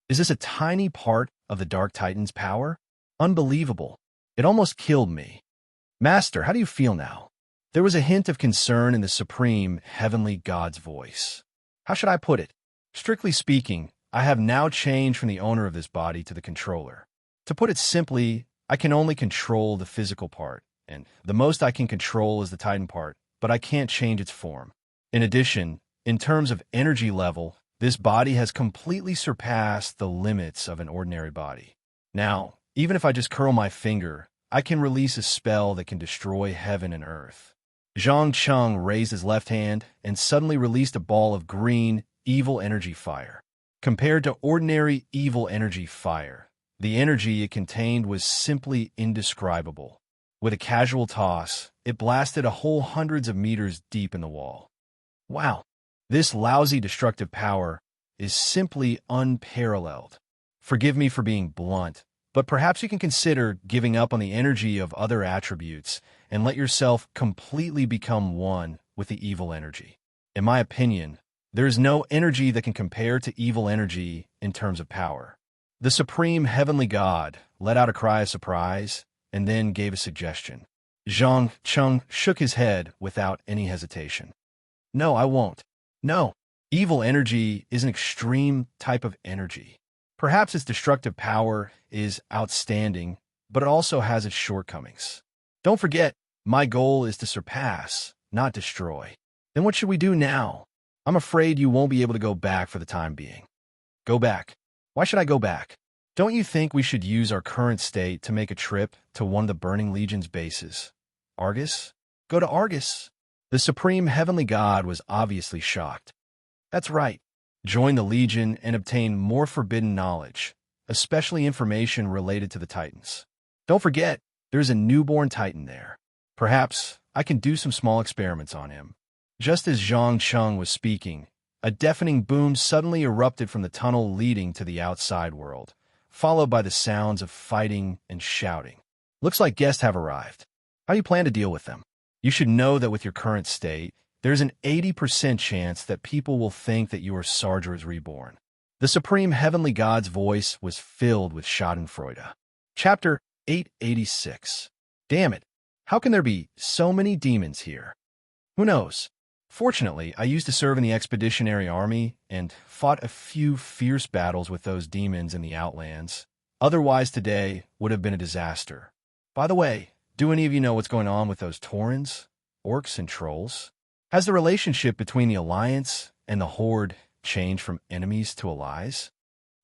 Is this a tiny part of the Dark Titan's power? Unbelievable. It almost killed me. Master, how do you feel now? There was a hint of concern in the supreme heavenly god's voice. How should I put it? Strictly speaking, I have now changed from the owner of this body to the controller. To put it simply, I can only control the physical part, and the most I can control is the Titan part, but I can't change its form. In addition, in terms of energy level, this body has completely surpassed the limits of an ordinary body. Now, even if I just curl my finger, I can release a spell that can destroy heaven and earth. Zhang Cheng raised his left hand and suddenly released a ball of green, evil energy fire. Compared to ordinary evil energy fire, the energy it contained was simply indescribable. With a casual toss, it blasted a hole hundreds of meters deep in the wall. Wow, this lousy destructive power is simply unparalleled. Forgive me for being blunt, but perhaps you can consider giving up on the energy of other attributes and let yourself completely become one with the evil energy. In my opinion, there is no energy that can compare to evil energy in terms of power. The supreme heavenly god let out a cry of surprise and then gave a suggestion. Zhang Cheng shook his head without any hesitation. No, I won't. No, evil energy is an extreme type of energy. Perhaps its destructive power is outstanding, but it also has its shortcomings. Don't forget, my goal is to surpass, not destroy. Then what should we do now? I'm afraid you won't be able to go back for the time being. Go back. Why should I go back? Don't you think we should use our current state to make a trip to one of the Burning Legion's bases? Argus? Go to Argus? The supreme heavenly god was obviously shocked. That's right. Join the Legion and obtain more forbidden knowledge, especially information related to the Titans. Don't forget, there's a newborn Titan there. Perhaps I can do some small experiments on him. Just as Zhang Cheng was speaking, a deafening boom suddenly erupted from the tunnel leading to the outside world, followed by the sounds of fighting and shouting. Looks like guests have arrived. How do you plan to deal with them? You should know that with your current state, there's an 80% chance that people will think that you are Sargeras reborn. The supreme heavenly god's voice was filled with schadenfreude. Chapter 886. Damn it, how can there be so many demons here? Who knows? Fortunately, I used to serve in the expeditionary army and fought a few fierce battles with those demons in the Outlands. Otherwise, today would have been a disaster. By the way, do any of you know what's going on with those Taurens, orcs, and trolls? Has the relationship between the Alliance and the Horde changed from enemies to allies?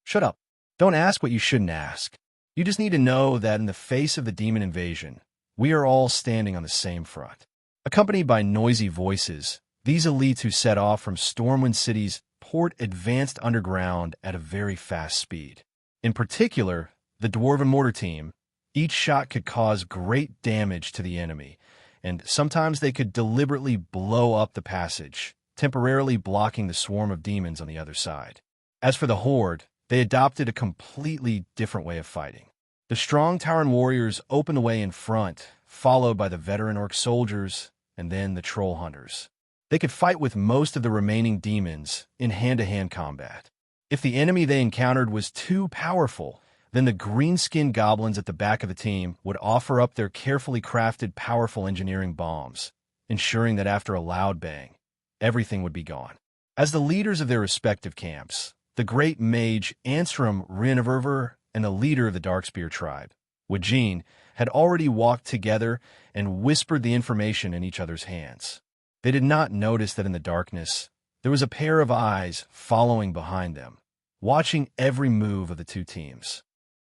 Shut up. Don't ask what you shouldn't ask. You just need to know that in the face of the demon invasion, we are all standing on the same front. Accompanied by noisy voices, these elites who set off from Stormwind City's port advanced underground at a very fast speed. In particular, the Dwarven Mortar Team. Each shot could cause great damage to the enemy, and sometimes they could deliberately blow up the passage, temporarily blocking the swarm of demons on the other side. As for the Horde, they adopted a completely different way of fighting. The strong Tauren warriors opened the way in front, followed by the veteran orc soldiers, and then the troll hunters. They could fight with most of the remaining demons in hand-to-hand combat. If the enemy they encountered was too powerful, then the green-skinned goblins at the back of the team would offer up their carefully crafted powerful engineering bombs, ensuring that after a loud bang, everything would be gone. As the leaders of their respective camps, the great mage Ansram Rinneverver and the leader of the Darkspear tribe, Wajin, had already walked together and whispered the information in each other's hands. They did not notice that in the darkness, there was a pair of eyes following behind them, watching every move of the two teams.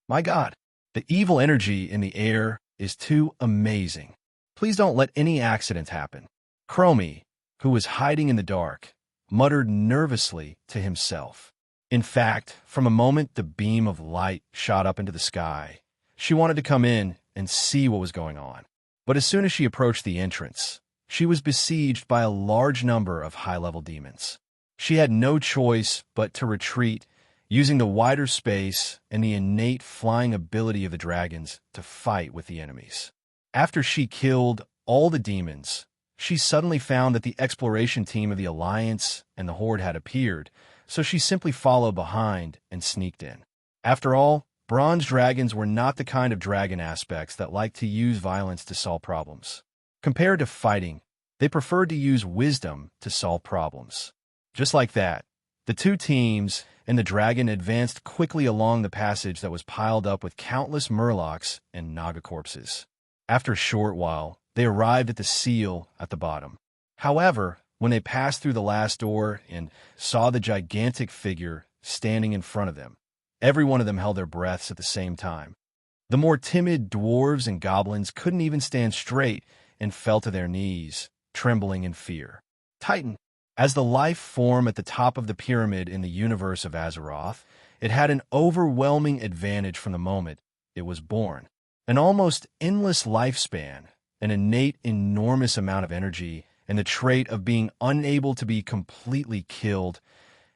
My God, the evil energy in the air is too amazing. Please don't let any accidents happen. Chromie, who was hiding in the dark, muttered nervously to himself. In fact, from a moment the beam of light shot up into the sky, she wanted to come in and see what was going on. But as soon as she approached the entrance, she was besieged by a large number of high-level demons. She had no choice but to retreat, using the wider space and the innate flying ability of the dragons to fight with the enemies. After she killed all the demons, she suddenly found that the exploration team of the Alliance and the Horde had appeared, so she simply followed behind and sneaked in. After all, bronze dragons were not the kind of dragon aspects that like to use violence to solve problems. Compared to fighting, they preferred to use wisdom to solve problems. Just like that, the two teams and the dragon advanced quickly along the passage that was piled up with countless murlocs and naga corpses. After a short while, they arrived at the seal at the bottom. However, when they passed through the last door and saw the gigantic figure standing in front of them, every one of them held their breaths at the same time. The more timid dwarves and goblins couldn't even stand straight and fell to their knees, trembling in fear. Titan. As the life form at the top of the pyramid in the universe of Azeroth, it had an overwhelming advantage from the moment it was born. An almost endless lifespan, an innate enormous amount of energy, and the trait of being unable to be completely killed.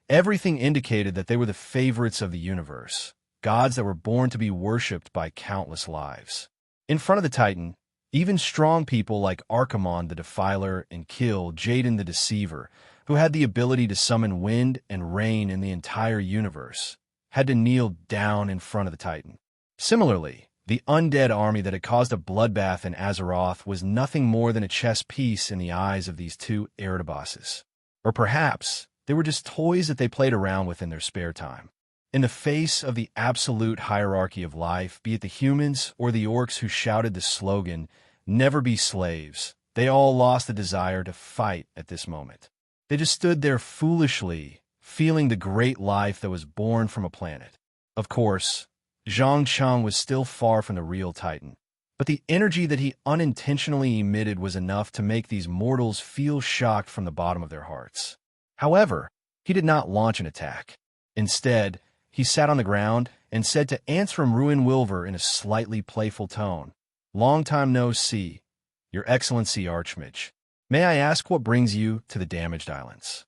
Everything indicated that they were the favorites of the universe, gods that were born to be worshipped by countless lives. In front of the Titan, even strong people like Archimonde the Defiler and Kill Jaden the Deceiver, who had the ability to summon wind and rain in the entire universe, had to kneel down in front of the Titan. Similarly, the undead army that had caused a bloodbath in Azeroth was nothing more than a chess piece in the eyes of these two Eridibosses. Or perhaps they were just toys that they played around with in their spare time. In the face of the absolute hierarchy of life, be it the humans or the orcs who shouted the slogan, "Never be slaves," they all lost the desire to fight at this moment. They just stood there foolishly, feeling the great life that was born from a planet. Of course, Zhang Chang was still far from the real Titan, but the energy that he unintentionally emitted was enough to make these mortals feel shocked from the bottom of their hearts. However, he did not launch an attack. Instead, he sat on the ground and said to Ansram Ruinwilver in a slightly playful tone, "Long time no see, Your Excellency Archmage. May I ask what brings you to the Damaged Islands?"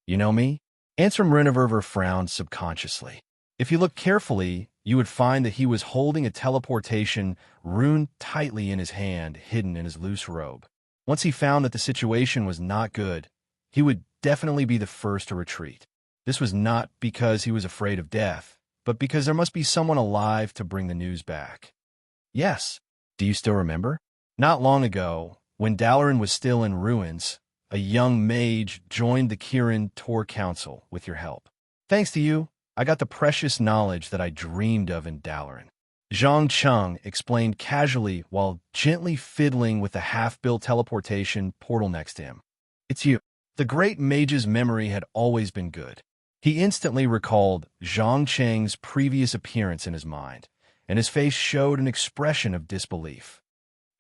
"You know me?" Ansram Ruinwilver frowned subconsciously. If you look carefully, you would find that he was holding a teleportation rune tightly in his hand, hidden in his loose robe. Once he found that the situation was not good, he would definitely be the first to retreat. This was not because he was afraid of death, but because there must be someone alive to bring the news back. "Yes. Do you still remember? Not long ago, when Dalaran was still in ruins, a young mage joined the Kirin Tor Council with your help. Thanks to you, I got the precious knowledge that I dreamed of in Dalaran." Zhang Cheng explained casually while gently fiddling with the half-built teleportation portal next to him. "It's you." The great mage's memory had always been good. He instantly recalled Zhang Cheng's previous appearance in his mind, and his face showed an expression of disbelief.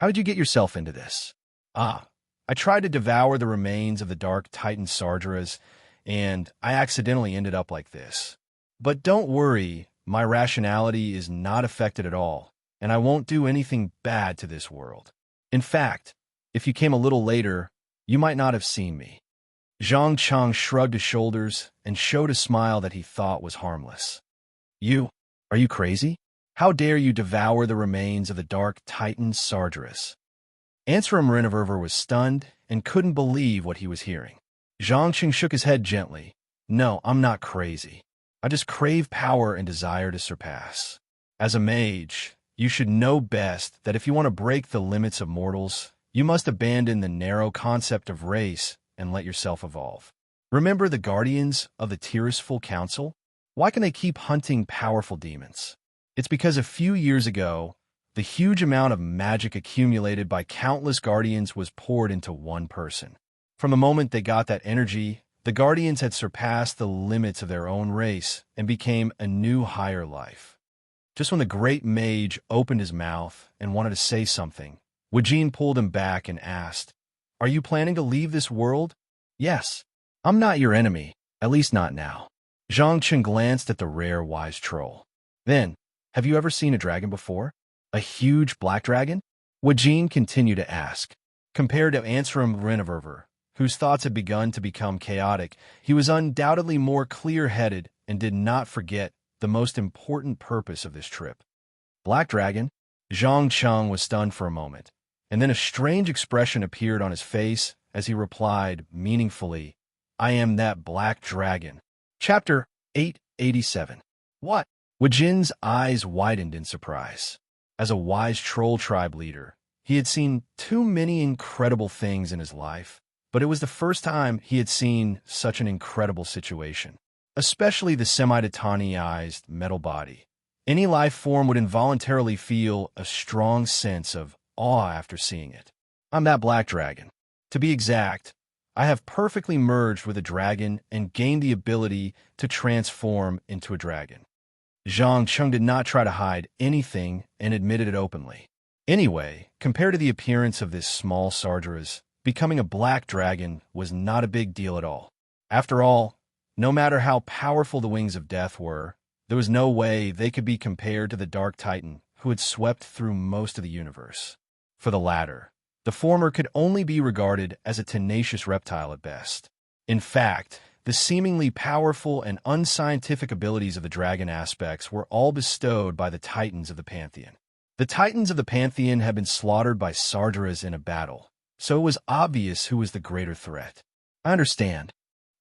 "How did you get yourself into this?" "Ah, I tried to devour the remains of the Dark Titan Sargeras, and I accidentally ended up like this. But don't worry, my rationality is not affected at all, and I won't do anything bad to this world. In fact, if you came a little later, you might not have seen me." Zhang Chang shrugged his shoulders and showed a smile that he thought was harmless. Are you crazy? How dare you devour the remains of the Dark Titan Sargeras?" Ansram Ruinwilver was stunned and couldn't believe what he was hearing. Zhang Cheng shook his head gently. "No, I'm not crazy. I just crave power and desire to surpass. As a mage, you should know best that if you want to break the limits of mortals, you must abandon the narrow concept of race and let yourself evolve. Remember the guardians of the Tirisful Council? Why can they keep hunting powerful demons? It's because a few years ago, the huge amount of magic accumulated by countless guardians was poured into one person. From the moment they got that energy, the guardians had surpassed the limits of their own race and became a new higher life. Just when the great mage opened his mouth and wanted to say something, Wajin pulled him back and asked, "Are you planning to leave this world?" "Yes. I'm not your enemy, at least not now." Zhang Chen glanced at the rare wise troll. "Then, have you ever seen a dragon before? A huge black dragon?" Wajin continued to ask. Compared to Ansram Ruinwilver, whose thoughts had begun to become chaotic, he was undoubtedly more clear-headed and did not forget the most important purpose of this trip. "Black dragon?" Zhang Cheng was stunned for a moment, and then a strange expression appeared on his face as he replied meaningfully, "I am that black dragon." Chapter 887. "What?" Wajin's eyes widened in surprise. As a wise troll tribe leader, he had seen too many incredible things in his life, but it was the first time he had seen such an incredible situation, especially the semi-titaniized metal body. Any life form would involuntarily feel a strong sense of awe after seeing it. "I'm that black dragon. To be exact, I have perfectly merged with a dragon and gained the ability to transform into a dragon. Zhang Cheng did not try to hide anything and admitted it openly. Anyway, compared to the appearance of this small Sargeras, becoming a black dragon was not a big deal at all. After all, no matter how powerful the wings of death were, there was no way they could be compared to the Dark Titan who had swept through most of the universe. For the latter, the former could only be regarded as a tenacious reptile at best. In fact, the seemingly powerful and unscientific abilities of the dragon aspects were all bestowed by the Titans of the Pantheon. The Titans of the Pantheon had been slaughtered by Sargeras in a battle, so it was obvious who was the greater threat. I understand.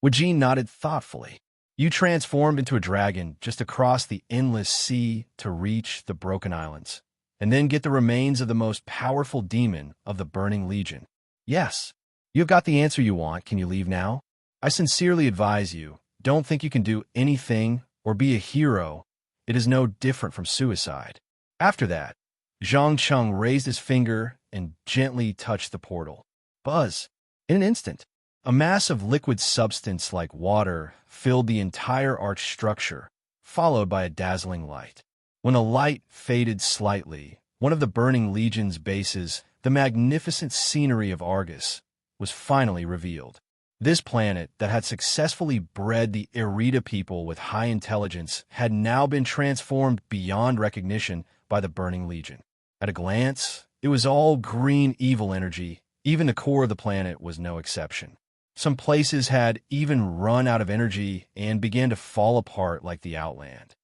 Wajin nodded thoughtfully. You transformed into a dragon just across the endless sea to reach the Broken Islands, and then get the remains of the most powerful demon of the Burning Legion. Yes, you've got the answer you want. Can you leave now? I sincerely advise you, don't think you can do anything or be a hero. It is no different from suicide. After that, Zhang Cheng raised his finger and gently touched the portal. Buzz! In an instant, a mass of liquid substance like water filled the entire arch structure, followed by a dazzling light. When the light faded slightly, one of the Burning Legion's bases, the magnificent scenery of Argus, was finally revealed. This planet that had successfully bred the Irida people with high intelligence had now been transformed beyond recognition by the Burning Legion. At a glance, it was all green evil energy. Even the core of the planet was no exception. Some places had even run out of energy and began to fall apart like the Outland.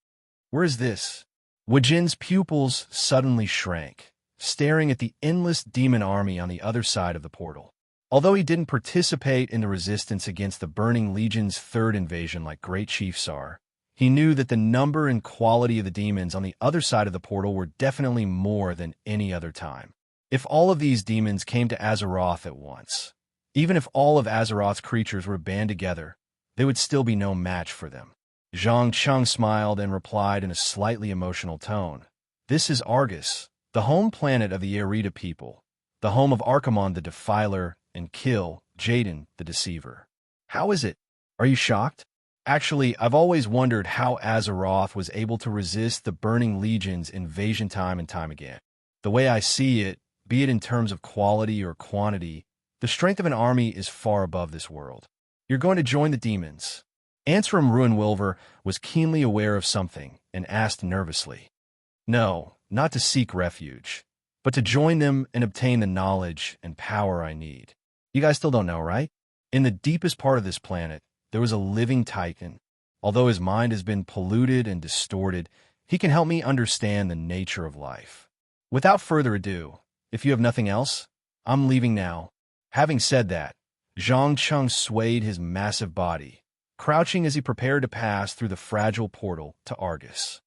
Where is this? Wajin's pupils suddenly shrank, staring at the endless demon army on the other side of the portal. Although he didn't participate in the resistance against the Burning Legion's third invasion like Great Chief Sar, he knew that the number and quality of the demons on the other side of the portal were definitely more than any other time. If all of these demons came to Azeroth at once, even if all of Azeroth's creatures were band together, there would still be no match for them. Zhang Cheng smiled and replied in a slightly emotional tone. This is Argus, the home planet of the Irida people, the home of Archimonde the Defiler and Kill, Jaden the Deceiver. How is it? Are you shocked? Actually, I've always wondered how Azeroth was able to resist the Burning Legion's invasion time and time again. The way I see it, be it in terms of quality or quantity, the strength of an army is far above this world. You're going to join the demons. Ansram Ruinwilver was keenly aware of something and asked nervously. No, not to seek refuge, but to join them and obtain the knowledge and power I need. You guys still don't know, right? In the deepest part of this planet, there was a living Titan. Although his mind has been polluted and distorted, he can help me understand the nature of life. Without further ado, if you have nothing else, I'm leaving now. Having said that, Zhang Cheng swayed his massive body, crouching as he prepared to pass through the fragile portal to Argus.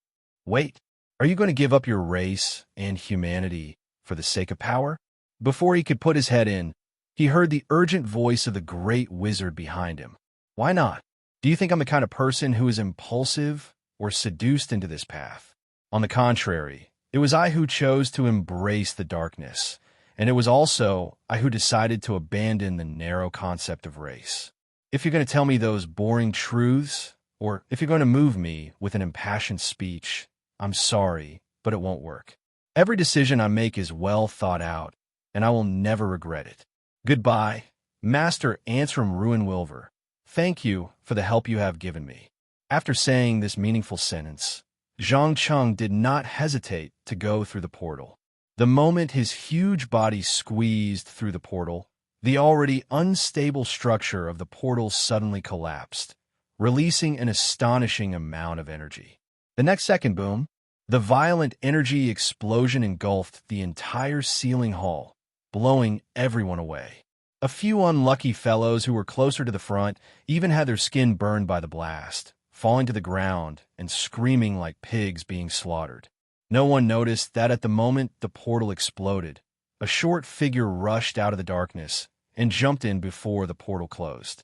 Wait, are you going to give up your race and humanity for the sake of power? Before he could put his head in, he heard the urgent voice of the great wizard behind him. Why not? Do you think I'm the kind of person who is impulsive or seduced into this path? On the contrary, it was I who chose to embrace the darkness, and it was also I who decided to abandon the narrow concept of race. If you're going to tell me those boring truths, or if you're going to move me with an impassioned speech, I'm sorry, but it won't work. Every decision I make is well thought out, and I will never regret it. Goodbye, Master Ansram Ruinwilver. Thank you for the help you have given me. After saying this meaningful sentence, Zhang Cheng did not hesitate to go through the portal. The moment his huge body squeezed through the portal, the already unstable structure of the portal suddenly collapsed, releasing an astonishing amount of energy. The next second, boom, the violent energy explosion engulfed the entire ceiling hall, blowing everyone away. A few unlucky fellows who were closer to the front even had their skin burned by the blast, falling to the ground and screaming like pigs being slaughtered. No one noticed that at the moment the portal exploded, a short figure rushed out of the darkness and jumped in before the portal closed.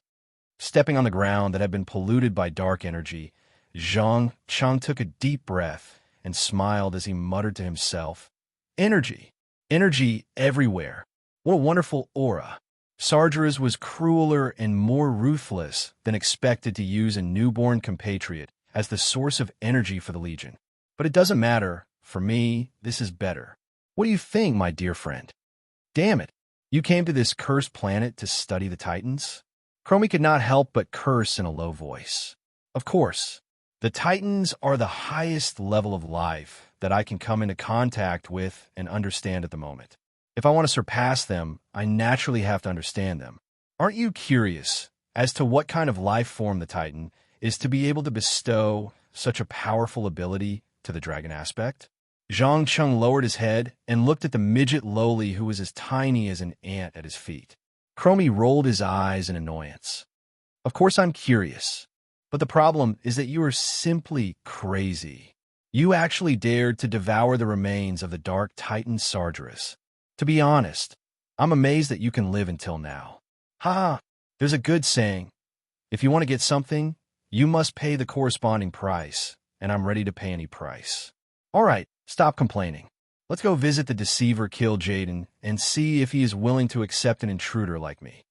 Stepping on the ground that had been polluted by dark energy, Zhang Cheng took a deep breath and smiled as he muttered to himself, Energy! Energy everywhere! What a wonderful aura! Sargeras was crueler and more ruthless than expected to use a newborn compatriot as the source of energy for the Legion. But it doesn't matter. For me, this is better. What do you think, my dear friend? Damn it. You came to this cursed planet to study the Titans? Chromie could not help but curse in a low voice. Of course. The Titans are the highest level of life that I can come into contact with and understand at the moment. If I want to surpass them, I naturally have to understand them. Aren't you curious as to what kind of life form the Titan is to be able to bestow such a powerful ability to the dragon aspect? Zhang Cheng lowered his head and looked at the midget lowly who was as tiny as an ant at his feet. Chromie rolled his eyes in annoyance. Of course I'm curious, but the problem is that you are simply crazy. You actually dared to devour the remains of the Dark Titan Sargeras. To be honest, I'm amazed that you can live until now. Ha! There's a good saying. If you want to get something, you must pay the corresponding price, and I'm ready to pay any price. All right, stop complaining. Let's go visit the deceiver Kill Jaden and see if he is willing to accept an intruder like me.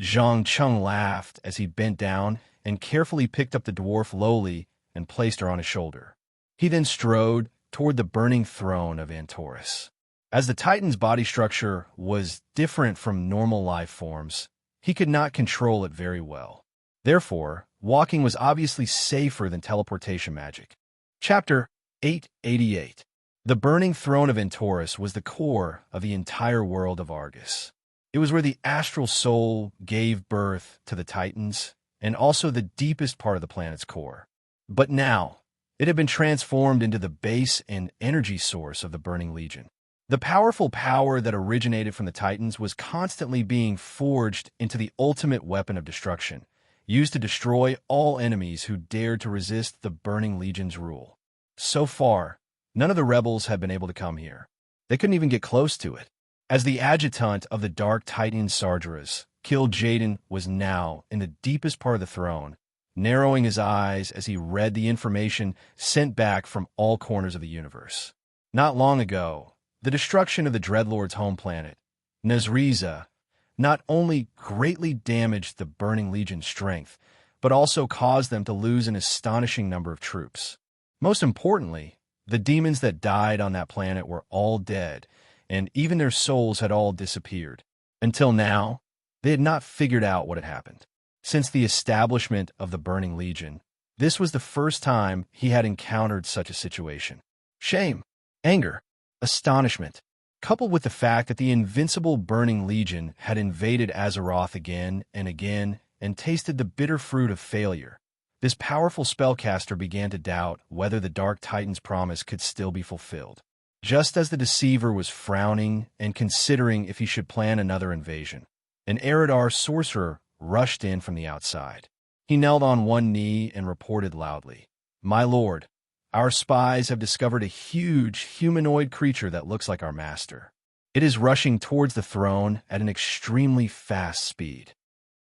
Zhang Cheng laughed as he bent down and carefully picked up the dwarf lowly and placed her on his shoulder. He then strode toward the burning throne of Antorus. As the Titan's body structure was different from normal life forms, he could not control it very well. Therefore, walking was obviously safer than teleportation magic. Chapter 888. The burning throne of Antorus was the core of the entire world of Argus. It was where the astral soul gave birth to the Titans, and also the deepest part of the planet's core. But now, it had been transformed into the base and energy source of the Burning Legion. The powerful power that originated from the Titans was constantly being forged into the ultimate weapon of destruction, used to destroy all enemies who dared to resist the Burning Legion's rule. So far, none of the rebels had been able to come here. They couldn't even get close to it. As the adjutant of the Dark Titan Sargeras, Kill Jaden was now in the deepest part of the throne, narrowing his eyes as he read the information sent back from all corners of the universe. Not long ago, the destruction of the Dreadlord's home planet, Nazriza, not only greatly damaged the Burning Legion's strength, but also caused them to lose an astonishing number of troops. Most importantly, the demons that died on that planet were all dead, and even their souls had all disappeared. Until now, they had not figured out what had happened. Since the establishment of the Burning Legion, this was the first time he had encountered such a situation. Shame, anger, astonishment, coupled with the fact that the invincible Burning Legion had invaded Azeroth again and again and tasted the bitter fruit of failure, this powerful spellcaster began to doubt whether the Dark Titan's promise could still be fulfilled. Just as the deceiver was frowning and considering if he should plan another invasion, an Eridar sorcerer rushed in from the outside. He knelt on one knee and reported loudly, "My lord, our spies have discovered a huge humanoid creature that looks like our master. It is rushing towards the throne at an extremely fast speed."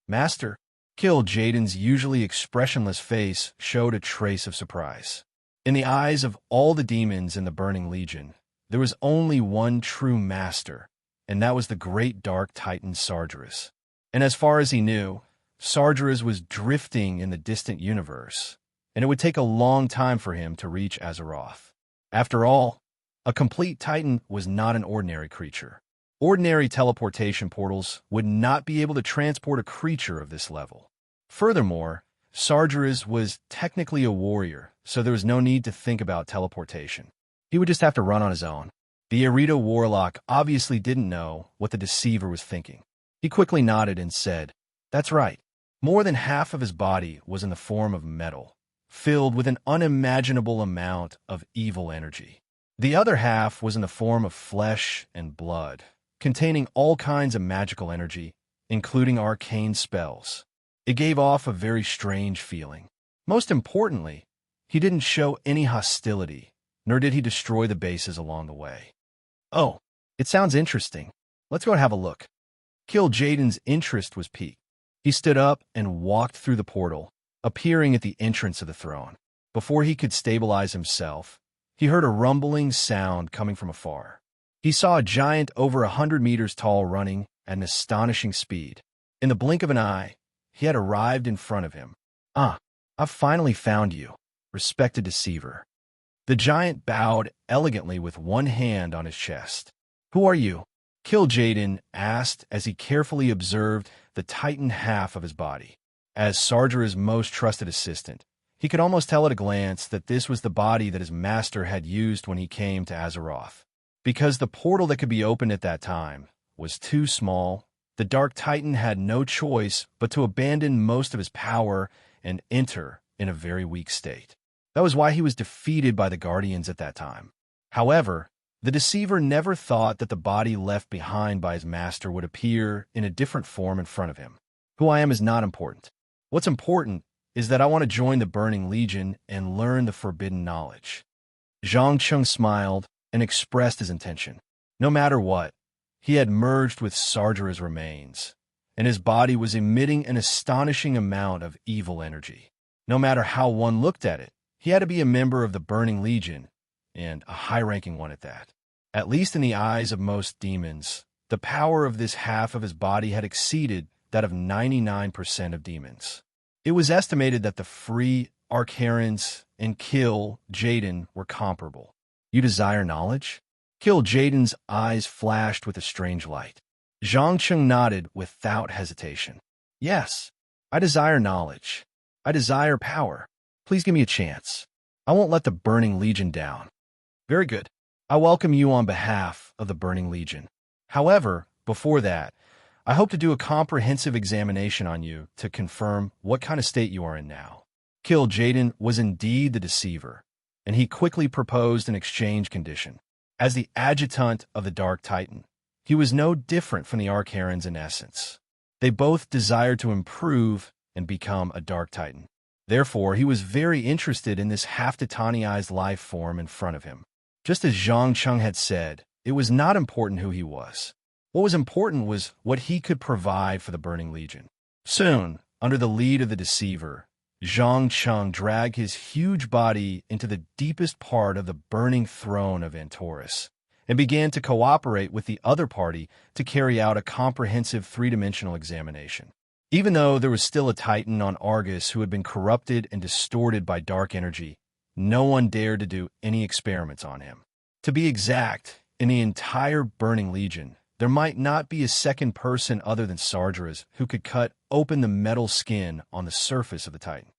Master? Kill Jaden's usually expressionless face showed a trace of surprise. In the eyes of all the demons in the Burning Legion, there was only one true master, and that was the great Dark Titan Sargeras. And as far as he knew, Sargeras was drifting in the distant universe, and it would take a long time for him to reach Azeroth. After all, a complete Titan was not an ordinary creature. Ordinary teleportation portals would not be able to transport a creature of this level. Furthermore, Sargeras was technically a warrior, so there was no need to think about teleportation. He would just have to run on his own. The Arita warlock obviously didn't know what the deceiver was thinking. He quickly nodded and said, "That's right." More than half of his body was in the form of metal, filled with an unimaginable amount of evil energy. The other half was in the form of flesh and blood, containing all kinds of magical energy, including arcane spells. It gave off a very strange feeling. Most importantly, he didn't show any hostility, nor did he destroy the bases along the way. "Oh, it sounds interesting. Let's go and have a look." Kill Jaden's interest was piqued. He stood up and walked through the portal, appearing at the entrance of the throne. Before he could stabilize himself, he heard a rumbling sound coming from afar. He saw a giant over 100 meters tall running at an astonishing speed. In the blink of an eye, he had arrived in front of him. "Ah, I've finally found you, respected deceiver." The giant bowed elegantly with one hand on his chest. "Who are you?" Kil'jaeden asked as he carefully observed the tightened half of his body. As Sargera's most trusted assistant, he could almost tell at a glance that this was the body that his master had used when he came to Azeroth. Because the portal that could be opened at that time was too small, the Dark Titan had no choice but to abandon most of his power and enter in a very weak state. That was why he was defeated by the Guardians at that time. However, the deceiver never thought that the body left behind by his master would appear in a different form in front of him. Who I am is not important. What's important is that I want to join the Burning Legion and learn the forbidden knowledge. Zhang Cheng smiled and expressed his intention. No matter what, he had merged with Sargera's remains, and his body was emitting an astonishing amount of evil energy. No matter how one looked at it, he had to be a member of the Burning Legion, and a high-ranking one at that. At least in the eyes of most demons, the power of this half of his body had exceeded that of 99% of demons. It was estimated that the free Archerons and Kil'jaeden were comparable. "You desire knowledge?" Kil'jaeden's eyes flashed with a strange light. Zhang Cheng nodded without hesitation. "Yes, I desire knowledge. I desire power. Please give me a chance. I won't let the Burning Legion down." "Very good. I welcome you on behalf of the Burning Legion. However, before that, I hope to do a comprehensive examination on you to confirm what kind of state you are in now." Kil'jaeden was indeed the deceiver, and he quickly proposed an exchange condition. As the adjutant of the Dark Titan, he was no different from the Archerons in essence. They both desired to improve and become a Dark Titan. Therefore, he was very interested in this half-Titanized life form in front of him. Just as Zhang Cheng had said, it was not important who he was. What was important was what he could provide for the Burning Legion. Soon, under the lead of the deceiver, Zhang Cheng dragged his huge body into the deepest part of the burning throne of Antorus, and began to cooperate with the other party to carry out a comprehensive three-dimensional examination. Even though there was still a Titan on Argus who had been corrupted and distorted by dark energy, no one dared to do any experiments on him. To be exact, in the entire Burning Legion, there might not be a second person other than Sargeras who could cut open the metal skin on the surface of the Titan.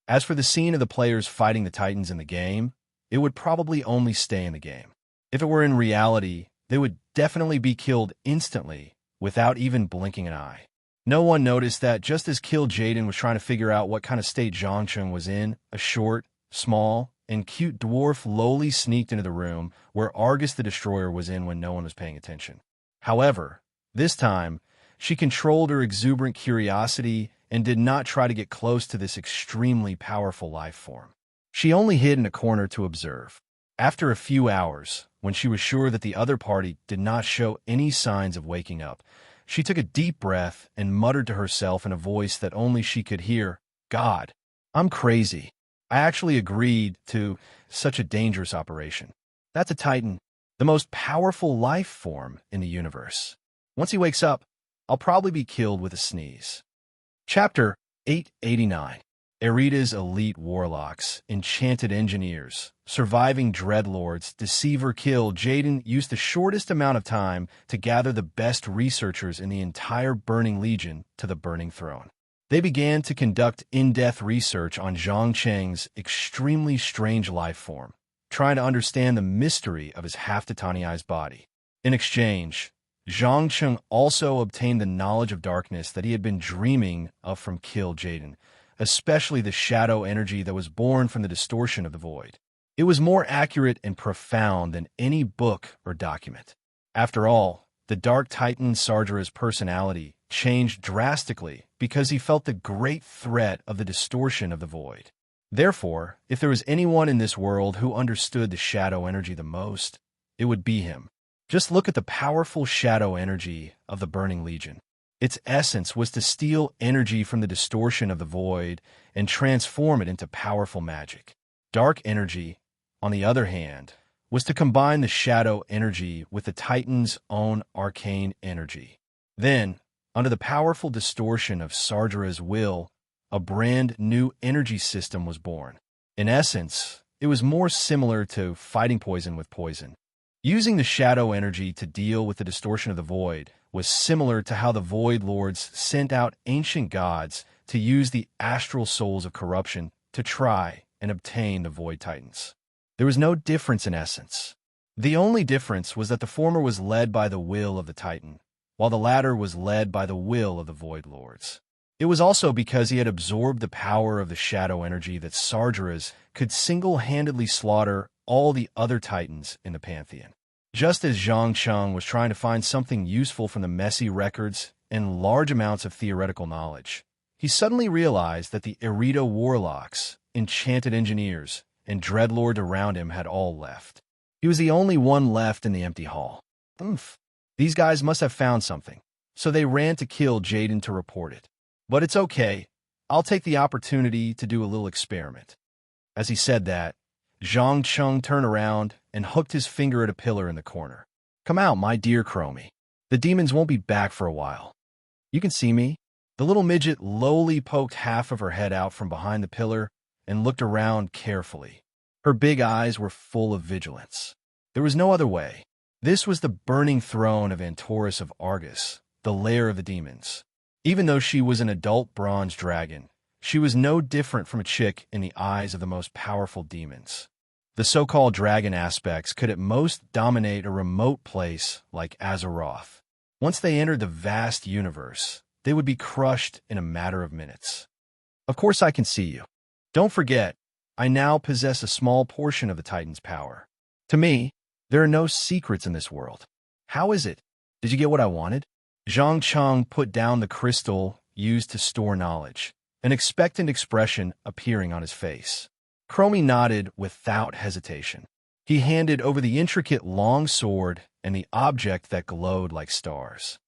As for the scene of the players fighting the Titans in the game, it would probably only stay in the game. If it were in reality, they would definitely be killed instantly without even blinking an eye. No one noticed that just as Kil'jaeden was trying to figure out what kind of state Zhang Cheng was in, a short, small, and cute dwarf lowly sneaked into the room where Argus the Destroyer was in when no one was paying attention. However, this time, she controlled her exuberant curiosity and did not try to get close to this extremely powerful life form. She only hid in a corner to observe. After a few hours, when she was sure that the other party did not show any signs of waking up, she took a deep breath and muttered to herself in a voice that only she could hear, "God, I'm crazy. I actually agreed to such a dangerous operation. That's a Titan, the most powerful life form in the universe. Once he wakes up, I'll probably be killed with a sneeze." Chapter 889. Erida's elite warlocks, enchanted engineers, surviving dreadlords, deceiver Kil'jaeden used the shortest amount of time to gather the best researchers in the entire Burning Legion to the Burning Throne. They began to conduct in-depth research on Zhang Cheng's extremely strange life form, trying to understand the mystery of his half-Titanized body. In exchange, Zhang Cheng also obtained the knowledge of darkness that he had been dreaming of from Kil'jaeden, especially the shadow energy that was born from the distortion of the void. It was more accurate and profound than any book or document. After all, the Dark Titan Sargera's personality changed drastically because he felt the great threat of the distortion of the void. Therefore, if there was anyone in this world who understood the shadow energy the most, it would be him. Just look at the powerful shadow energy of the Burning Legion. Its essence was to steal energy from the distortion of the void and transform it into powerful magic. Dark energy, on the other hand, was to combine the shadow energy with the Titan's own arcane energy. Then, under the powerful distortion of Sardra's will, a brand new energy system was born. In essence, it was more similar to fighting poison with poison. Using the shadow energy to deal with the distortion of the void was similar to how the Void Lords sent out ancient gods to use the astral souls of corruption to try and obtain the Void Titans. There was no difference in essence. The only difference was that the former was led by the will of the Titan, while the latter was led by the will of the Void Lords. It was also because he had absorbed the power of the shadow energy that Sargeras could single-handedly slaughter all the other Titans in the Pantheon. Just as Zhang Cheng was trying to find something useful from the messy records and large amounts of theoretical knowledge, he suddenly realized that the Erita warlocks, enchanted engineers, and dreadlords around him had all left. He was the only one left in the empty hall. Oomph. These guys must have found something, so they ran to kill Jaden to report it. But it's okay. I'll take the opportunity to do a little experiment. As he said that, Zhang Cheng turned around and hooked his finger at a pillar in the corner. Come out, my dear Chromie. The demons won't be back for a while. You can see me? The little midget lowly poked half of her head out from behind the pillar and looked around carefully. Her big eyes were full of vigilance. There was no other way. This was the burning throne of Antorus of Argus, the lair of the demons. Even though she was an adult bronze dragon, she was no different from a chick in the eyes of the most powerful demons. The so-called dragon aspects could at most dominate a remote place like Azeroth. Once they entered the vast universe, they would be crushed in a matter of minutes. Of course I can see you. Don't forget, I now possess a small portion of the Titan's power. To me, there are no secrets in this world. How is it? Did you get what I wanted? Zhang Cheng put down the crystal used to store knowledge, an expectant expression appearing on his face. Chromie nodded without hesitation. He handed over the intricate long sword and the object that glowed like stars.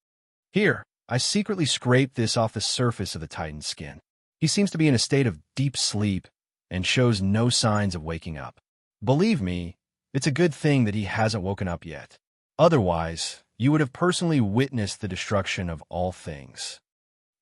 Here, I secretly scraped this off the surface of the Titan's skin. He seems to be in a state of deep sleep and shows no signs of waking up. Believe me, it's a good thing that he hasn't woken up yet. Otherwise, you would have personally witnessed the destruction of all things.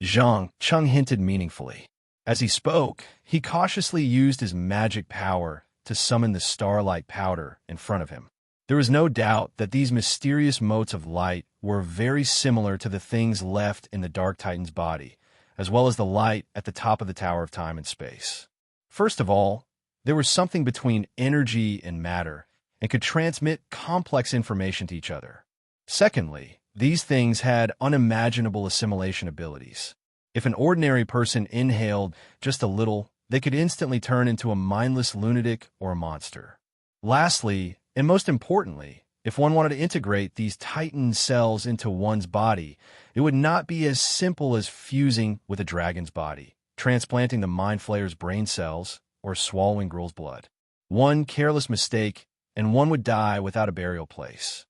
Zhang Cheng hinted meaningfully. As he spoke, he cautiously used his magic power to summon the starlight powder in front of him. There was no doubt that these mysterious motes of light were very similar to the things left in the Dark Titan's body, as well as the light at the top of the Tower of Time and Space. First of all, there was something between energy and matter, and could transmit complex information to each other. Secondly, these things had unimaginable assimilation abilities. If an ordinary person inhaled just a little, they could instantly turn into a mindless lunatic or a monster. Lastly, and most importantly, if one wanted to integrate these Titan cells into one's body, it would not be as simple as fusing with a dragon's body, transplanting the Mind Flayer's brain cells, or swallowing Gruul's blood. One careless mistake, and one would die without a burial place.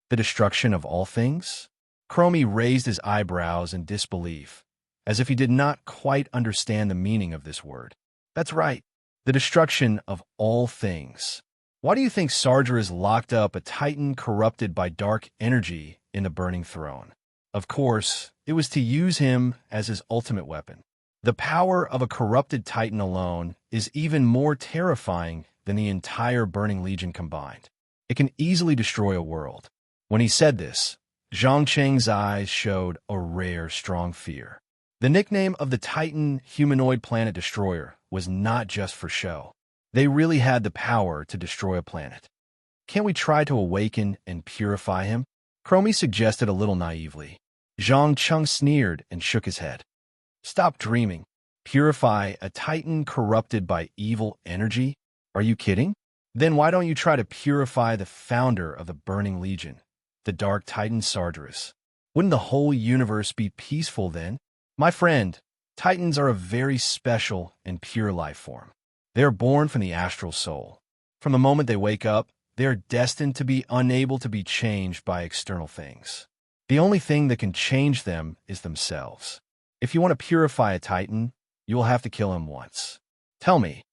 The destruction of all things? Chromie raised his eyebrows in disbelief, as if he did not quite understand the meaning of this word. That's right, the destruction of all things. Why do you think Sargeras locked up a Titan corrupted by dark energy in the Burning Throne? Of course, it was to use him as his ultimate weapon. The power of a corrupted Titan alone is even more terrifying than the entire Burning Legion combined. It can easily destroy a world. When he said this, Zhang Cheng's eyes showed a rare, strong fear. The nickname of the Titan humanoid planet destroyer was not just for show. They really had the power to destroy a planet. Can't we try to awaken and purify him? Chromie suggested a little naively. Zhang Cheng sneered and shook his head. Stop dreaming. Purify a Titan corrupted by evil energy? Are you kidding? Then why don't you try to purify the founder of the Burning Legion, the Dark Titan Sargeras? Wouldn't the whole universe be peaceful then? My friend, Titans are a very special and pure life form. They are born from the astral soul. From the moment they wake up, they are destined to be unable to be changed by external things. The only thing that can change them is themselves. If you want to purify a Titan, you will have to kill him once. Tell me,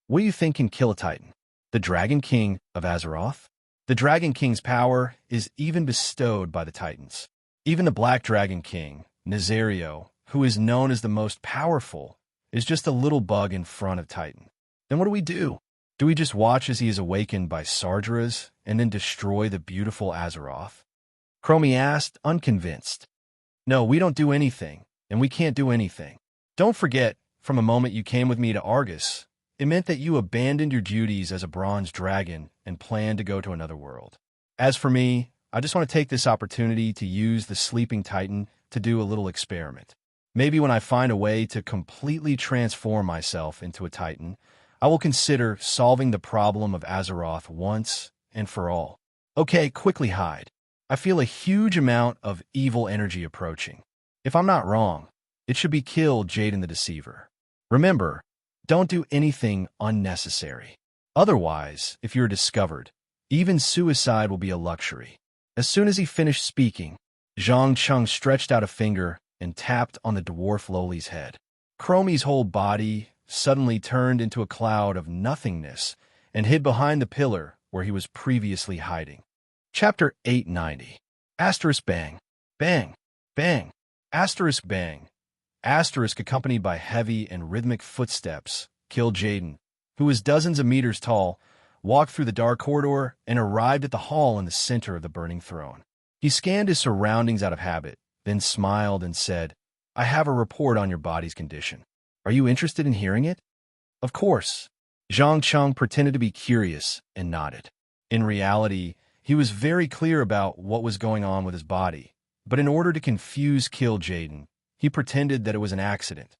what do you think can kill a Titan? The Dragon King of Azeroth? The Dragon King's power is even bestowed by the Titans. Even the Black Dragon King, Nazario, who is known as the most powerful, is just a little bug in front of Titan. Then what do we do? Do we just watch as he is awakened by Sargeras and then destroy the beautiful Azeroth? Chromie asked, unconvinced. No, we don't do anything, and we can't do anything. Don't forget, from the moment you came with me to Argus, it meant that you abandoned your duties as a bronze dragon and planned to go to another world. As for me, I just want to take this opportunity to use the sleeping Titan to do a little experiment. Maybe when I find a way to completely transform myself into a Titan, I will consider solving the problem of Azeroth once and for all. Okay, quickly hide. I feel a huge amount of evil energy approaching. If I'm not wrong, it should be kill Jaden the Deceiver. Remember, don't do anything unnecessary. Otherwise, if you're discovered, even suicide will be a luxury. As soon as he finished speaking, Zhang Cheng stretched out a finger and tapped on the dwarf Loli's head. Chromie's whole body suddenly turned into a cloud of nothingness and hid behind the pillar where he was previously hiding. Chapter 890. Asterisk bang. Bang. Bang. Asterisk bang. Asterisk accompanied by heavy and rhythmic footsteps, killed Jaden, who was dozens of meters tall, walked through the dark corridor and arrived at the hall in the center of the burning throne. He scanned his surroundings out of habit, then smiled and said, I have a report on your body's condition. Are you interested in hearing it? Of course. Zhang Cheng pretended to be curious and nodded. In reality, he was very clear about what was going on with his body, but in order to confuse Kill Jaden, he pretended that it was an accident.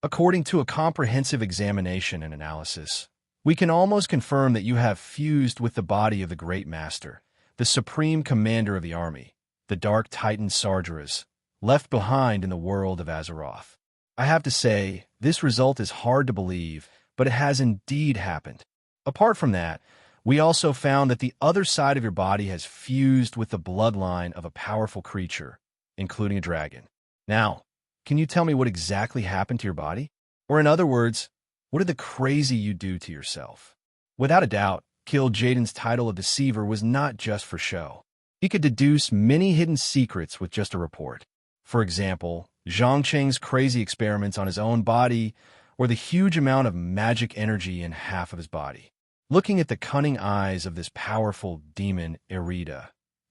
According to a comprehensive examination and analysis, we can almost confirm that you have fused with the body of the Great Master, the Supreme Commander of the Army, the Dark Titan Sargeras, left behind in the world of Azeroth. I have to say, this result is hard to believe, but it has indeed happened. Apart from that, we also found that the other side of your body has fused with the bloodline of a powerful creature, including a dragon. Now, can you tell me what exactly happened to your body? Or in other words, what did the crazy you do to yourself? Without a doubt, Kill Jaden's title of Deceiver was not just for show. He could deduce many hidden secrets with just a report. For example, Zhang Cheng's crazy experiments on his own body, or the huge amount of magic energy in half of his body. Looking at the cunning eyes of this powerful demon Irida,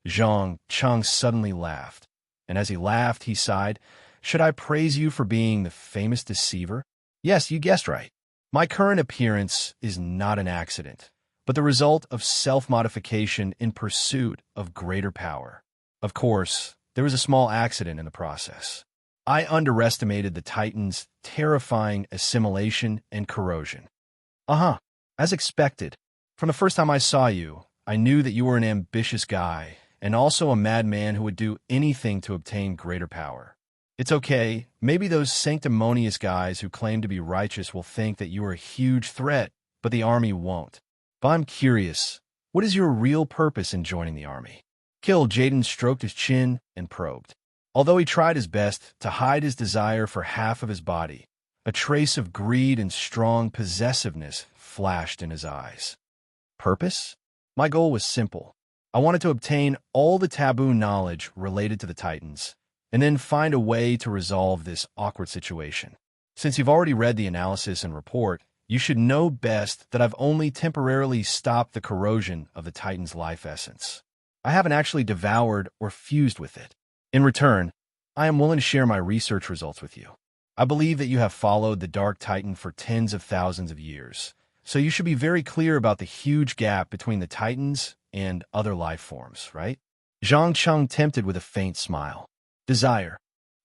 Zhang Cheng suddenly laughed. And as he laughed, he sighed, Should I praise you for being the famous deceiver? Yes, you guessed right. My current appearance is not an accident, but the result of self-modification in pursuit of greater power. Of course, there was a small accident in the process. I underestimated the Titan's terrifying assimilation and corrosion. As expected. From the first time I saw you, I knew that you were an ambitious guy, and also a madman who would do anything to obtain greater power. It's okay, maybe those sanctimonious guys who claim to be righteous will think that you are a huge threat, but the army won't. But I'm curious, what is your real purpose in joining the army? Kill Jaden stroked his chin and probed. Although he tried his best to hide his desire for half of his body, a trace of greed and strong possessiveness flashed in his eyes. Purpose? My goal was simple. I wanted to obtain all the taboo knowledge related to the Titans, and then find a way to resolve this awkward situation. Since you've already read the analysis and report, you should know best that I've only temporarily stopped the corrosion of the Titan's life essence. I haven't actually devoured or fused with it. In return, I am willing to share my research results with you. I believe that you have followed the Dark Titan for tens of thousands of years, so you should be very clear about the huge gap between the Titans and other life forms, right? Zhang Cheng tempted with a faint smile. Desire.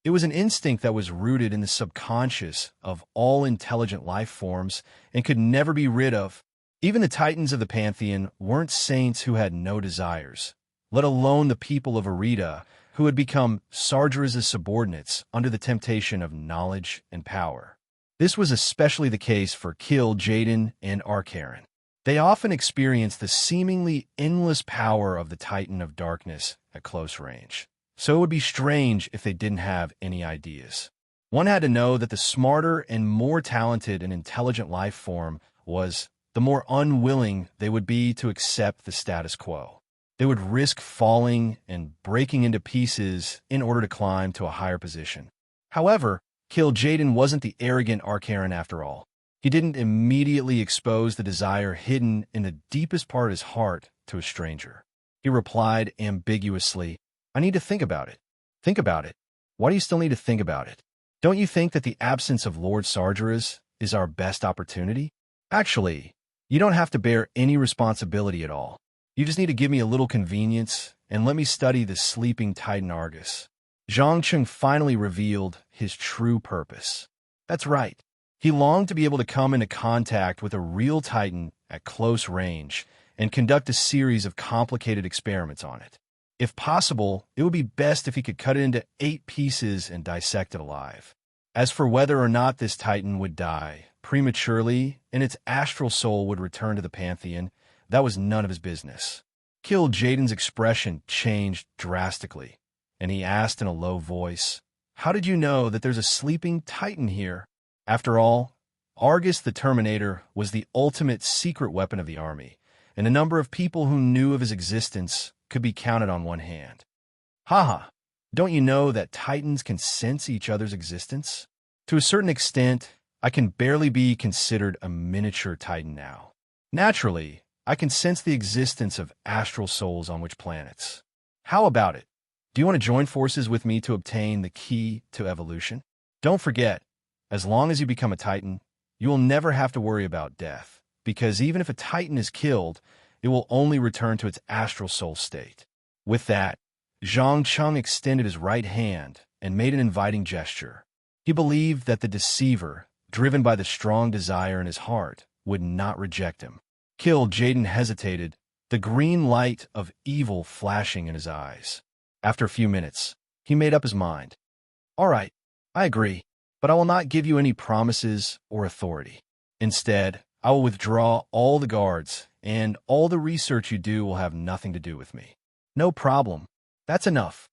It was an instinct that was rooted in the subconscious of all intelligent life forms and could never be rid of. Even the Titans of the Pantheon weren't saints who had no desires, let alone the people of Irida, who had become Sargeras' subordinates under the temptation of knowledge and power. This was especially the case for Kill Jaden and Archaron. They often experienced the seemingly endless power of the Titan of Darkness at close range. So it would be strange if they didn't have any ideas. One had to know that the smarter and more talented an intelligent life form was, the more unwilling they would be to accept the status quo. They would risk falling and breaking into pieces in order to climb to a higher position. However, Kil'jaeden wasn't the arrogant Archaean after all. He didn't immediately expose the desire hidden in the deepest part of his heart to a stranger. He replied ambiguously, "I need to think about it." "Think about it? Why do you still need to think about it? Don't you think that the absence of Lord Sargeras is our best opportunity? Actually, you don't have to bear any responsibility at all. You just need to give me a little convenience and let me study the sleeping Titan Argus." Zhang Cheng finally revealed his true purpose. That's right. He longed to be able to come into contact with a real Titan at close range and conduct a series of complicated experiments on it. If possible, it would be best if he could cut it into 8 pieces and dissect it alive. As for whether or not this Titan would die prematurely and its astral soul would return to the Pantheon, that was none of his business. Kil'jaeden's expression changed drastically, and he asked in a low voice, "How did you know that there's a sleeping Titan here?" After all, Argus the Terminator was the ultimate secret weapon of the army, and the number of people who knew of his existence could be counted on one hand. Haha, don't you know that Titans can sense each other's existence? To a certain extent, I can barely be considered a miniature Titan now. Naturally, I can sense the existence of astral souls on which planets. How about it? Do you want to join forces with me to obtain the key to evolution? Don't forget, as long as you become a Titan, you will never have to worry about death, because even if a Titan is killed, it will only return to its astral soul state. With that, Zhang Cheng extended his right hand and made an inviting gesture. He believed that the deceiver, driven by the strong desire in his heart, would not reject him. Kil'jaeden hesitated, the green light of evil flashing in his eyes. After a few minutes, he made up his mind. "All right, I agree, but I will not give you any promises or authority. Instead, I will withdraw all the guards, and all the research you do will have nothing to do with me." "No problem. That's enough."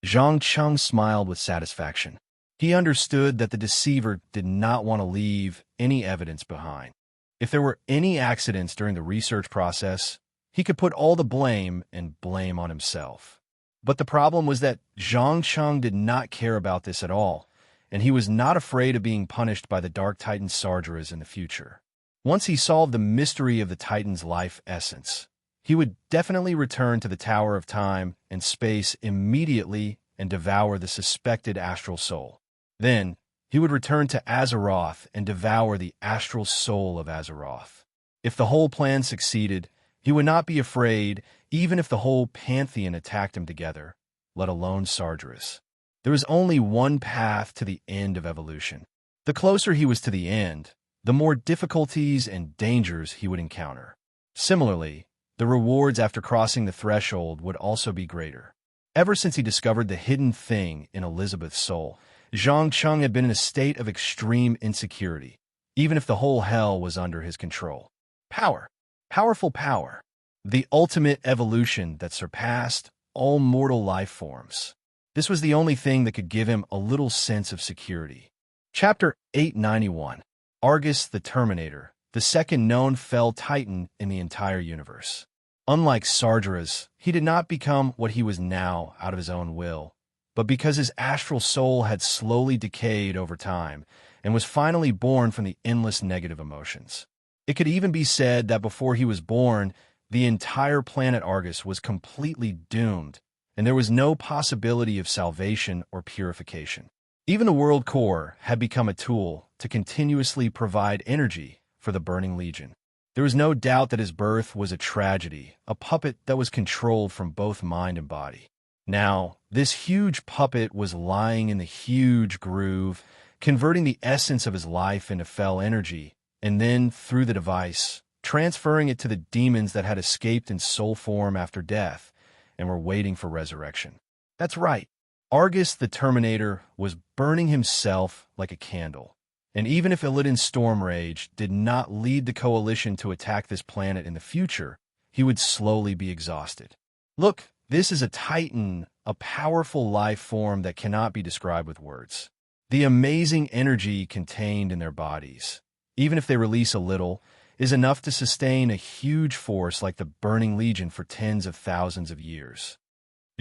Zhang Cheng smiled with satisfaction. He understood that the deceiver did not want to leave any evidence behind. If there were any accidents during the research process, he could put all the blame on himself. But the problem was that Zhang Cheng did not care about this at all, and he was not afraid of being punished by the Dark Titan Sargeras in the future. Once he solved the mystery of the Titan's life essence, he would definitely return to the Tower of Time and Space immediately and devour the suspected astral soul. Then, he would return to Azeroth and devour the astral soul of Azeroth. If the whole plan succeeded, he would not be afraid even if the whole Pantheon attacked him together, let alone Sargeras. There was only one path to the end of evolution. The closer he was to the end, the more difficulties and dangers he would encounter. Similarly, the rewards after crossing the threshold would also be greater. Ever since he discovered the hidden thing in Elizabeth's soul, Zhang Cheng had been in a state of extreme insecurity, even if the whole hell was under his control. Power. Powerful power. The ultimate evolution that surpassed all mortal life forms. This was the only thing that could give him a little sense of security. Chapter 891. Argus the Terminator, the second known fell titan in the entire universe. Unlike Sargeras, he did not become what he was now out of his own will, but because his astral soul had slowly decayed over time and was finally born from the endless negative emotions. It could even be said that before he was born, the entire planet Argus was completely doomed, and there was no possibility of salvation or purification. Even the World Core had become a tool to continuously provide energy for the Burning Legion. There was no doubt that his birth was a tragedy, a puppet that was controlled from both mind and body. Now, this huge puppet was lying in the huge groove, converting the essence of his life into fell energy, and then, through the device, transferring it to the demons that had escaped in soul form after death and were waiting for resurrection. That's right. Argus the Terminator was burning himself like a candle. And even if Illidan's storm rage did not lead the coalition to attack this planet in the future, he would slowly be exhausted. Look, this is a Titan, a powerful life form that cannot be described with words. The amazing energy contained in their bodies. Even if they release a little, is enough to sustain a huge force like the Burning Legion for tens of thousands of years.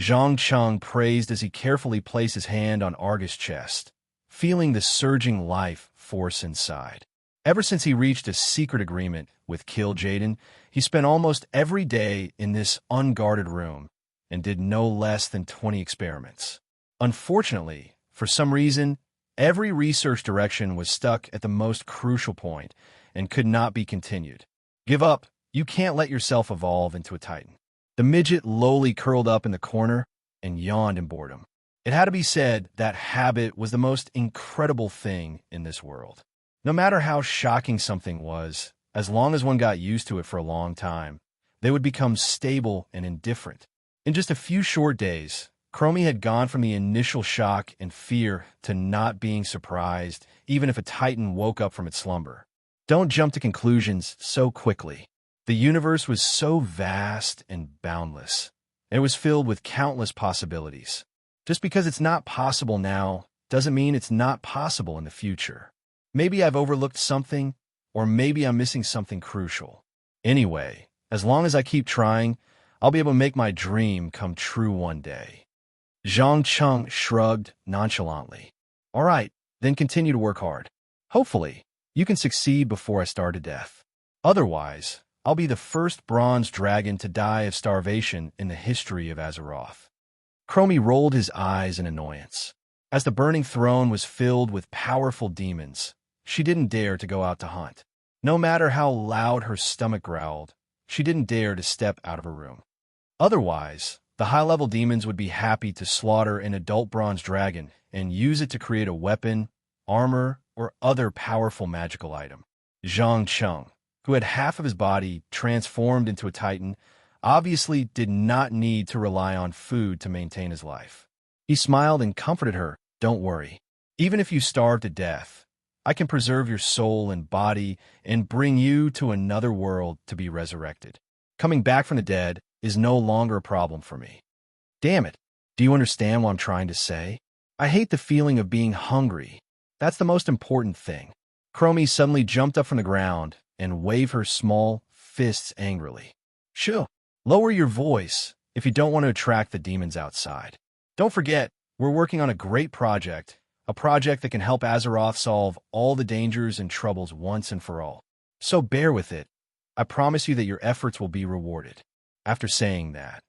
Zhang Cheng praised as he carefully placed his hand on Argus' chest, feeling the surging life force inside. Ever since he reached a secret agreement with Kill Jaden, he spent almost every day in this unguarded room and did no less than 20 experiments. Unfortunately, for some reason, every research direction was stuck at the most crucial point and could not be continued. Give up. You can't let yourself evolve into a titan. The midget lowly curled up in the corner and yawned in boredom. It had to be said that habit was the most incredible thing in this world. No matter how shocking something was, as long as one got used to it for a long time, they would become stable and indifferent. In just a few short days, Chromie had gone from the initial shock and fear to not being surprised, even if a titan woke up from its slumber. Don't jump to conclusions so quickly. The universe was so vast and boundless, and it was filled with countless possibilities. Just because it's not possible now doesn't mean it's not possible in the future. Maybe I've overlooked something, or maybe I'm missing something crucial. Anyway, as long as I keep trying, I'll be able to make my dream come true one day. Zhang Cheng shrugged nonchalantly. All right, then continue to work hard. Hopefully, you can succeed before I starve to death. Otherwise, I'll be the first bronze dragon to die of starvation in the history of Azeroth. Chromie rolled his eyes in annoyance. As the burning throne was filled with powerful demons, she didn't dare to go out to hunt. No matter how loud her stomach growled, she didn't dare to step out of her room. Otherwise, the high-level demons would be happy to slaughter an adult bronze dragon and use it to create a weapon, armor, or other powerful magical item. Zhang Cheng, who had half of his body transformed into a titan, obviously did not need to rely on food to maintain his life. He smiled and comforted her. Don't worry. Even if you starve to death, I can preserve your soul and body and bring you to another world to be resurrected. Coming back from the dead is no longer a problem for me. Damn it. Do you understand what I'm trying to say? I hate the feeling of being hungry. That's the most important thing. Chromie suddenly jumped up from the ground and waved her small fists angrily. Shoo! Lower your voice if you don't want to attract the demons outside. Don't forget, we're working on a great project, a project that can help Azeroth solve all the dangers and troubles once and for all. So bear with it. I promise you that your efforts will be rewarded. After saying that,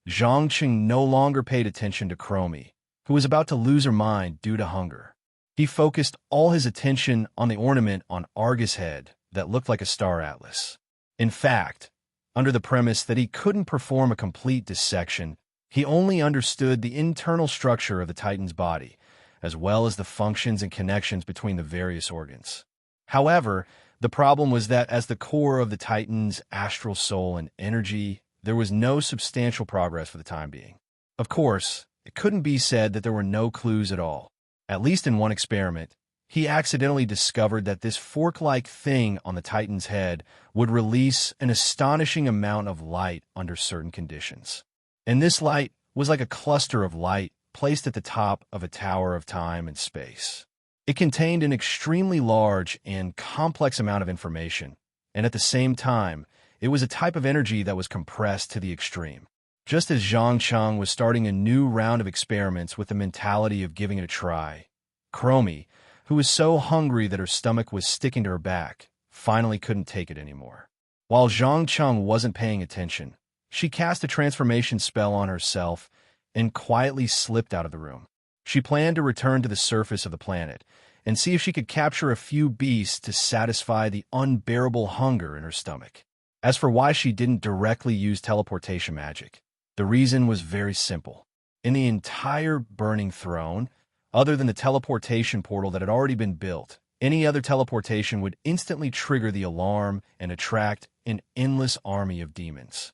Zhang Cheng no longer paid attention to Chromie, who was about to lose her mind due to hunger. He focused all his attention on the ornament on Argus' head that looked like a star atlas. In fact, under the premise that he couldn't perform a complete dissection, he only understood the internal structure of the Titan's body, as well as the functions and connections between the various organs. However, the problem was that as the core of the Titan's astral soul and energy, there was no substantial progress for the time being. Of course, it couldn't be said that there were no clues at all. At least in one experiment, he accidentally discovered that this fork-like thing on the Titan's head would release an astonishing amount of light under certain conditions. And this light was like a cluster of light placed at the top of a tower of time and space. It contained an extremely large and complex amount of information, and at the same time, it was a type of energy that was compressed to the extreme. Just as Zhang Cheng was starting a new round of experiments with the mentality of giving it a try, Chromie, who was so hungry that her stomach was sticking to her back, finally couldn't take it anymore. While Zhang Cheng wasn't paying attention, she cast a transformation spell on herself and quietly slipped out of the room. She planned to return to the surface of the planet and see if she could capture a few beasts to satisfy the unbearable hunger in her stomach. As for why she didn't directly use teleportation magic, the reason was very simple. In the entire Burning Throne, other than the teleportation portal that had already been built, any other teleportation would instantly trigger the alarm and attract an endless army of demons.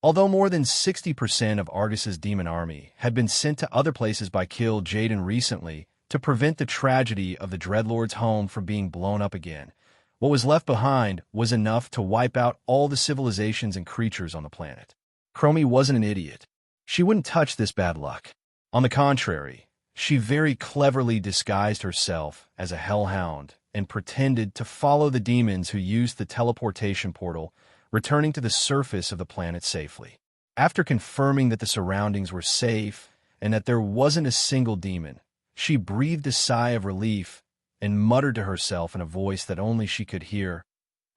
Although more than 60% of Argus's demon army had been sent to other places by Kill Jaden recently to prevent the tragedy of the Dreadlord's home from being blown up again, what was left behind was enough to wipe out all the civilizations and creatures on the planet. Chromie wasn't an idiot. She wouldn't touch this bad luck. On the contrary, she very cleverly disguised herself as a hellhound and pretended to follow the demons who used the teleportation portal, returning to the surface of the planet safely. After confirming that the surroundings were safe and that there wasn't a single demon, she breathed a sigh of relief and muttered to herself in a voice that only she could hear,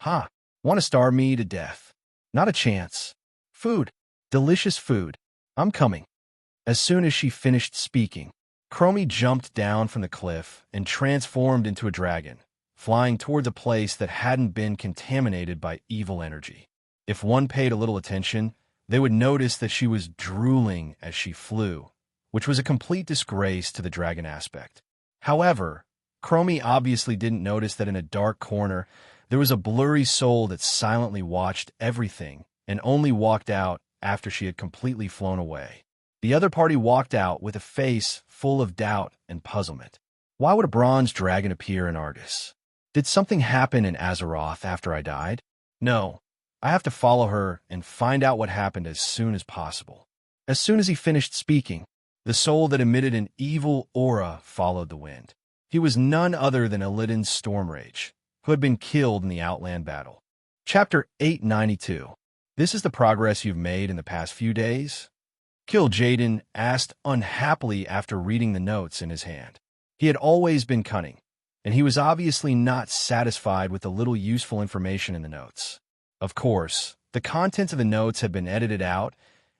"Ha! Want to starve me to death? Not a chance. Food. Delicious food. I'm coming." As soon as she finished speaking, Chromie jumped down from the cliff and transformed into a dragon, flying towards a place that hadn't been contaminated by evil energy. If one paid a little attention, they would notice that she was drooling as she flew, which was a complete disgrace to the dragon aspect. However, Chromie obviously didn't notice that in a dark corner, there was a blurry soul that silently watched everything and only walked out after she had completely flown away. The other party walked out with a face full of doubt and puzzlement. Why would a bronze dragon appear in Argus? Did something happen in Azeroth after I died? No, I have to follow her and find out what happened as soon as possible. As soon as he finished speaking, the soul that emitted an evil aura followed the wind. He was none other than Illidan's Stormrage, who had been killed in the Outland battle. Chapter 892. This is the progress you've made in the past few days? Kill Jaden asked unhappily after reading the notes in his hand. He had always been cunning, and he was obviously not satisfied with the little useful information in the notes. Of course, the contents of the notes had been edited out,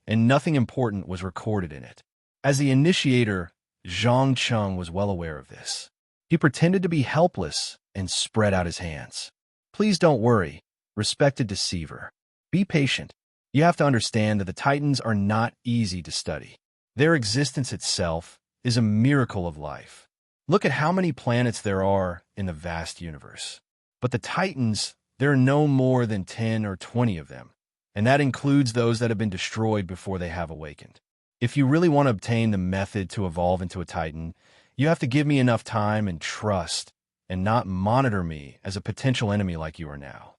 and nothing important was recorded in it. As the initiator, Zhang Cheng was well aware of this. He pretended to be helpless and spread out his hands. Please don't worry, respected deceiver. Be patient. You have to understand that the Titans are not easy to study. Their existence itself is a miracle of life. Look at how many planets there are in the vast universe. But the Titans, there are no more than 10 or 20 of them, and that includes those that have been destroyed before they have awakened. If you really want to obtain the method to evolve into a Titan, you have to give me enough time and trust, and not monitor me as a potential enemy like you are now.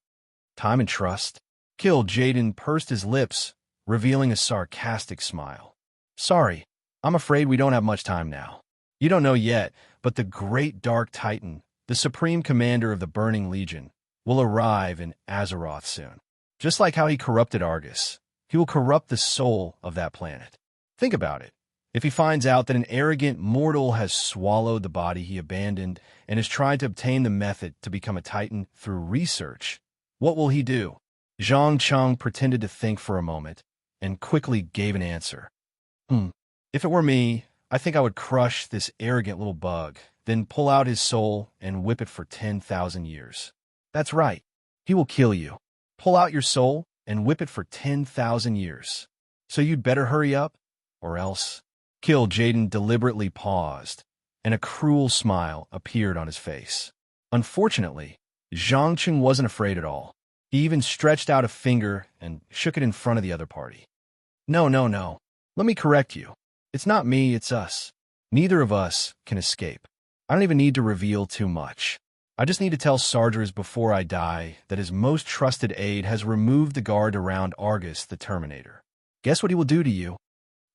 Time and trust? Kill Jaden pursed his lips, revealing a sarcastic smile. Sorry, I'm afraid we don't have much time now. You don't know yet, but the great Dark Titan, the supreme commander of the Burning Legion, will arrive in Azeroth soon. Just like how he corrupted Argus, he will corrupt the soul of that planet. Think about it. If he finds out that an arrogant mortal has swallowed the body he abandoned and is trying to obtain the method to become a Titan through research, what will he do? Zhang Cheng pretended to think for a moment and quickly gave an answer. If it were me, I think I would crush this arrogant little bug, then pull out his soul and whip it for 10,000 years. That's right. He will kill you. Pull out your soul and whip it for 10,000 years. So you'd better hurry up, or else. Kill Jaden deliberately paused, and a cruel smile appeared on his face. Unfortunately, Zhang Cheng wasn't afraid at all. He even stretched out a finger and shook it in front of the other party. No. Let me correct you. It's not me, it's us. Neither of us can escape. I don't even need to reveal too much. I just need to tell Sargeras before I die that his most trusted aide has removed the guard around Argus the Terminator. Guess what he will do to you?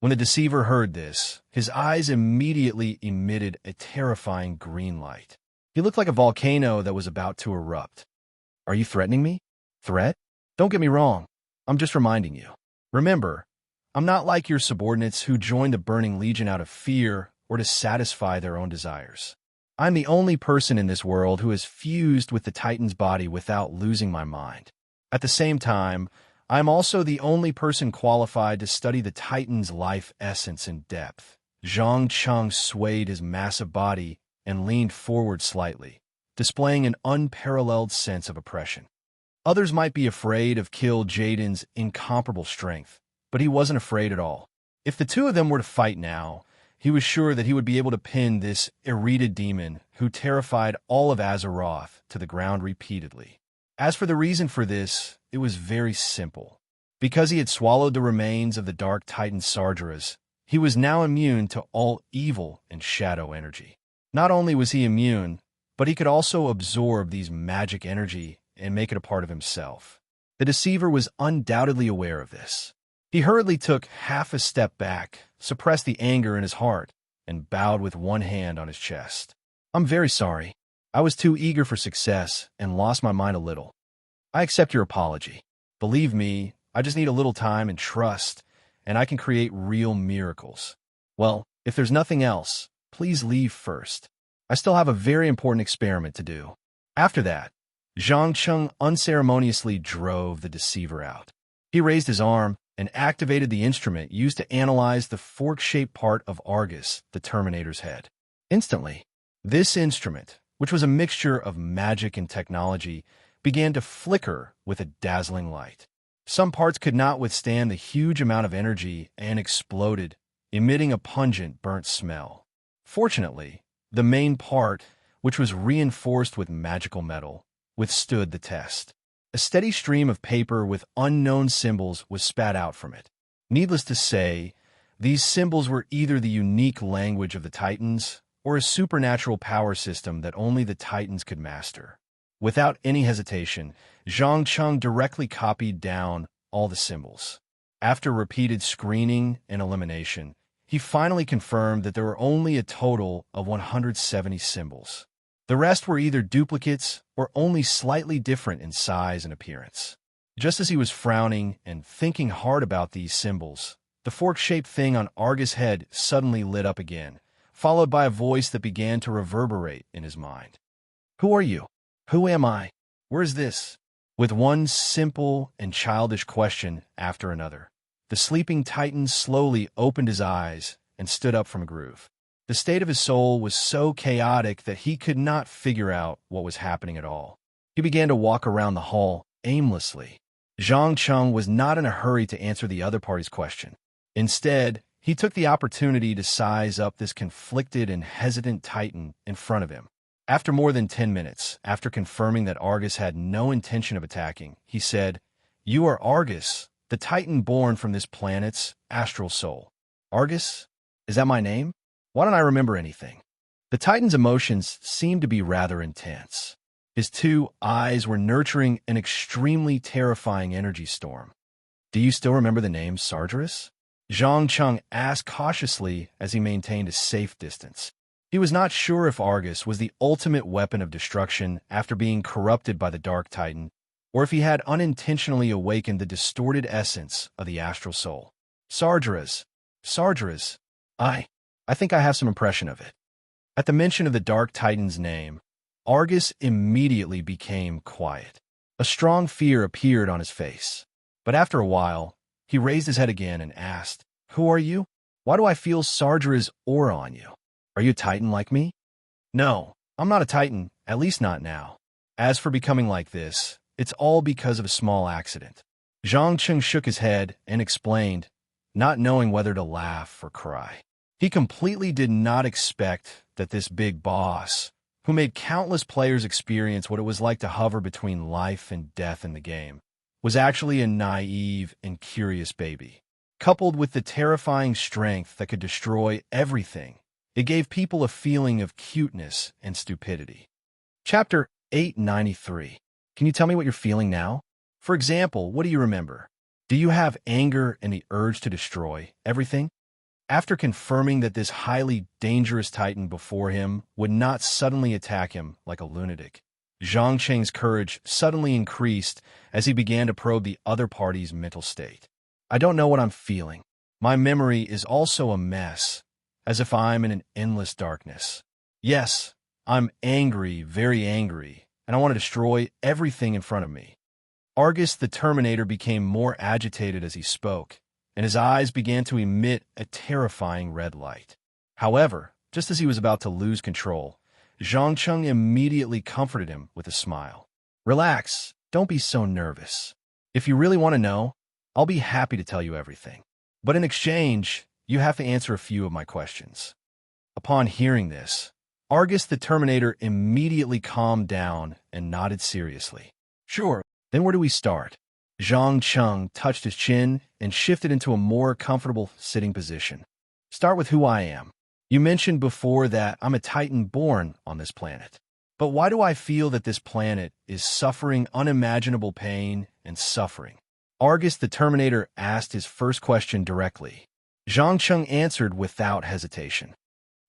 When the deceiver heard this, his eyes immediately emitted a terrifying green light. He looked like a volcano that was about to erupt. Are you threatening me? Threat? Don't get me wrong. I'm just reminding you. Remember, I'm not like your subordinates who joined the Burning Legion out of fear or to satisfy their own desires. I'm the only person in this world who has fused with the Titan's body without losing my mind. At the same time, I'm also the only person qualified to study the Titan's life essence in depth. Zhang Cheng swayed his massive body and leaned forward slightly, displaying an unparalleled sense of oppression. Others might be afraid of Kill Jaden's incomparable strength, but he wasn't afraid at all. If the two of them were to fight now, he was sure that he would be able to pin this irritated demon who terrified all of Azeroth to the ground repeatedly. As for the reason for this, it was very simple. Because he had swallowed the remains of the Dark Titan Sargeras, he was now immune to all evil and shadow energy. Not only was he immune, but he could also absorb these magic energy and make it a part of himself. The deceiver was undoubtedly aware of this. He hurriedly took half a step back, suppressed the anger in his heart, and bowed with one hand on his chest. I'm very sorry. I was too eager for success and lost my mind a little. I accept your apology. Believe me, I just need a little time and trust, and I can create real miracles. Well, if there's nothing else, please leave first. I still have a very important experiment to do. After that, Zhang Cheng unceremoniously drove the deceiver out. He raised his arm and activated the instrument used to analyze the fork-shaped part of Argus, the Terminator's head. Instantly, this instrument, which was a mixture of magic and technology, began to flicker with a dazzling light. Some parts could not withstand the huge amount of energy and exploded, emitting a pungent, burnt smell. Fortunately, the main part, which was reinforced with magical metal, withstood the test. A steady stream of paper with unknown symbols was spat out from it. Needless to say, these symbols were either the unique language of the Titans or a supernatural power system that only the Titans could master. Without any hesitation, Zhang Cheng directly copied down all the symbols. After repeated screening and elimination, he finally confirmed that there were only a total of 170 symbols. The rest were either duplicates or only slightly different in size and appearance. Just as he was frowning and thinking hard about these symbols, the fork-shaped thing on Argus' head suddenly lit up again, followed by a voice that began to reverberate in his mind. "Who are you? Who am I? Where's this?" With one simple and childish question after another, the sleeping Titan slowly opened his eyes and stood up from a groove. The state of his soul was so chaotic that he could not figure out what was happening at all. He began to walk around the hall aimlessly. Zhang Cheng was not in a hurry to answer the other party's question. Instead, he took the opportunity to size up this conflicted and hesitant Titan in front of him. After more than 10 minutes, after confirming that Argus had no intention of attacking, he said, "You are Argus, the Titan born from this planet's astral soul." "Argus? Is that my name? Why don't I remember anything?" The Titan's emotions seemed to be rather intense. His two eyes were nurturing an extremely terrifying energy storm. "Do you still remember the name Sargeras?" Zhang Cheng asked cautiously as he maintained a safe distance. He was not sure if Argus was the ultimate weapon of destruction after being corrupted by the Dark Titan, or if he had unintentionally awakened the distorted essence of the astral soul. Sargeras. I think I have some impression of it." At the mention of the Dark Titan's name, Argus immediately became quiet. A strong fear appeared on his face. But after a while, he raised his head again and asked, "Who are you? Why do I feel Sargeras' aura on you? Are you a Titan like me?" "No, I'm not a Titan, at least not now. As for becoming like this, it's all because of a small accident." Zhang Cheng shook his head and explained, not knowing whether to laugh or cry. He completely did not expect that this big boss, who made countless players experience what it was like to hover between life and death in the game, was actually a naive and curious baby. Coupled with the terrifying strength that could destroy everything, it gave people a feeling of cuteness and stupidity. Chapter 893. Can you tell me what you're feeling now? For example, what do you remember? Do you have anger and the urge to destroy everything? After confirming that this highly dangerous Titan before him would not suddenly attack him like a lunatic, Zhang Cheng's courage suddenly increased as he began to probe the other party's mental state. "I don't know what I'm feeling. My memory is also a mess, as if I'm in an endless darkness. Yes, I'm angry, very angry, and I want to destroy everything in front of me." Argus the Terminator became more agitated as he spoke, and his eyes began to emit a terrifying red light. However, just as he was about to lose control, Zhang Cheng immediately comforted him with a smile. "Relax, don't be so nervous. If you really want to know, I'll be happy to tell you everything. But in exchange, you have to answer a few of my questions." Upon hearing this, Argus the Terminator immediately calmed down and nodded seriously. "Sure, then where do we start?" Zhang Cheng touched his chin and shifted into a more comfortable sitting position. "Start with who I am. You mentioned before that I'm a Titan born on this planet. But why do I feel that this planet is suffering unimaginable pain and suffering?" Argus the Terminator asked his first question directly. Zhang Cheng answered without hesitation.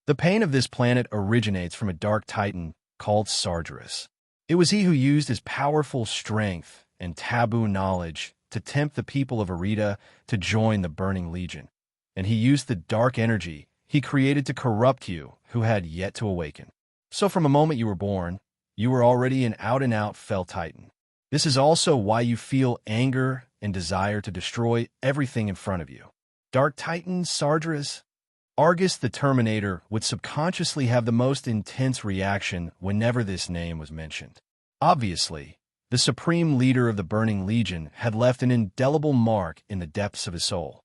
"The pain of this planet originates from a Dark Titan called Sargeras. It was he who used his powerful strength and taboo knowledge to tempt the people of Arita to join the Burning Legion, and he used the dark energy he created to corrupt you who had yet to awaken. So from the moment you were born, you were already an out-and-out Fell Titan. This is also why you feel anger and desire to destroy everything in front of you. Dark Titan Sargeras. Argus the Terminator would subconsciously have the most intense reaction whenever this name was mentioned. Obviously, the supreme leader of the Burning Legion had left an indelible mark in the depths of his soul.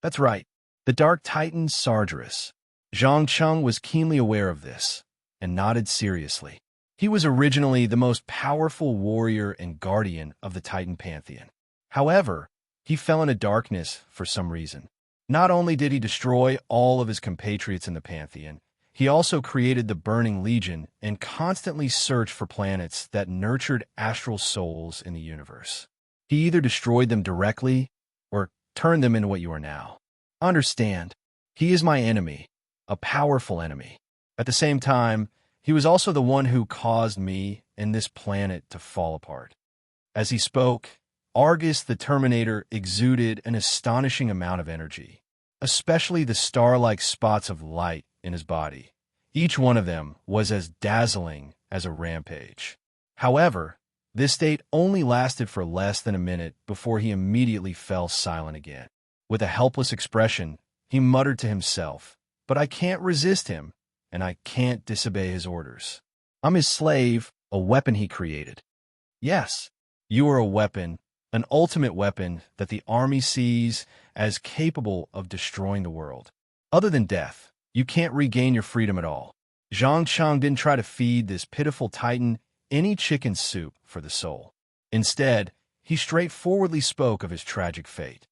That's right, the Dark Titan Sargeras. Zhang Cheng was keenly aware of this, and nodded seriously. He was originally the most powerful warrior and guardian of the Titan Pantheon. However, he fell into darkness for some reason. Not only did he destroy all of his compatriots in the Pantheon, he also created the Burning Legion and constantly searched for planets that nurtured astral souls in the universe. He either destroyed them directly or turned them into what you are now. Understand, he is my enemy, a powerful enemy. At the same time, he was also the one who caused me and this planet to fall apart. As he spoke, Argus the Terminator exuded an astonishing amount of energy, especially the star-like spots of light in his body. Each one of them was as dazzling as a rampage. However, this state only lasted for less than a minute before he immediately fell silent again. With a helpless expression, he muttered to himself, "But I can't resist him, and I can't disobey his orders. I'm his slave, a weapon he created." Yes, you are a weapon, an ultimate weapon that the army sees as capable of destroying the world. Other than death, you can't regain your freedom at all. Zhang Cheng didn't try to feed this pitiful titan any chicken soup for the soul. Instead, he straightforwardly spoke of his tragic fate.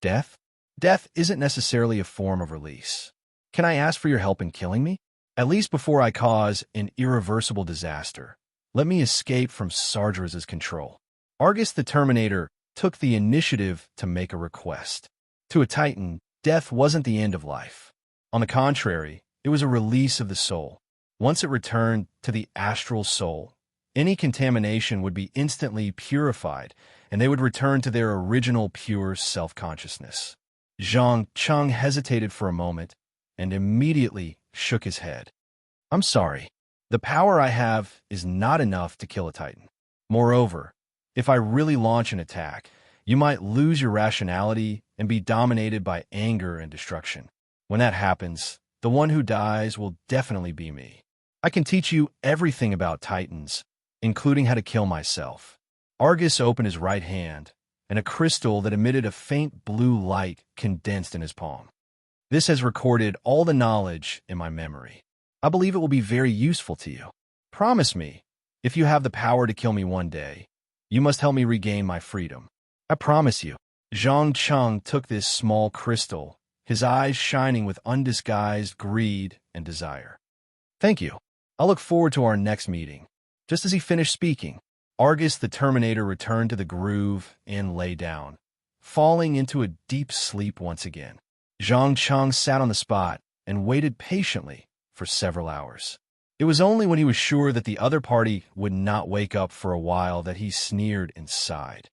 Death? Death isn't necessarily a form of release. Can I ask for your help in killing me? At least before I cause an irreversible disaster, let me escape from Sargeras' control. Argus the Terminator took the initiative to make a request. To a Titan, death wasn't the end of life. On the contrary, it was a release of the soul. Once it returned to the astral soul, any contamination would be instantly purified, and they would return to their original pure self-consciousness. Zhang Cheng hesitated for a moment and immediately shook his head. I'm sorry. The power I have is not enough to kill a Titan. Moreover, if I really launch an attack, you might lose your rationality and be dominated by anger and destruction. When that happens, the one who dies will definitely be me. I can teach you everything about Titans, including how to kill myself. Argus opened his right hand, and a crystal that emitted a faint blue light condensed in his palm. This has recorded all the knowledge in my memory. I believe it will be very useful to you. Promise me, if you have the power to kill me one day, you must help me regain my freedom. I promise you. Zhang Cheng took this small crystal, his eyes shining with undisguised greed and desire. Thank you. I'll look forward to our next meeting. Just as he finished speaking, Argus the Terminator returned to the groove and lay down, falling into a deep sleep once again. Zhang Cheng sat on the spot and waited patiently for several hours. It was only when he was sure that the other party would not wake up for a while that he sneered and sighed.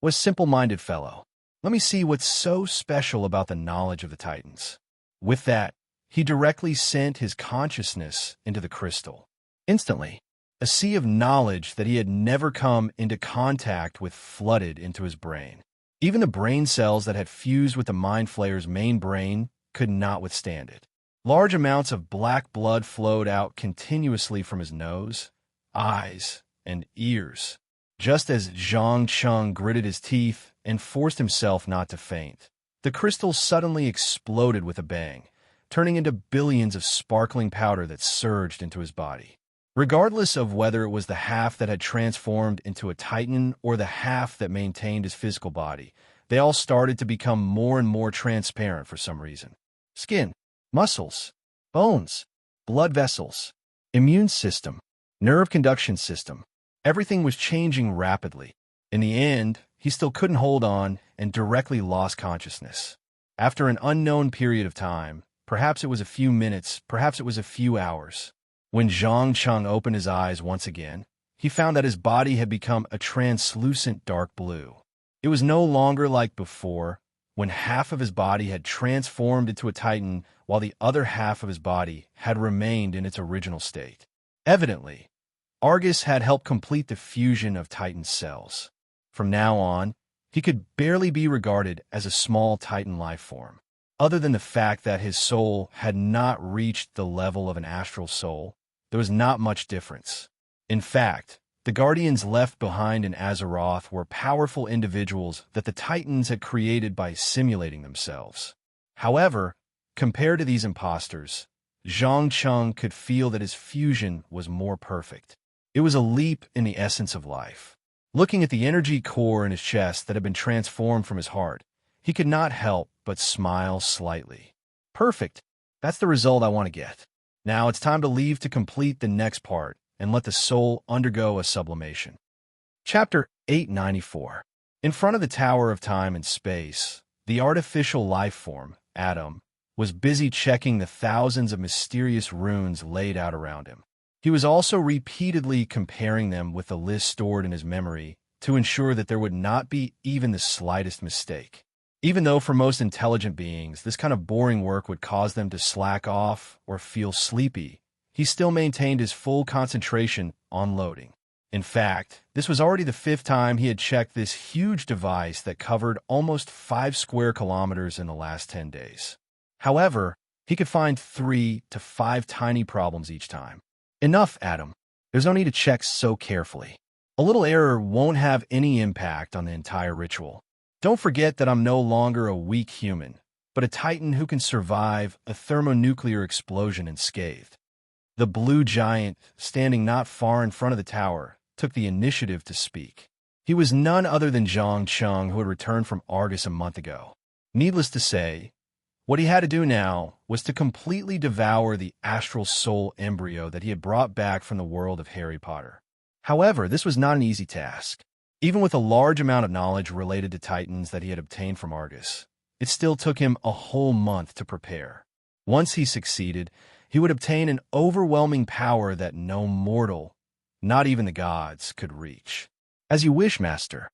"What simple-minded fellow. Let me see what's so special about the knowledge of the Titans." With that, he directly sent his consciousness into the crystal. Instantly, a sea of knowledge that he had never come into contact with flooded into his brain. Even the brain cells that had fused with the Mind Flayer's main brain could not withstand it. Large amounts of black blood flowed out continuously from his nose, eyes, and ears, just as Zhang Cheng gritted his teeth and forced himself not to faint. The crystal suddenly exploded with a bang, turning into billions of sparkling powder that surged into his body. Regardless of whether it was the half that had transformed into a Titan or the half that maintained his physical body, they all started to become more and more transparent for some reason. Skin, muscles, bones, blood vessels, immune system, nerve conduction system. Everything was changing rapidly. In the end, he still couldn't hold on and directly lost consciousness. After an unknown period of time, perhaps it was a few minutes, perhaps it was a few hours, When Zhang Cheng opened his eyes once again, he found that his body had become a translucent dark blue. It was no longer like before, when half of his body had transformed into a titan while the other half of his body had remained in its original state. Evidently, Argus had helped complete the fusion of titan cells. From now on, he could barely be regarded as a small titan life form. Other than the fact that his soul had not reached the level of an astral soul, there was not much difference. In fact, the Guardians left behind in Azeroth were powerful individuals that the Titans had created by simulating themselves. However, compared to these imposters, Zhang Cheng could feel that his fusion was more perfect. It was a leap in the essence of life. Looking at the energy core in his chest that had been transformed from his heart, he could not help but smile slightly. Perfect. That's the result I want to get. Now it's time to leave to complete the next part and let the soul undergo a sublimation. Chapter 894. In front of the Tower of Time and Space, the artificial life form, Adam, was busy checking the thousands of mysterious runes laid out around him. He was also repeatedly comparing them with the list stored in his memory to ensure that there would not be even the slightest mistake. Even though for most intelligent beings, this kind of boring work would cause them to slack off or feel sleepy, he still maintained his full concentration on loading. In fact, this was already the 5th time he had checked this huge device that covered almost 5 square kilometers in the last 10 days. However, he could find 3 to 5 tiny problems each time. Enough, Adam. There's no need to check so carefully. A little error won't have any impact on the entire ritual. Don't forget that I'm no longer a weak human, but a titan who can survive a thermonuclear explosion unscathed. The blue giant, standing not far in front of the tower, took the initiative to speak. He was none other than Zhang Cheng, who had returned from Argus a month ago. Needless to say, what he had to do now was to completely devour the astral soul embryo that he had brought back from the world of Harry Potter. However, this was not an easy task. Even with a large amount of knowledge related to Titans that he had obtained from Argus, it still took him a whole month to prepare. Once he succeeded, he would obtain an overwhelming power that no mortal, not even the gods, could reach. As you wish, Master.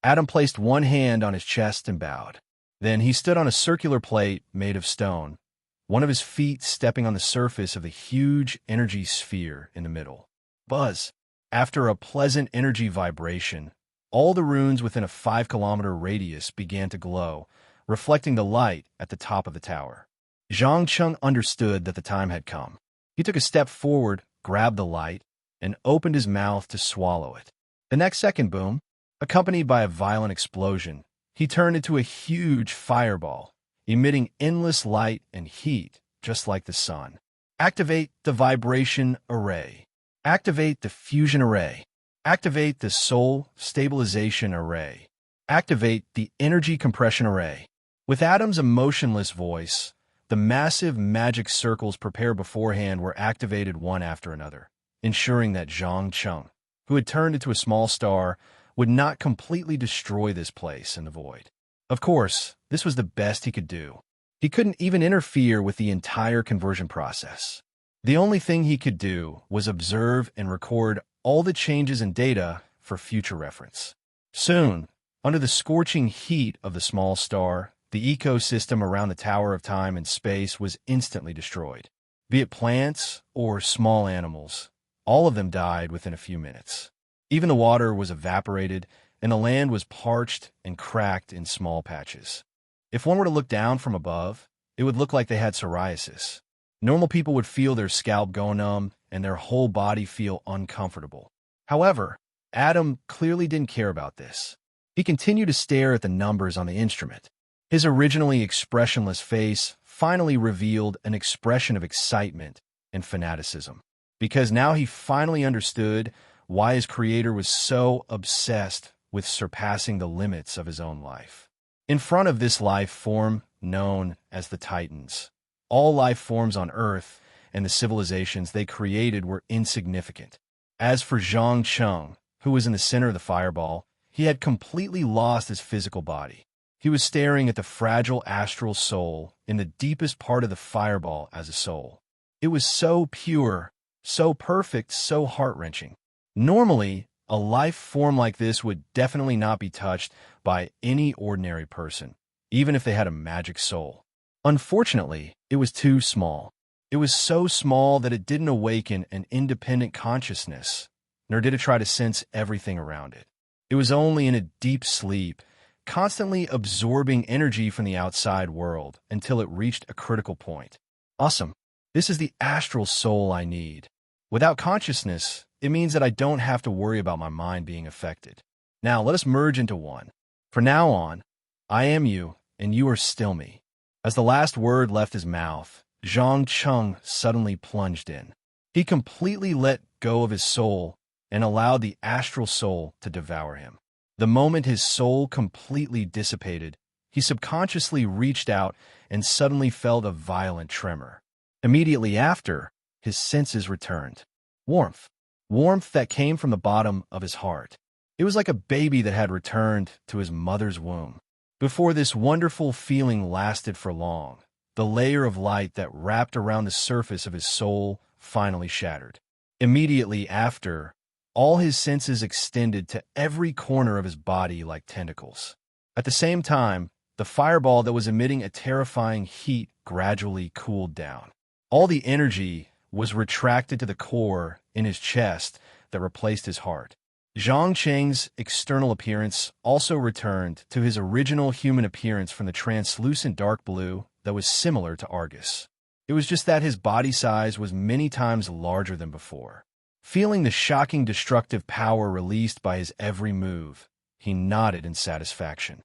Adam placed one hand on his chest and bowed. Then he stood on a circular plate made of stone, one of his feet stepping on the surface of the huge energy sphere in the middle. Buzz! After a pleasant energy vibration, all the runes within a 5-kilometer radius began to glow, reflecting the light at the top of the tower. Zhang Cheng understood that the time had come. He took a step forward, grabbed the light, and opened his mouth to swallow it. The next second, boom, accompanied by a violent explosion, he turned into a huge fireball, emitting endless light and heat, just like the sun. Activate the vibration array. Activate the fusion array. Activate the soul stabilization array. Activate the energy compression array. With Adam's emotionless voice, the massive magic circles prepared beforehand were activated one after another, ensuring that Zhang Cheng, who had turned into a small star, would not completely destroy this place in the void. Of course, this was the best he could do. He couldn't even interfere with the entire conversion process. The only thing he could do was observe and record all the changes in data for future reference. Soon, under the scorching heat of the small star, the ecosystem around the Tower of Time and Space was instantly destroyed. Be it plants or small animals, all of them died within a few minutes. Even the water was evaporated, and the land was parched and cracked in small patches. If one were to look down from above, it would look like they had psoriasis. Normal people would feel their scalp go numb and their whole body feel uncomfortable. However, Adam clearly didn't care about this. He continued to stare at the numbers on the instrument. His originally expressionless face finally revealed an expression of excitement and fanaticism, because now he finally understood why his creator was so obsessed with surpassing the limits of his own life. In front of this life form known as the Titans, all life forms on Earth and the civilizations they created were insignificant. As for Zhang Cheng, who was in the center of the fireball, he had completely lost his physical body. He was staring at the fragile astral soul in the deepest part of the fireball as a soul. It was so pure So perfect, so heart-wrenching. Normally, a life form like this would definitely not be touched by any ordinary person, even if they had a magic soul. Unfortunately, it was too small. It was so small that it didn't awaken an independent consciousness, nor did it try to sense everything around it. It was only in a deep sleep, constantly absorbing energy from the outside world until it reached a critical point. Awesome. This is the astral soul I need. Without consciousness, it means that I don't have to worry about my mind being affected. Now, let us merge into one. From now on, I am you, and you are still me. As the last word left his mouth, Zhang Cheng suddenly plunged in. He completely let go of his soul and allowed the astral soul to devour him. The moment his soul completely dissipated, he subconsciously reached out and suddenly felt a violent tremor. Immediately after, his senses returned. Warmth. Warmth that came from the bottom of his heart. It was like a baby that had returned to his mother's womb. Before this wonderful feeling lasted for long, the layer of light that wrapped around the surface of his soul finally shattered. Immediately after, all his senses extended to every corner of his body like tentacles. At the same time, the fireball that was emitting a terrifying heat gradually cooled down. All the energy was retracted to the core in his chest that replaced his heart. Zhang Cheng's external appearance also returned to his original human appearance from the translucent dark blue that was similar to Argus. It was just that his body size was many times larger than before. Feeling the shocking destructive power released by his every move, he nodded in satisfaction.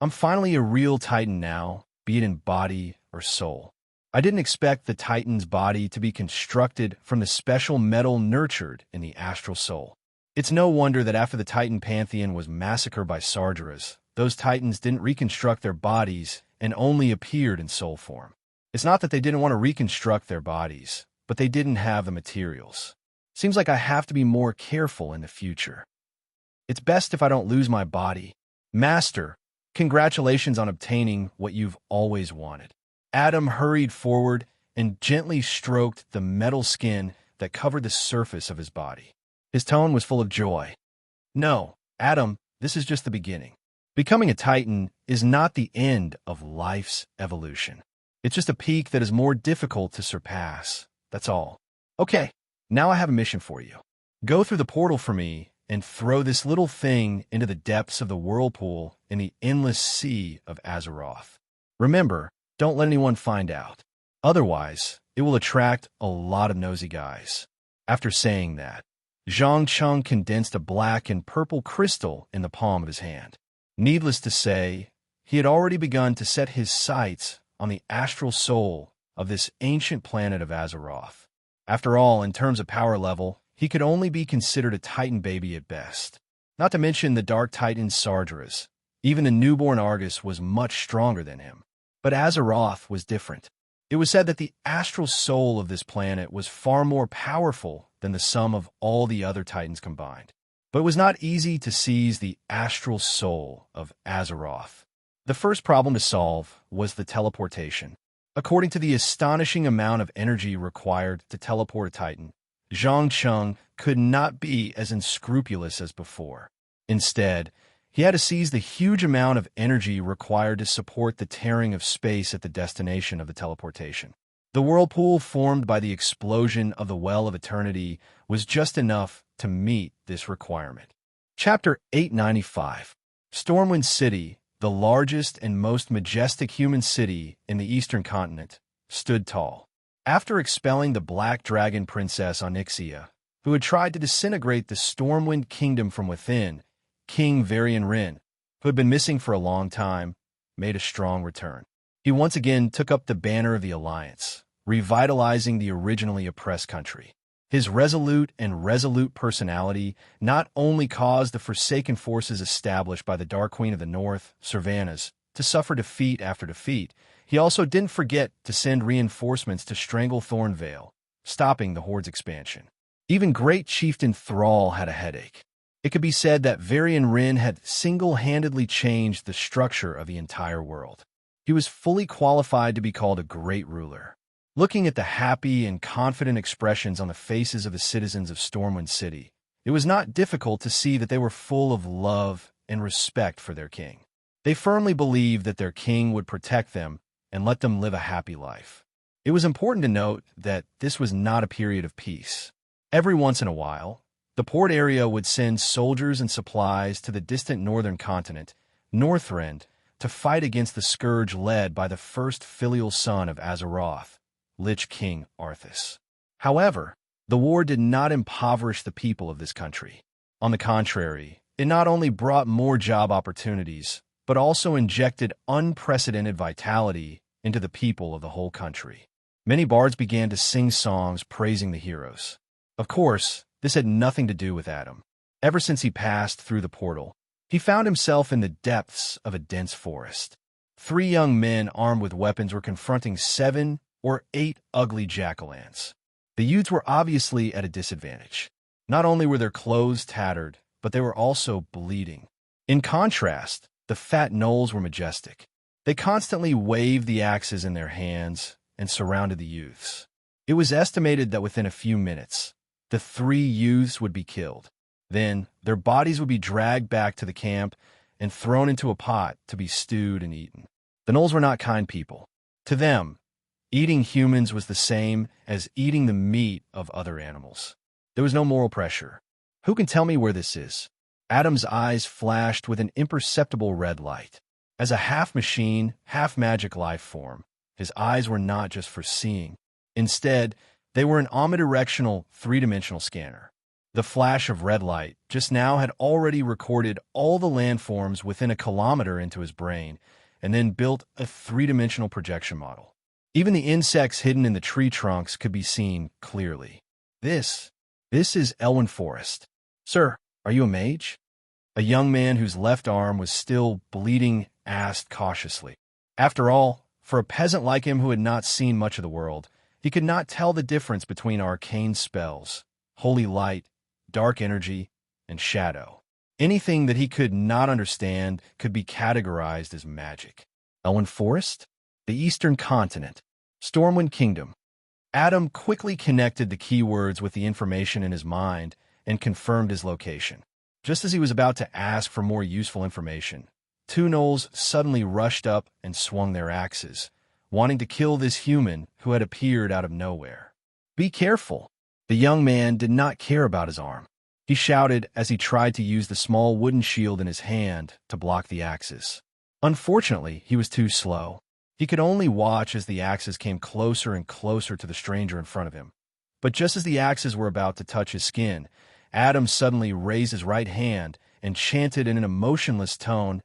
I'm finally a real Titan now, be it in body or soul. I didn't expect the Titan's body to be constructed from the special metal nurtured in the astral soul. It's no wonder that after the Titan pantheon was massacred by Sargeras, those Titans didn't reconstruct their bodies and only appeared in soul form. It's not that they didn't want to reconstruct their bodies, but they didn't have the materials. Seems like I have to be more careful in the future. It's best if I don't lose my body. Master, congratulations on obtaining what you've always wanted. Adam hurried forward and gently stroked the metal skin that covered the surface of his body. His tone was full of joy. No, Adam, this is just the beginning. Becoming a Titan is not the end of life's evolution. It's just a peak that is more difficult to surpass. That's all. Okay, now I have a mission for you. Go through the portal for me and throw this little thing into the depths of the whirlpool in the endless sea of Azeroth. Remember, don't let anyone find out. Otherwise, it will attract a lot of nosy guys. After saying that, Zhang Cheng condensed a black and purple crystal in the palm of his hand. Needless to say, he had already begun to set his sights on the astral soul of this ancient planet of Azeroth. After all, in terms of power level, he could only be considered a Titan baby at best. Not to mention the Dark Titan Sargeras. Even the newborn Argus was much stronger than him. But Azeroth was different. It was said that the astral soul of this planet was far more powerful than the sum of all the other Titans combined. But it was not easy to seize the astral soul of Azeroth. The first problem to solve was the teleportation. According to the astonishing amount of energy required to teleport a Titan, Zhang Cheng could not be as unscrupulous as before. Instead, he had to seize the huge amount of energy required to support the tearing of space at the destination of the teleportation. The whirlpool formed by the explosion of the Well of Eternity was just enough to meet this requirement. Chapter 895. Stormwind City, the largest and most majestic human city in the eastern continent, stood tall. After expelling the Black Dragon Princess Onyxia, who had tried to disintegrate the Stormwind Kingdom from within, King Varian Rin, who had been missing for a long time, made a strong return. He once again took up the banner of the Alliance, revitalizing the originally oppressed country. His resolute personality not only caused the Forsaken forces established by the Dark Queen of the North, Sylvanas, to suffer defeat after defeat, he also didn't forget to send reinforcements to strangle Thornvale, stopping the Horde's expansion. Even Great Chieftain Thrall had a headache. It could be said that Varian Rin had single-handedly changed the structure of the entire world. He was fully qualified to be called a great ruler. Looking at the happy and confident expressions on the faces of the citizens of Stormwind City, it was not difficult to see that they were full of love and respect for their king. They firmly believed that their king would protect them and let them live a happy life. It was important to note that this was not a period of peace. Every once in a while, the port area would send soldiers and supplies to the distant northern continent, Northrend, to fight against the scourge led by the first filial son of Azeroth, Lich King Arthas. However, the war did not impoverish the people of this country. On the contrary, it not only brought more job opportunities, but also injected unprecedented vitality into the people of the whole country. Many bards began to sing songs praising the heroes. Of course, this had nothing to do with Adam. Ever since he passed through the portal, he found himself in the depths of a dense forest. 3 young men armed with weapons were confronting 7 or 8 ugly jack-o'-lanterns. The youths were obviously at a disadvantage. Not only were their clothes tattered, but they were also bleeding. In contrast, the fat gnolls were majestic. They constantly waved the axes in their hands and surrounded the youths. It was estimated that within a few minutes, the 3 youths would be killed. Then, their bodies would be dragged back to the camp and thrown into a pot to be stewed and eaten. The gnolls were not kind people. To them, eating humans was the same as eating the meat of other animals. There was no moral pressure. Who can tell me where this is? Adam's eyes flashed with an imperceptible red light. As a half-machine, half-magic life form, his eyes were not just for seeing. Instead, they were an omnidirectional, 3-dimensional scanner. The flash of red light just now had already recorded all the landforms within a kilometer into his brain, and then built a 3-dimensional projection model. Even the insects hidden in the tree trunks could be seen clearly. This is Elwyn Forest. Sir, are you a mage? A young man whose left arm was still bleeding asked cautiously. After all, for a peasant like him who had not seen much of the world, he could not tell the difference between arcane spells, holy light, dark energy, and shadow. Anything that he could not understand could be categorized as magic. Elwyn Forest? The Eastern Continent. Stormwind Kingdom. Adam quickly connected the keywords with the information in his mind and confirmed his location. Just as he was about to ask for more useful information, 2 gnolls suddenly rushed up and swung their axes, wanting to kill this human who had appeared out of nowhere. Be careful! The young man did not care about his arm. He shouted as he tried to use the small wooden shield in his hand to block the axes. Unfortunately, he was too slow. He could only watch as the axes came closer and closer to the stranger in front of him. But just as the axes were about to touch his skin, Adam suddenly raised his right hand and chanted in an emotionless tone,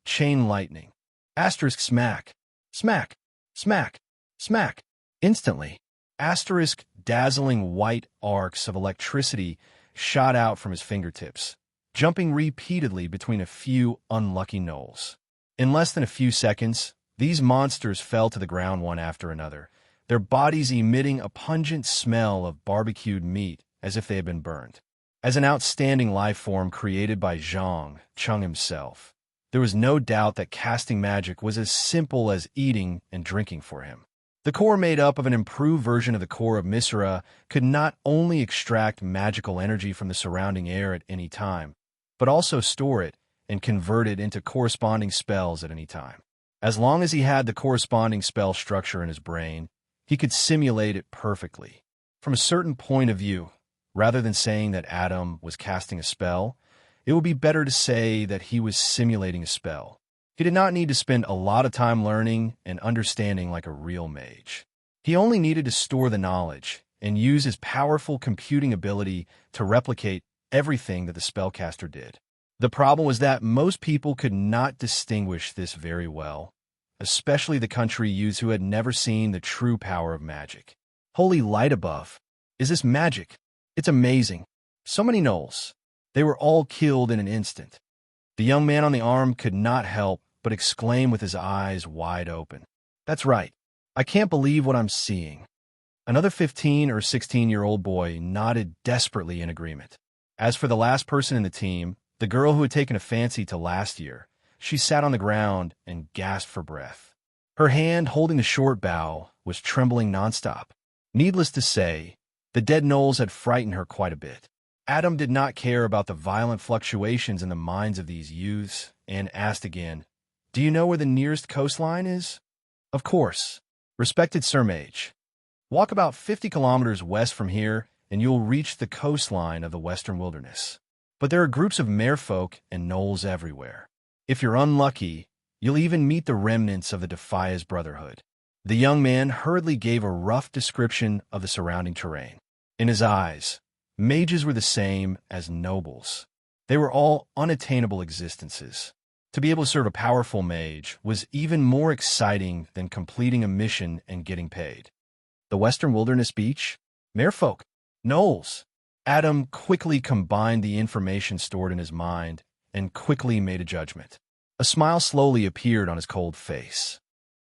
"Chain lightning. Asterisk smack. Smack. Smack. Smack." Instantly, asterisk dazzling white arcs of electricity shot out from his fingertips, jumping repeatedly between a few unlucky gnolls. In less than a few seconds, these monsters fell to the ground one after another, their bodies emitting a pungent smell of barbecued meat as if they had been burned. As an outstanding life form created by Zhang Chung himself, there was no doubt that casting magic was as simple as eating and drinking for him. The core made up of an improved version of the core of Misra could not only extract magical energy from the surrounding air at any time, but also store it and convert it into corresponding spells at any time. As long as he had the corresponding spell structure in his brain, he could simulate it perfectly. From a certain point of view, rather than saying that Adam was casting a spell, it would be better to say that he was simulating a spell. He did not need to spend a lot of time learning and understanding like a real mage. He only needed to store the knowledge and use his powerful computing ability to replicate everything that the spellcaster did. The problem was that most people could not distinguish this very well, especially the country youths who had never seen the true power of magic. Holy light above! Is this magic? It's amazing. So many gnolls. They were all killed in an instant. The young man on the arm could not help but exclaim with his eyes wide open. That's right. I can't believe what I'm seeing. Another 15 or 16-year-old boy nodded desperately in agreement. As for the last person in the team, the girl who had taken a fancy to last year, she sat on the ground and gasped for breath. Her hand holding the short bow was trembling nonstop. Needless to say, the dead gnolls had frightened her quite a bit. Adam did not care about the violent fluctuations in the minds of these youths and asked again, "Do you know where the nearest coastline is?" "Of course. Respected Sir Mage. Walk about 50 kilometers west from here, and you'll reach the coastline of the western wilderness. But there are groups of merfolk and gnolls everywhere. If you're unlucky, you'll even meet the remnants of the Defias Brotherhood." The young man hurriedly gave a rough description of the surrounding terrain. In his eyes, mages were the same as nobles. They were all unattainable existences. To be able to serve a powerful mage was even more exciting than completing a mission and getting paid. The western wilderness beach? Merfolk? Gnolls? Adam quickly combined the information stored in his mind and quickly made a judgment. A smile slowly appeared on his cold face.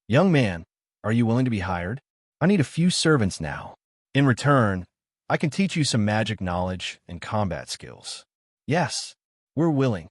"Young man, are you willing to be hired? I need a few servants now. In return, I can teach you some magic knowledge and combat skills." "Yes, we're willing."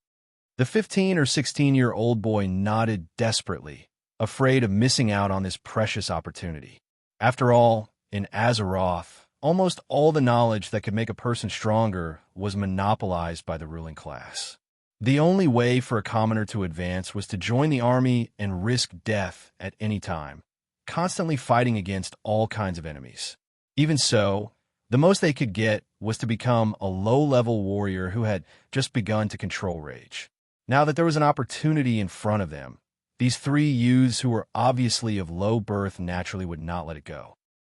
The 15 or 16-year-old boy nodded desperately, afraid of missing out on this precious opportunity. After all, in Azeroth, almost all the knowledge that could make a person stronger was monopolized by the ruling class. The only way for a commoner to advance was to join the army and risk death at any time, constantly fighting against all kinds of enemies. Even so, the most they could get was to become a low-level warrior who had just begun to control rage. Now that there was an opportunity in front of them, these three youths who were obviously of low birth naturally would not let it go.